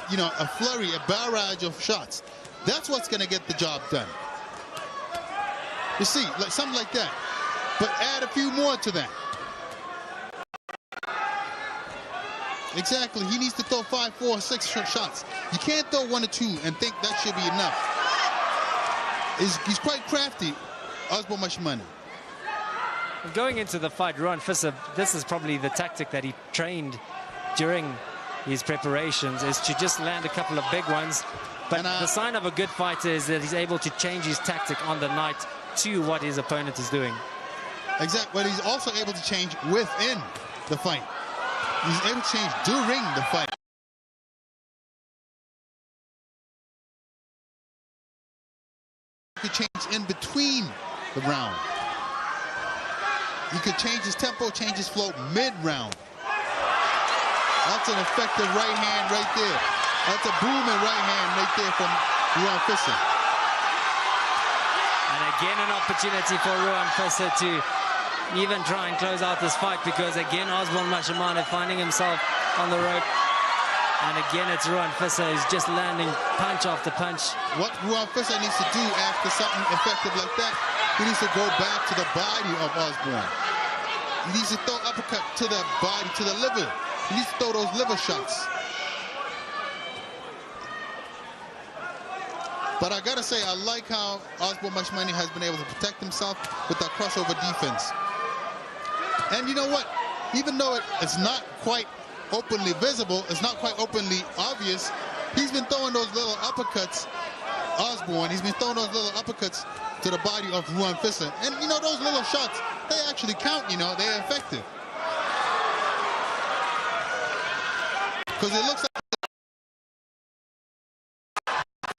B: You know, a flurry, a barrage of shots. That's what's going to get the job done. You see, like something like that. But add a few more to that. Exactly. He needs to throw 5, 4, 6 shots. You can't throw 1 or 2 and think that should be enough. He's quite crafty, Osborne Mashimane.
A: Going into the fight, Ruan Fissa, this is probably the tactic that he trained during his preparations, is to just land a couple of big ones. But the sign of a good fighter is that he's able to change his tactic on the night to what his opponent is doing.
B: Exactly, but he's also able to change within the fight. He's able to change during the fight. He could change in between the round. He could change his tempo, change his flow mid-round. That's an effective right hand right there. That's a booming right hand right there from Ruan Fissa.
A: And again, an opportunity for Ruan Fissa to even try and close out this fight, because again, Osborne Mashimane finding himself on the rope. And again, it's Ruan Fissa who's just landing punch after punch.
B: What Ruan Fissa needs to do after something effective like that, he needs to go back to the body of Osborne. He needs to throw uppercut to the body, to the liver. He needs to throw those liver shots. But I gotta say, I like how Osborne Mashimane has been able to protect himself with that crossover defense. And you know what? Even though it's not quite openly visible, it's not quite openly obvious, he's been throwing those little uppercuts, Osborne, he's been throwing those little uppercuts to the body of Ruan Fissa. And you know, those little shots, they actually count, you know, they're effective. Because it looks like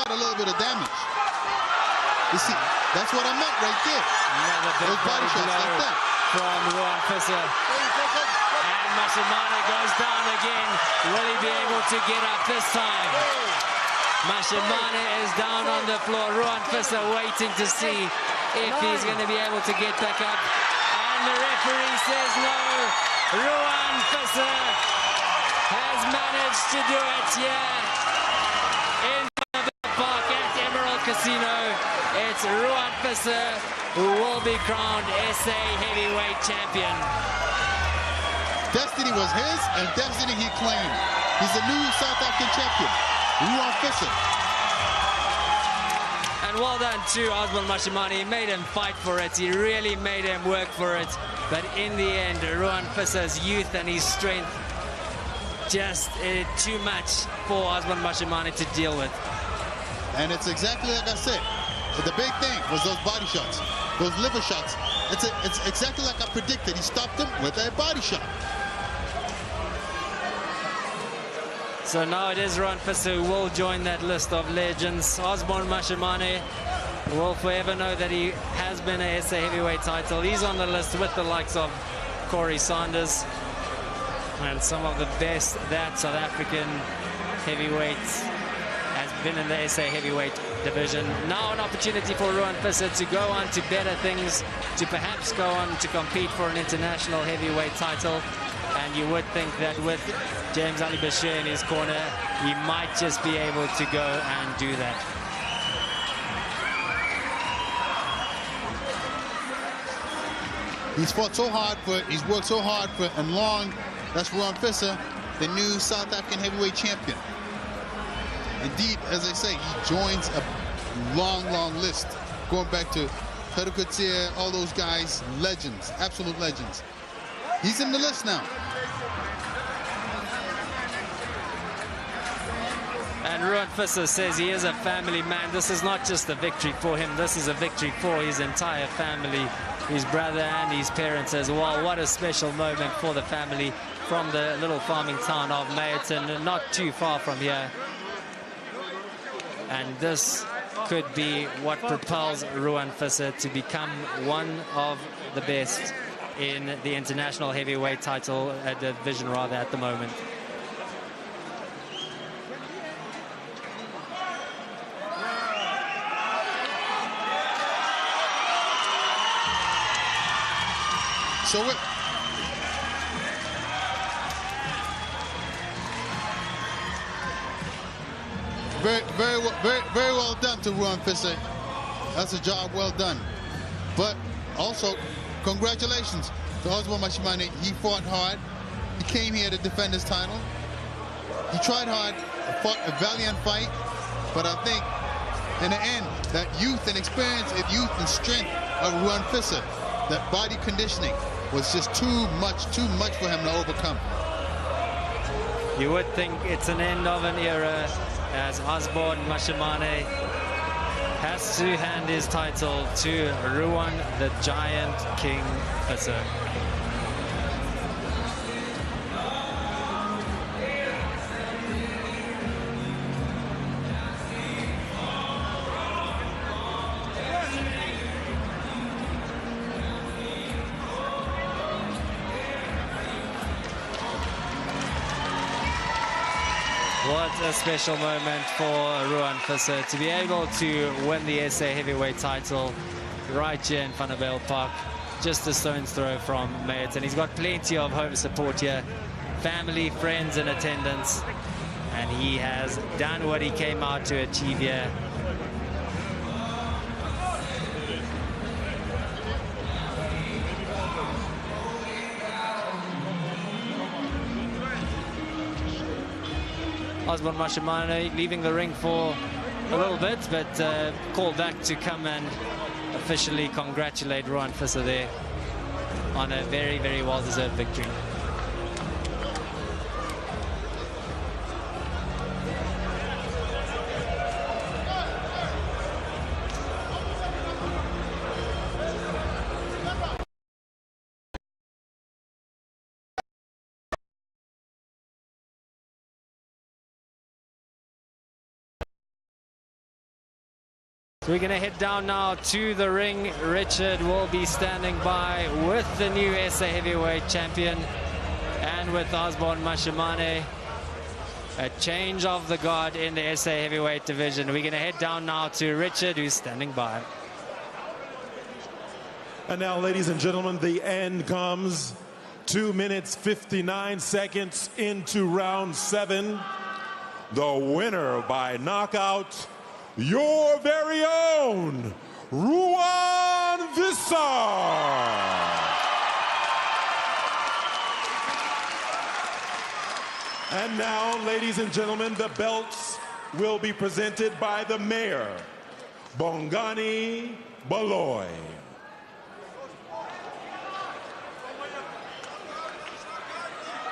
B: a little bit of damage. You see, that's what I meant right there. Those body shots like that.
A: From Ruan Fissa. And Mashimane goes down again. Will he be able to get up this time? Mashimane is down on the floor. Ruan Fissa waiting to see if he's going to be able to get back up. And the referee says no. Ruan Fissa has managed to do it, yeah. In the park at Emerald Casino, it's Ruan Fissa who will be crowned SA Heavyweight Champion.
B: Destiny was his, and destiny he claimed. He's the new South African champion, Ruan Fissa.
A: And well done to Osborne Mashimane. He made him fight for it. He really made him work for it. But in the end, Ruan Fissa's youth and his strength just too much for Osborne Mashimane to deal with.
B: And it's exactly like I said. The big thing was those body shots, those liver shots. It's exactly like I predicted. He stopped him with a body shot.
A: So now it is Ruan Fissa who will join that list of legends. Osborne Mashimane will forever know that he has been a SA heavyweight title. He's on the list with the likes of Corey Sanders and some of the best that South African heavyweights has been in the SA heavyweight division. Now an opportunity for Ruan Fissa to go on to better things, to perhaps go on to compete for an international heavyweight title. And you would think that with James Ali Bashir in his corner, he might just be able to go and do that.
B: He's fought so hard for it, he's worked so hard for it, and long. That's Ruan Fissa, the new South African heavyweight champion. Indeed, as I say, he joins a long, long list, going back to Pedro Kwesé, all those guys, legends, absolute legends. He's in the list now.
A: And Ruan Fissa says he is a family man. This is not just a victory for him. This is a victory for his entire family, his brother and his parents as well. What a special moment for the family from the little farming town of Meyerton, not too far from here. And this could be what propels Ruan Kwesé to become one of the best in the international heavyweight title division rather at the moment.
B: So very well done to Ruan Kwesé. That's a job well done. But also, congratulations to Osborne Mashimane. He fought hard. He came here to defend his title. He tried hard, fought a valiant fight. But I think, in the end, that youth and experience and youth and strength of Ruan Kwesé, that body conditioning, was just too much for him to overcome.
A: You would think it's an end of an era as Osborne Mashimane has to hand his title to Ruan the Giant King Kwesé. What a special moment for Ruan Kwesé to be able to win the SA heavyweight title right here in Vanderbilt Park, just a stone's throw from Meyerton. He's got plenty of home support here, family, friends in attendance, and he has done what he came out to achieve here. Osborne Mashimane leaving the ring for a little bit, but called back to come and officially congratulate Ruan Kwesé there on a very, very well-deserved victory. So we're going to head down now to the ring. Richard will be standing by with the new SA heavyweight champion and with Osborne Mashimane. A change of the guard in the SA heavyweight division. We're going to head down now to Richard, who's standing by.
C: And now, ladies and gentlemen, the end comes. 2 minutes, 59 seconds into round 7. The winner by knockout, your very own Ruan Kwesé. And now, ladies and gentlemen, the belts will be presented by the mayor, Bongani Baloy.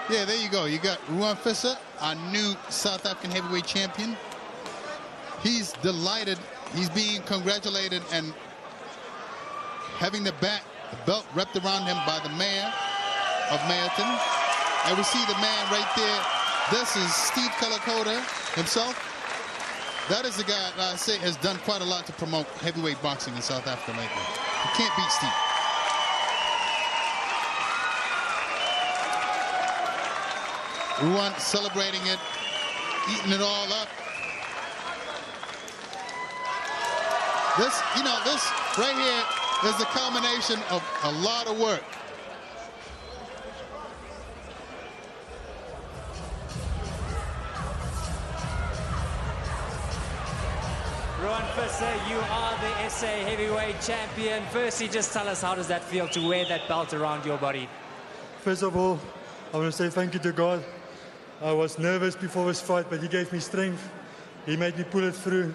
B: Yeah, there you go. You got Ruan Kwesé, our new South African heavyweight champion. He's delighted. He's being congratulated and having the belt wrapped around him by the mayor of Meyerton. And we see the man right there. This is Steve Kalakota himself. That is the guy I say has done quite a lot to promote heavyweight boxing in South Africa lately. You can't beat Steve. Ruan celebrating it, eating it all up. This, you know, this right here is the culmination of a lot of work.
A: Ruan Kwesé, you are the SA heavyweight champion. Firstly, just tell us, how does that feel to wear that belt around your body?
L: First of all, I want to say thank you to God. I was nervous before this fight, but he gave me strength. He made me pull it through.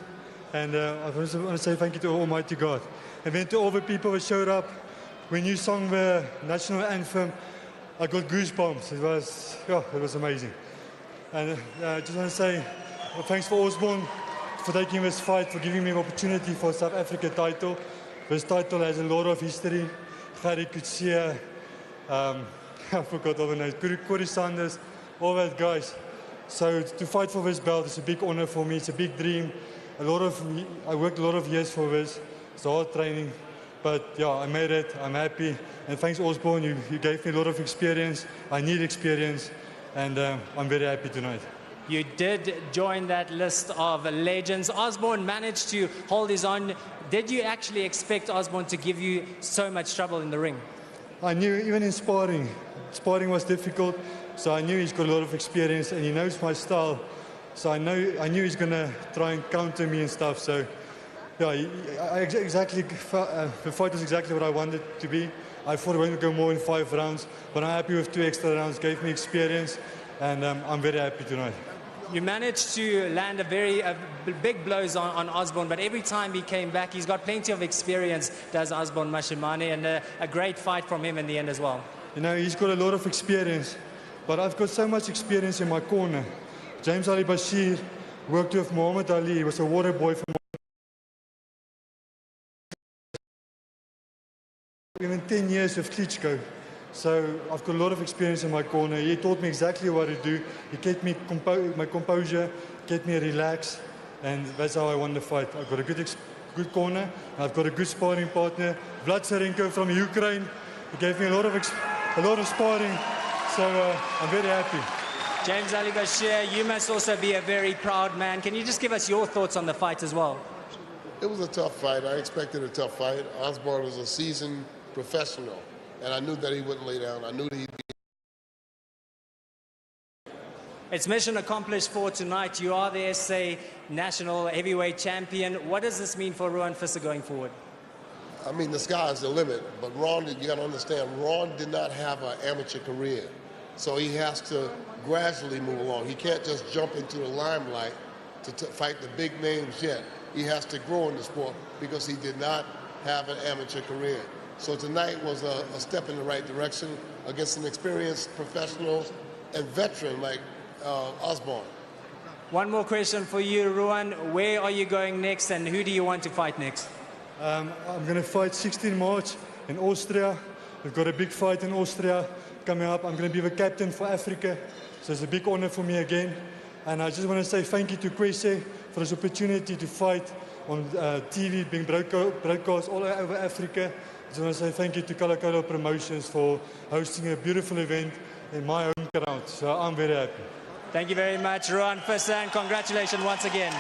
L: And I also want to say thank you to Almighty God. And then to all the people who showed up, when you sang the national anthem, I got goosebumps. It was amazing. And I just want to say thanks for Osborne for taking this fight, for giving me an opportunity for South Africa title. This title has a lot of history. Gary Kutsia, I forgot all the names, Corey Sanders, all that guys. So to fight for this belt is a big honor for me. It's a big dream. I worked a lot of years for this. It's hard training, but yeah, I made it. I'm happy, and thanks Osborne. You gave me a lot of experience. I need experience, and I'm very happy tonight.
A: You did join that list of legends. Osborne managed to hold his own. Did you actually expect Osborne to give you so much trouble in the ring?
L: I knew even in sparring was difficult, so I knew he's got a lot of experience and he knows my style. So I knew he's going to try and counter me and stuff. So yeah, the fight was exactly what I wanted it to be. I thought it wouldn't go more than 5 rounds, but I'm happy with 2 extra rounds. Gave me experience, and I'm very happy tonight.
A: You managed to land big blows on Osborne, but every time he came back, he's got plenty of experience, does Osborne Mashimane, and a great fight from him in the end as well.
L: You know, he's got a lot of experience, but I've got so much experience in my corner. James Ali Bashir worked with Muhammad Ali. He was a water boy for even 10 years with Klitschko. So I've got a lot of experience in my corner. He taught me exactly what to do. He kept me my composure, kept me relaxed, and that's how I won the fight. I've got a good corner, and I've got a good sparring partner, Vlad Serenko from Ukraine. He gave me a lot of sparring, so I'm very happy.
A: James Ali Bashir, you must also be a very proud man. Can you just give us your thoughts on the fight as well?
K: It was a tough fight. I expected a tough fight. Osborne is a seasoned professional, and I knew that he wouldn't lay down. I knew that he'd be.
A: It's mission accomplished for tonight. You are the SA National Heavyweight Champion. What does this mean for Ruan Visser going forward?
K: I mean, the sky's the limit, but Ron, you got to understand, Ron did not have an amateur career, so he has to gradually move along. He can't just jump into the limelight to fight the big names yet. He has to grow in the sport because he did not have an amateur career. So tonight was a step in the right direction against an experienced professional and veteran like Osborne.
A: One more question for you, Ruan. Where are you going next, and who do you want to fight next?
L: I'm going to fight 16 March in Austria. We've got a big fight in Austria coming up. I'm going to be the captain for Africa, so it's a big honor for me again. And I just want to say thank you to Kwesé for this opportunity to fight on TV, being broadcast all over Africa. I just want to say thank you to Kalakalo Promotions for hosting a beautiful event in my home ground. So I'm very happy.
A: Thank you very much, Ruan Visser, and congratulations once again.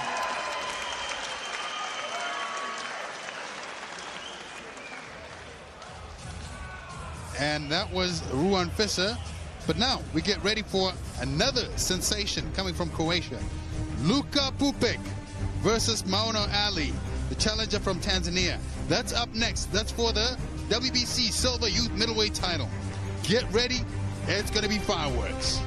B: And that was Ruan Visser. But now we get ready for another sensation coming from Croatia. Luka Pupic versus Maono Ali, the challenger from Tanzania. That's up next. That's for the WBC Silver Youth Middleweight title. Get ready. It's going to be fireworks.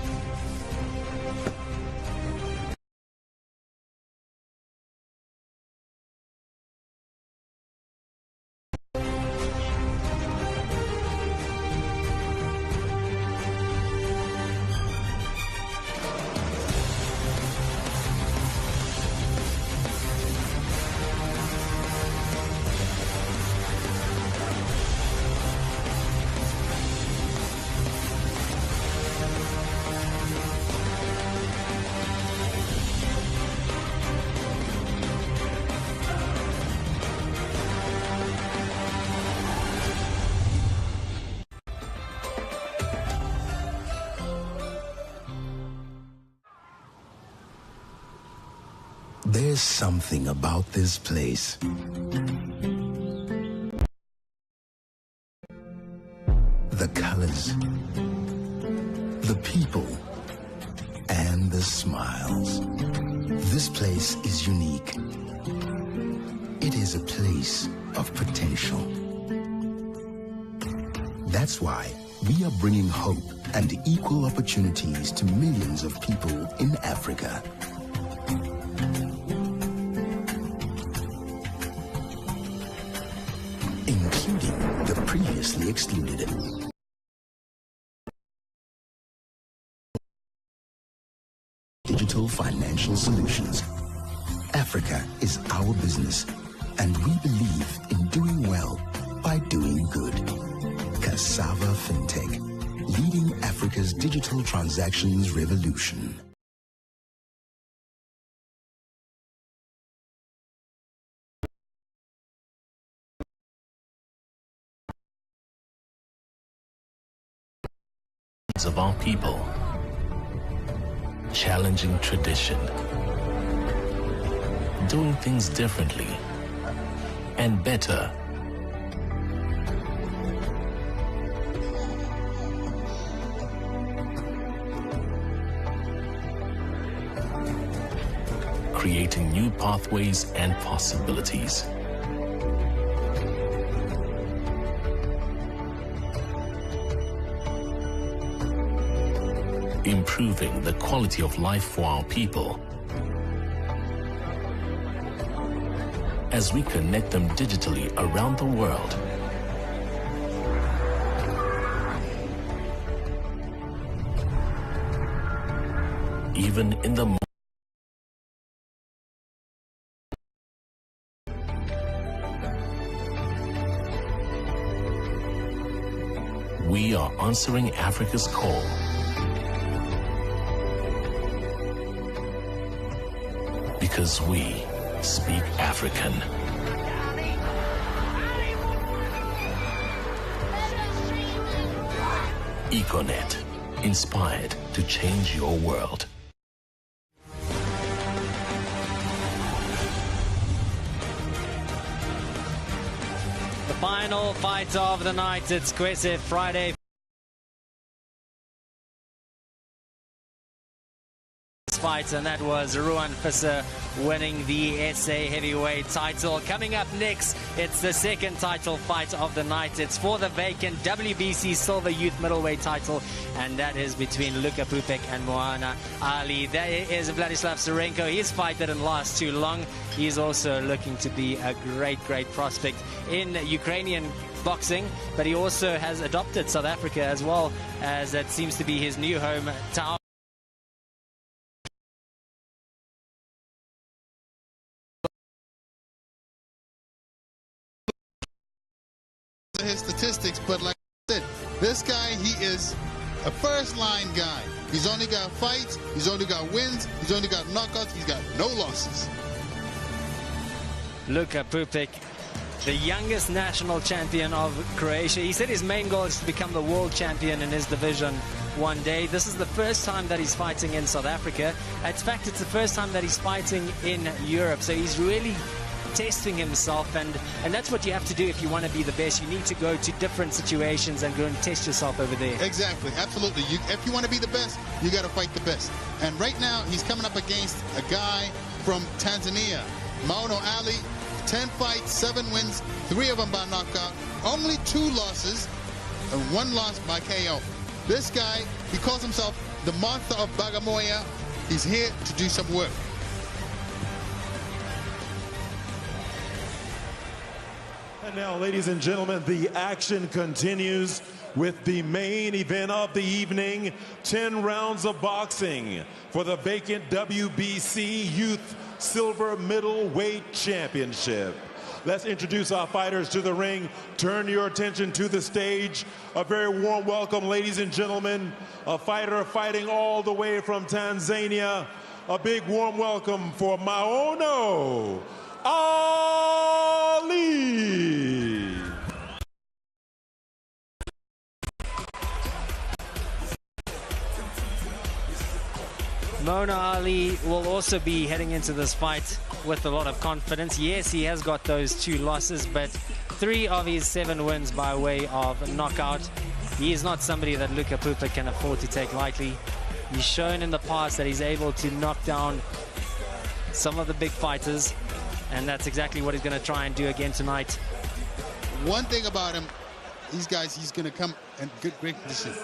E: There's something about this place. The colors, the people, and the smiles. This place is unique. It is a place of potential. That's why we are bringing hope and equal opportunities to millions of people in Africa. Including the previously excluded. Digital financial solutions. Africa is our business, and we believe in doing well by doing good. Cassava FinTech, leading Africa's digital transactions revolution.
F: of our people, challenging tradition, doing things differently and better. Creating new pathways and possibilities. Improving the quality of life for our people as we connect them digitally around the world. Even in the we are answering Africa's call. Because we speak African. Econet, inspired to change your world.
A: The final fight of the night, it's Kwesé Friday fight, and that was Ruan Visser winning the SA heavyweight title. Coming up next, it's the second title fight of the night. It's for the vacant WBC Silver Youth Middleweight title, and that is between Luka Pupek and Moana Ali. There is Vladislav Serenko. His fight didn't last too long. He's also looking to be a great prospect in Ukrainian boxing, but he also has adopted South Africa as well, as that seems to be his new hometown.
B: His statistics, but like I said, this guy, he is a first-line guy. He's only got fights, he's only got wins, he's only got knockouts, he's got no losses.
A: Luka Pupek, the youngest national champion of Croatia. He said his main goal is to become the world champion in his division one day. This is the first time that he's fighting in South Africa. In fact, it's the first time that he's fighting in Europe. So he's really testing himself, and that's what you have to do if you want to be the best. You need to go to different situations and go and test yourself over there.
B: Exactly, absolutely. If you want to be the best, you got to fight the best. And right now, he's coming up against a guy from Tanzania, Maono Ali. 10 fights, 7 wins, 3 of them by knockout, only 2 losses, and 1 loss by KO. This guy, he calls himself the Monster of Bagamoyo. He's here to do some work.
C: And now, ladies and gentlemen, the action continues with the main event of the evening, 10 rounds of boxing for the vacant WBC Youth Silver Middleweight Championship. Let's introduce our fighters to the ring. Turn your attention to the stage. A very warm welcome, ladies and gentlemen. A fighter fighting all the way from Tanzania. A big warm welcome for Maono Ali.
A: Maono Ali will also be heading into this fight with a lot of confidence. Yes, he has got those 2 losses, but 3 of his 7 wins by way of knockout. He is not somebody that Luka Pupek can afford to take lightly. He's shown in the past that he's able to knock down some of the big fighters, and that's exactly what he's going to try and do again tonight.
B: One thing about him, these guys, he's going to come in great condition.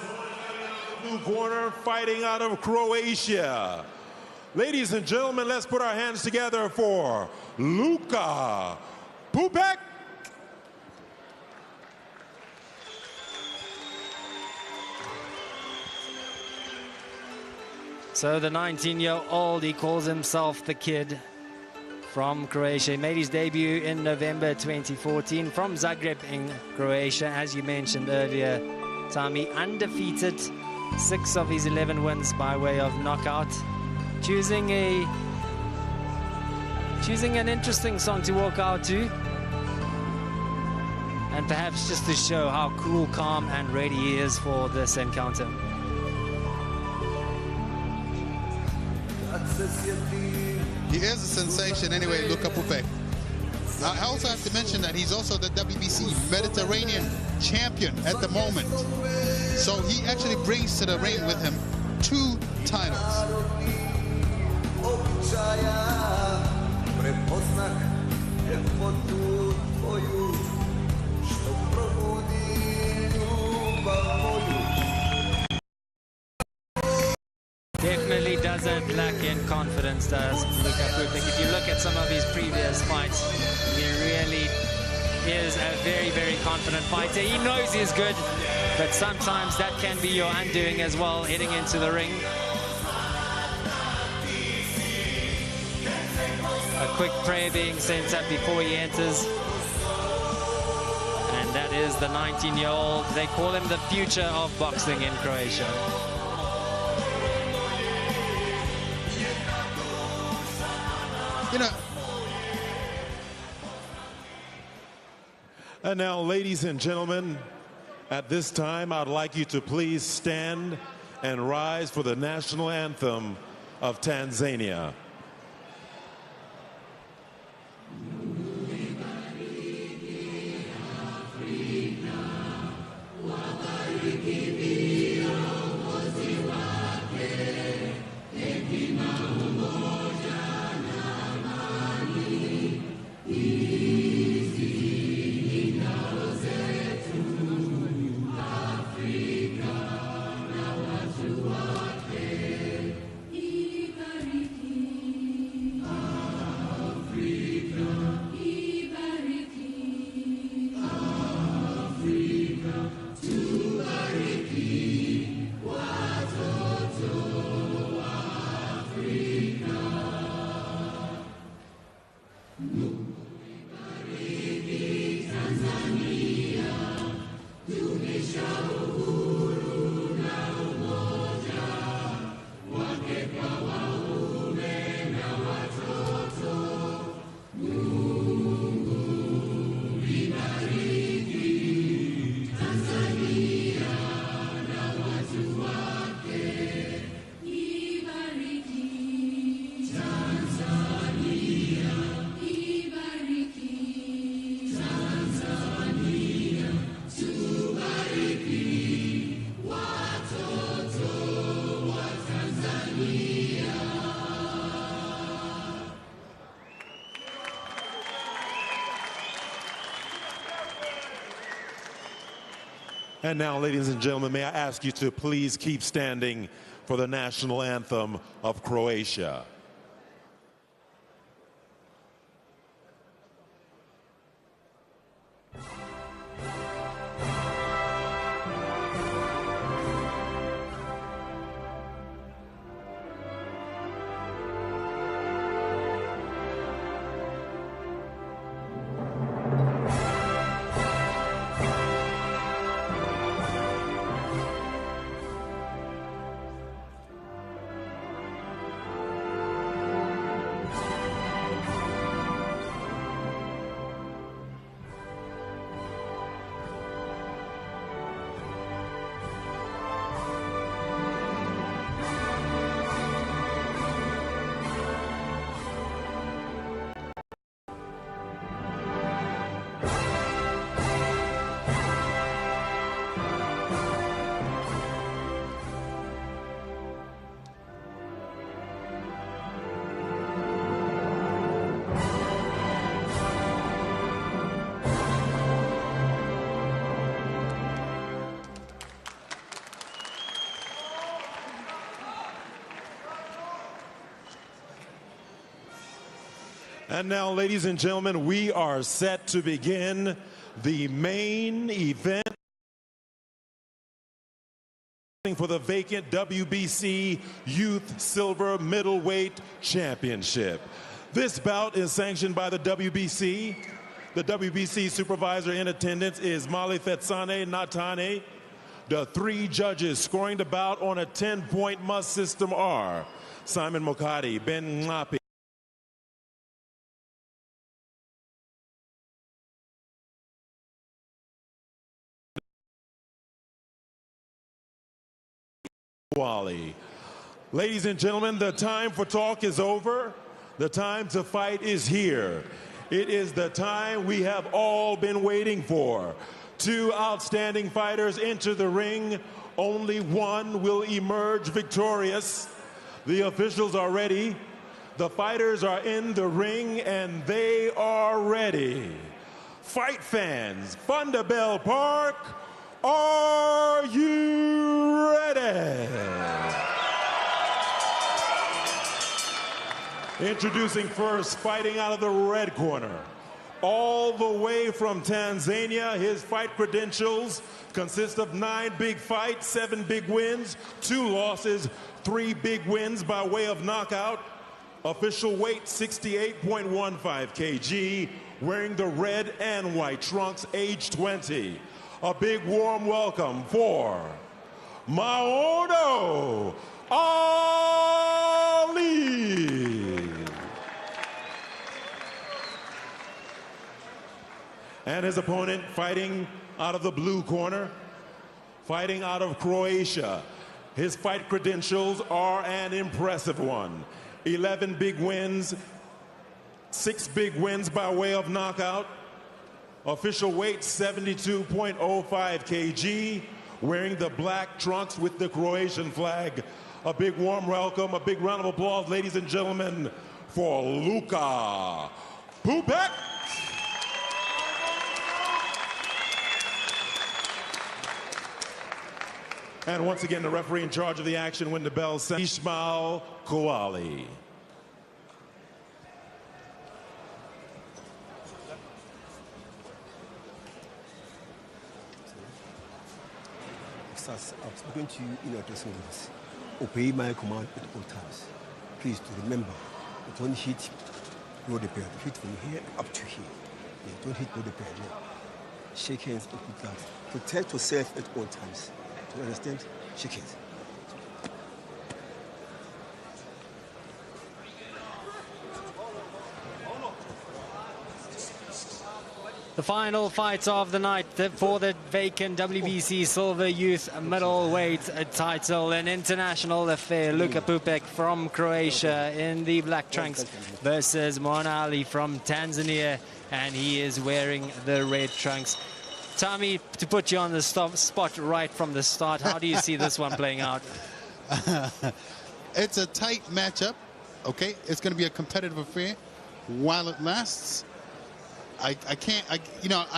C: Blue corner fighting out of Croatia. Ladies and gentlemen, let's put our hands together for Luka Pupek.
A: So the 19-year-old, he calls himself the kid from Croatia. He made his debut in November 2014 from Zagreb in Croatia. As you mentioned earlier, Tommy, undefeated, 6 of his 11 wins by way of knockout. Choosing an interesting song to walk out to, and perhaps just to show how cool, calm and ready he is for this encounter.
B: He is a sensation anyway, Luka Pupe. I also have to mention that he's also the WBC Mediterranean champion at the moment. So he actually brings to the ring with him 2 titles.
A: Definitely doesn't lack in confidence, does Luka Pupic. If you look at some of his previous fights, he really is a very, very confident fighter. He knows he's good, but sometimes that can be your undoing as well, heading into the ring. A quick prayer being sent up before he enters. And that is the 19-year-old. They call him the future of boxing in Croatia.
B: You know.
C: And now, ladies and gentlemen, at this time, I'd like you to please stand and rise for the national anthem of Tanzania. And now, ladies and gentlemen, may I ask you to please keep standing for the national anthem of Croatia. And now, ladies and gentlemen, we are set to begin the main event for the vacant WBC Youth Silver Middleweight Championship. This bout is sanctioned by the WBC. The WBC supervisor in attendance is Mali Fetsane Natane. The 3 judges scoring the bout on a 10-point must system are Simon Mokadi, Ben Ngapi, Wally. Ladies and gentlemen, the time for talk is over. The time to fight is here. It is the time we have all been waiting for. Two outstanding fighters enter the ring. Only one will emerge victorious. The officials are ready. The fighters are in the ring, and they are ready. Fight fans, Thunderbell Park, are you ready? Introducing first, fighting out of the red corner. All the way from Tanzania, his fight credentials consist of 9 big fights, 7 big wins, 2 losses, 3 big wins by way of knockout. Official weight 68.15 kg, wearing the red and white trunks, age 20. A big warm welcome for Maodo Ali. And his opponent fighting out of the blue corner, fighting out of Croatia. His fight credentials are an impressive one. 11 big wins, 6 big wins by way of knockout. Official weight 72.05 kg, wearing the black trunks with the Croatian flag. A big warm welcome, a big round of applause, ladies and gentlemen, for Luka Pupek. And once again, the referee in charge of the action when the bell says Ismail Kouali.
M: I've spoken to you in our dressing rooms. Obey my command at all times. Please to remember, don't hit roll the belt. Hit from here up to here. Yeah, don't hit roll the belt. Yeah. Shake hands and put that. Protect yourself at all times. Do you understand? Shake hands.
A: The final fight of the night for the vacant WBC Silver Youth Middleweight title. An international affair. Luka Pupek from Croatia in the black trunks versus Muhammad Ali from Tanzania, and he is wearing the red trunks. Tommy, to put you on the spot right from the start, how do you see this one playing out?
B: It's a tight matchup, okay? It's going to be a competitive affair while it lasts. I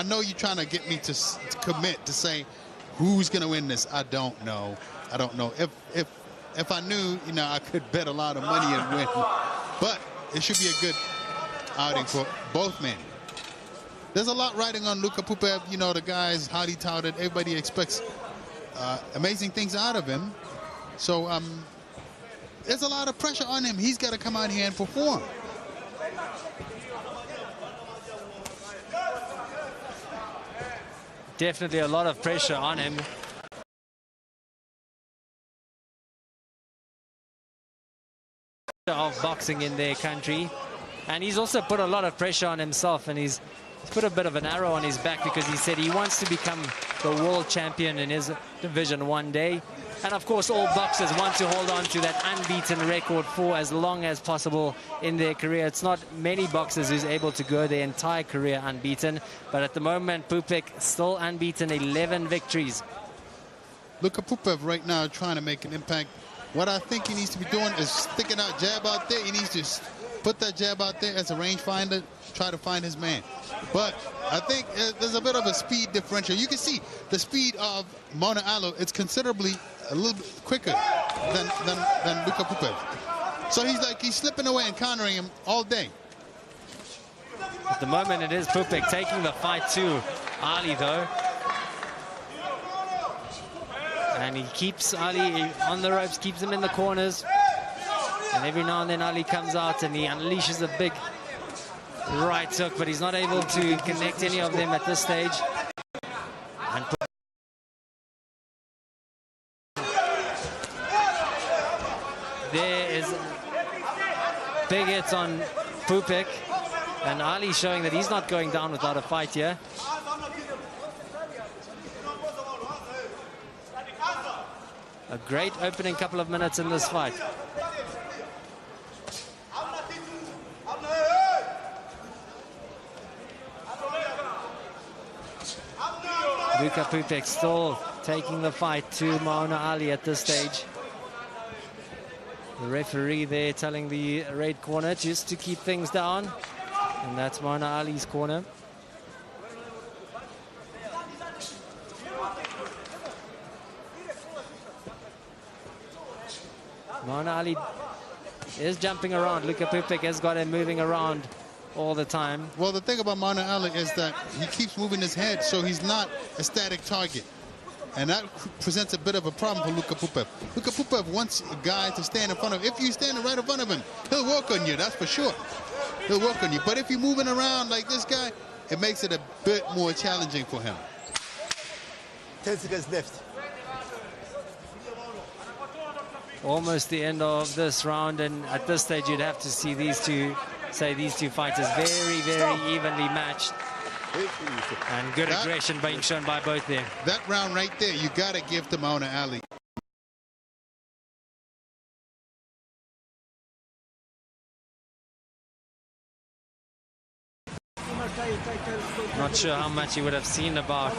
B: know you're trying to get me to commit to say who's going to win this. I don't know. If I knew, I could bet a lot of money and win. But it should be a good outing for both men. There's a lot riding on Luka Pupek. The guy's highly touted. Everybody expects amazing things out of him. So there's a lot of pressure on him. He's got to come out here and perform.
A: Definitely a lot of pressure on him. Of boxing in their country, and he's also put a lot of pressure on himself, and he's put a bit of an arrow on his back because he said he wants to become the world champion in his division one day. And of course, all boxers want to hold on to that unbeaten record for as long as possible in their career. It's not many boxers who's able to go their entire career unbeaten, but at the moment, Pupek still unbeaten, 11 victories.
B: Luka Pupek right now trying to make an impact. What I think he needs to be doing is sticking out jab out there. He needs to put that jab out there as a rangefinder, try to find his man. But I think there's a bit of a speed differential. You can see the speed of Muhammad Ali. It's considerably a little bit quicker than Luka Pupek. So he's slipping away and countering him all day.
A: At the moment, it is Pupek taking the fight to Ali, though. And he keeps Ali on the ropes, keeps him in the corners. And every now and then Ali comes out and he unleashes a big right hook, but he's not able to connect any of them at this stage. And there is big hits on Pupek, and Ali showing that he's not going down without a fight here. a great opening couple of minutes in this fight. Luka Pupek still taking the fight to Mauna Ali at this stage. The referee there telling the red corner just to keep things down. And that's Mauna Ali's corner. Mauna Ali is jumping around. Luka Pupek has got him moving around all the time.
B: Well, the thing about Mauna Ali is that he keeps moving his head, so he's not a static target. And that presents a bit of a problem for Luka Pupek. Luka Pupek wants a guy to stand in front of him. If you stand right in front of him, he'll work on you, that's for sure. He'll work on you. But if you're moving around like this guy, it makes it a bit more challenging for him.
M: 10 seconds left.
A: Almost the end of this round, and at this stage you'd have to see these two fighters very, very evenly matched. And good aggression being shown by both there.
B: That round right there, you got to give to Mauna Ali.
A: Not sure how much he would have seen about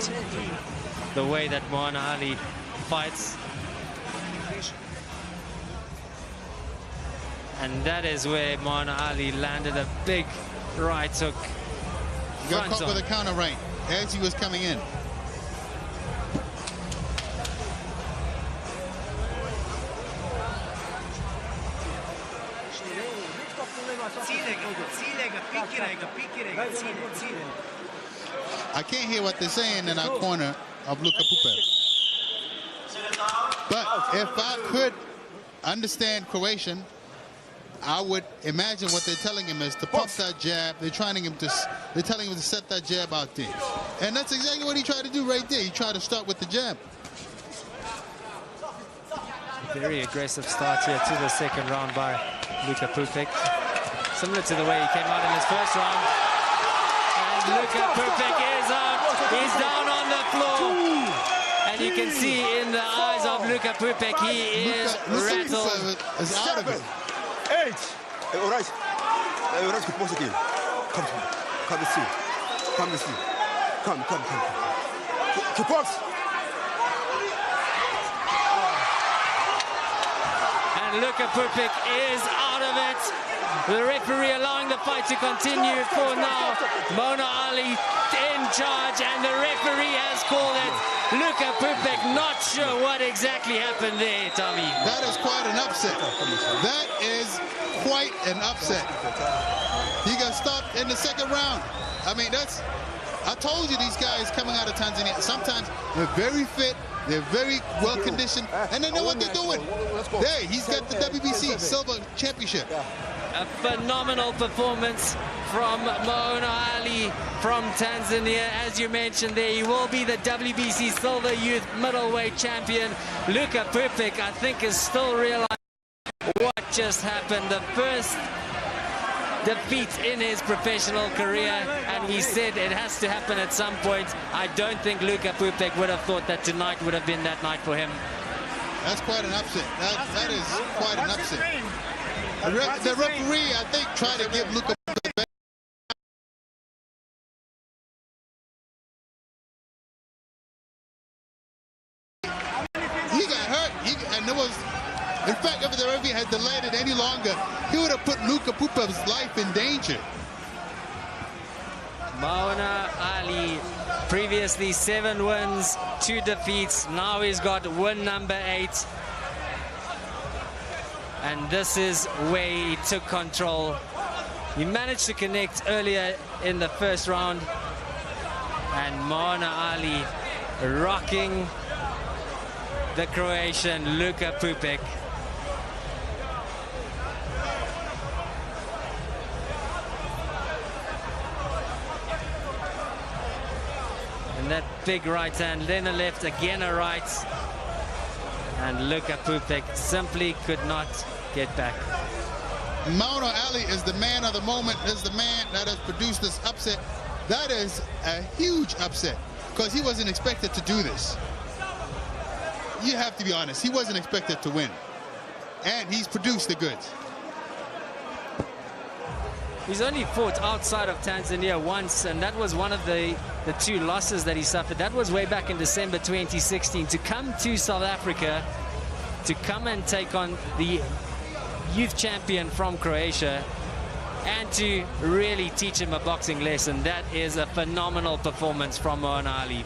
A: the way that Mauna Ali fights. And that is where Mauna Ali landed a big right hook.
B: He got caught with a counter right as he was coming in. I can't hear what they're saying in our corner of Luka Pupek. But if I could understand Croatian, I would imagine what they're telling him is to pump that jab. They're telling him to set that jab out there. And that's exactly what he tried to do right there. He tried to start with the jab.
A: Very aggressive start here to the second round by Luka Pupek. Similar to the way he came out in his first round. And Luka Pupek is out. He's down on the floor. And you can see in the eyes of Luka Pupek, he is rattled.
B: Is out of it.
M: 8. All right. All right, kick box again. Come and see. Come and see. Come. Kick box.
A: And Luka Pupek is out of it. The referee allowing the fight to continue for now. Mauna Ali in charge, and the referee has called it. Luka Pupek not sure what exactly happened there, Tommy.
B: That is quite an upset. That is quite an upset. He got stopped in the second round. I mean, I told you these guys coming out of Tanzania, sometimes they're very fit, they're very well conditioned, and they know what they're doing. There, he's got the WBC Silver Championship.
A: A phenomenal performance from Mauna Ali from Tanzania. As you mentioned there, he will be the WBC Silver Youth Middleweight Champion. Luka Pupek, I think, is still realizing what just happened. The first defeat in his professional career, and he said it has to happen at some point. I don't think Luka Pupek would have thought that tonight would have been that night for him.
B: That's quite an upset. That is quite an upset. The referee, I think, tried to give Luka Pupek back. He got hurt, and there was, in fact, if the referee had delayed it any longer, he would have put Luka Pupek's life in danger.
A: Mauna Ali, previously 7 wins, 2 defeats. Now he's got win number 8. And this is where he took control. He managed to connect earlier in the first round. And Mauna Ali rocking the Croatian Luka Pupek. And that big right hand, then a left, again a right. And Luka Pupek simply could not get back.
B: Mauna Ali is the man of the moment, is the man that has produced this upset. That is a huge upset, because he wasn't expected to do this. you have to be honest. He wasn't expected to win. And he's produced the goods.
A: He's only fought outside of Tanzania once, and that was one of the 2 losses that he suffered. That was way back in December 2016. To come to South Africa, to come and take on the youth champion from Croatia, and to really teach him a boxing lesson, that is a phenomenal performance from Moana Ali.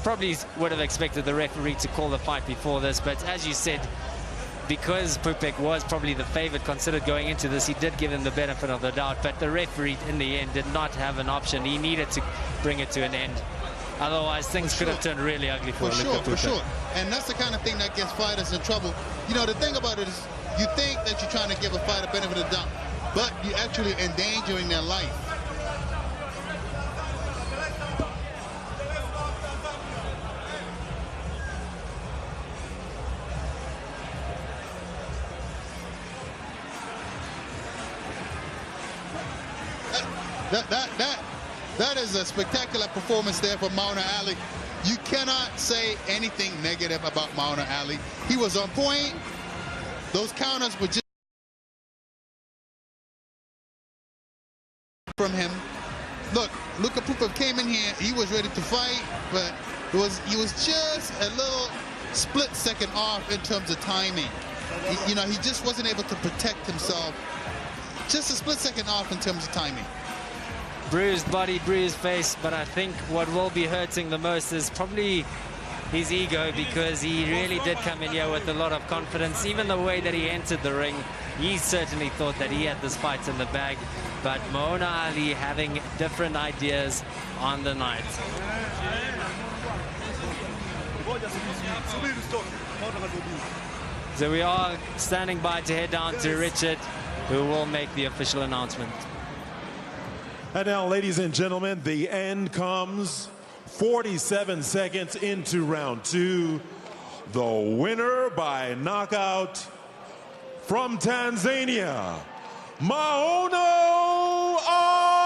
A: Probably would have expected the referee to call the fight before this, but as you said, because Pupek was probably the favorite considered going into this, he did give him the benefit of the doubt, but the referee in the end did not have an option. He needed to bring it to an end. Otherwise, things could have turned really ugly for Pupek.
B: For sure. And that's the kind of thing that gets fighters in trouble. You know, the thing about it is, you think that you're trying to give a fighter benefit of the doubt, but you're actually endangering their life. That is a spectacular performance there for Moana Ali. You cannot say anything negative about Moana Ali. He was on point. Those counters were just from him. Look, Luka Pupa came in here. He was ready to fight, but he was just a little split second off in terms of timing. You know, he just wasn't able to protect himself. Just a split second off in terms of timing.
A: Bruised body, bruised face, but I think what will be hurting the most is probably his ego, because he really did come in here with a lot of confidence. Even the way that he entered the ring, he certainly thought that he had this fight in the bag, but Moana Ali having different ideas on the night. So we are standing by to head down to Richard, who will make the official announcement.
C: And now, ladies and gentlemen, the end comes 47 seconds into round 2. The winner by knockout from Tanzania, Moana Ali.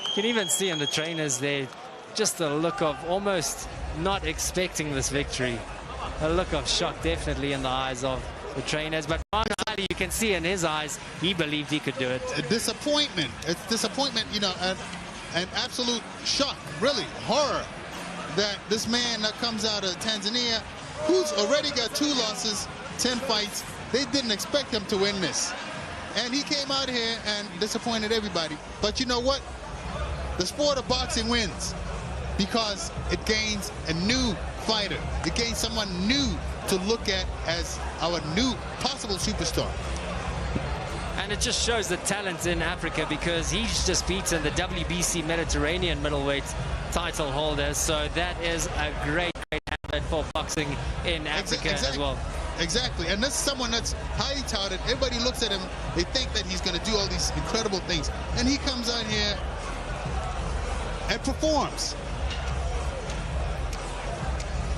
A: You can even see in the trainers there just a look of almost not expecting this victory. A look of shock definitely in the eyes of the trainers, but Moana Ali, you can see in his eyes, he believed he could do it.
B: Disappointment. It's disappointment, you know, an absolute shock, really, horror, that this man that comes out of Tanzania, who's already got 2 losses, 10 fights, they didn't expect him to win this. And he came out here and disappointed everybody. But you know what? The sport of boxing wins because it gains a new fighter. It gains someone new to look at as our new possible superstar.
A: And it just shows the talent in Africa, because he's just beaten the WBC Mediterranean middleweight title holder. So that is a great habit for boxing in Africa as well.
B: Exactly. And this is someone that's highly touted. Everybody looks at him. They think that he's going to do all these incredible things. And he comes out here and performs.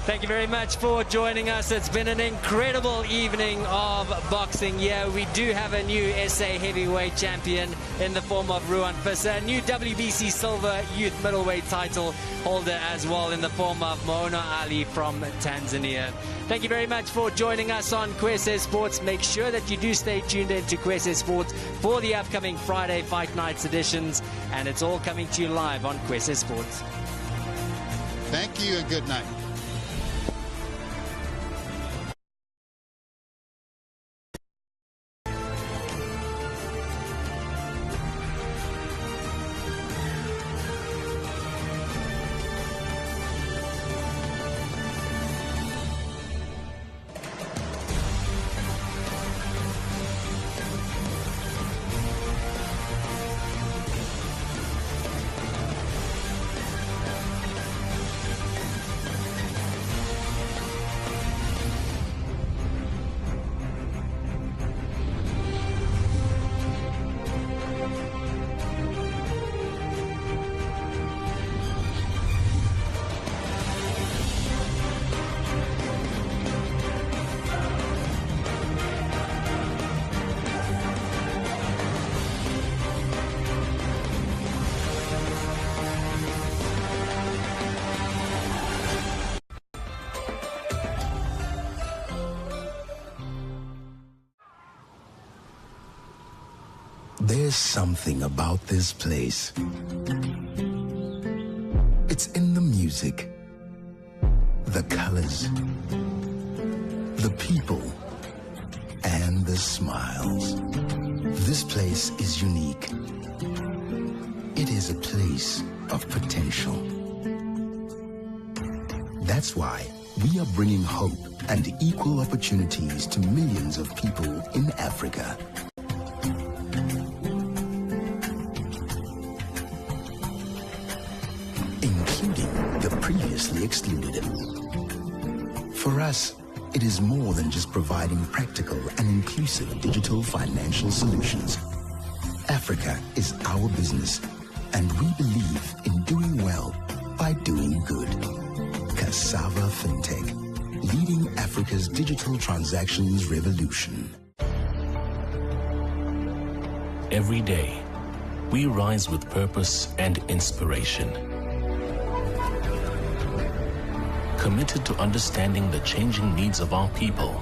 A: Thank you very much for joining us. It's been an incredible evening of boxing. Yeah, we do have a new SA heavyweight champion in the form of Ruan Kwesé, a new WBC silver youth middleweight title holder as well in the form of Moana Ali from Tanzania. Thank you very much for joining us on Kwesé Sports. Make sure that you do stay tuned in to Kwesé Sports for the upcoming Friday Fight Nights editions, and it's all coming to you live on Kwesé Sports.
B: Thank you and good night.
E: There's something about this place. It's in the music, the colors, the people, and the smiles. This place is unique. It is a place of potential. That's why we are bringing hope and equal opportunities to millions of people in Africa. Including the previously excluded. For us, it is more than just providing practical and inclusive digital financial solutions. Africa is our business, and we believe in doing well by doing good. Cassava FinTech, leading Africa's digital transactions revolution.
F: Every day, we rise with purpose and inspiration. Committed to understanding the changing needs of our people,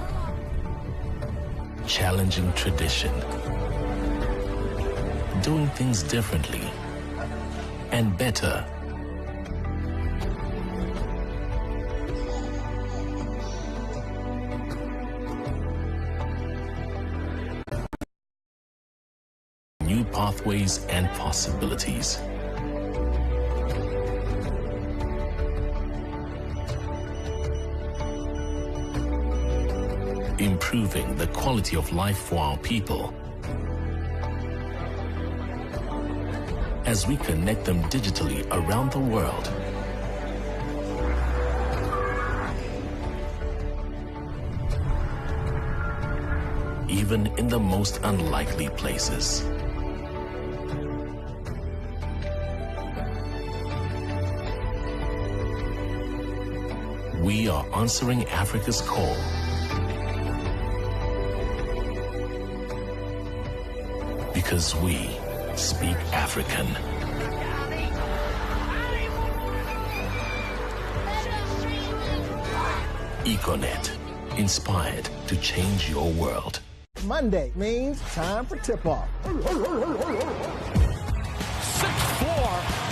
F: challenging tradition, doing things differently and better. New pathways and possibilities. Improving the quality of life for our people as we connect them digitally around the world. Even in the most unlikely places. We are answering Africa's call. Because we speak African. Econet, inspired to change your world.
N: Monday means time for tip-off.
O: 6'4"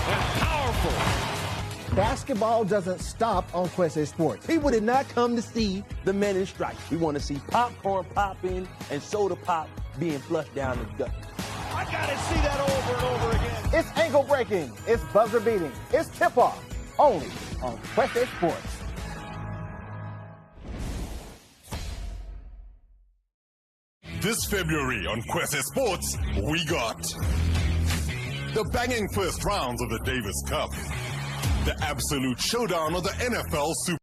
O: and powerful.
N: Basketball doesn't stop on Kwesé Sports.
P: People did not come to see the men in stripes. We want to see popcorn popping and soda pop being flushed down the gut.
O: I gotta see that over and over again.
N: It's ankle breaking. It's buzzer beating. It's tip-off. Only on Kwesé Sports.
Q: This February on Kwesé Sports, we got the banging first rounds of the Davis Cup, the absolute showdown of the NFL Super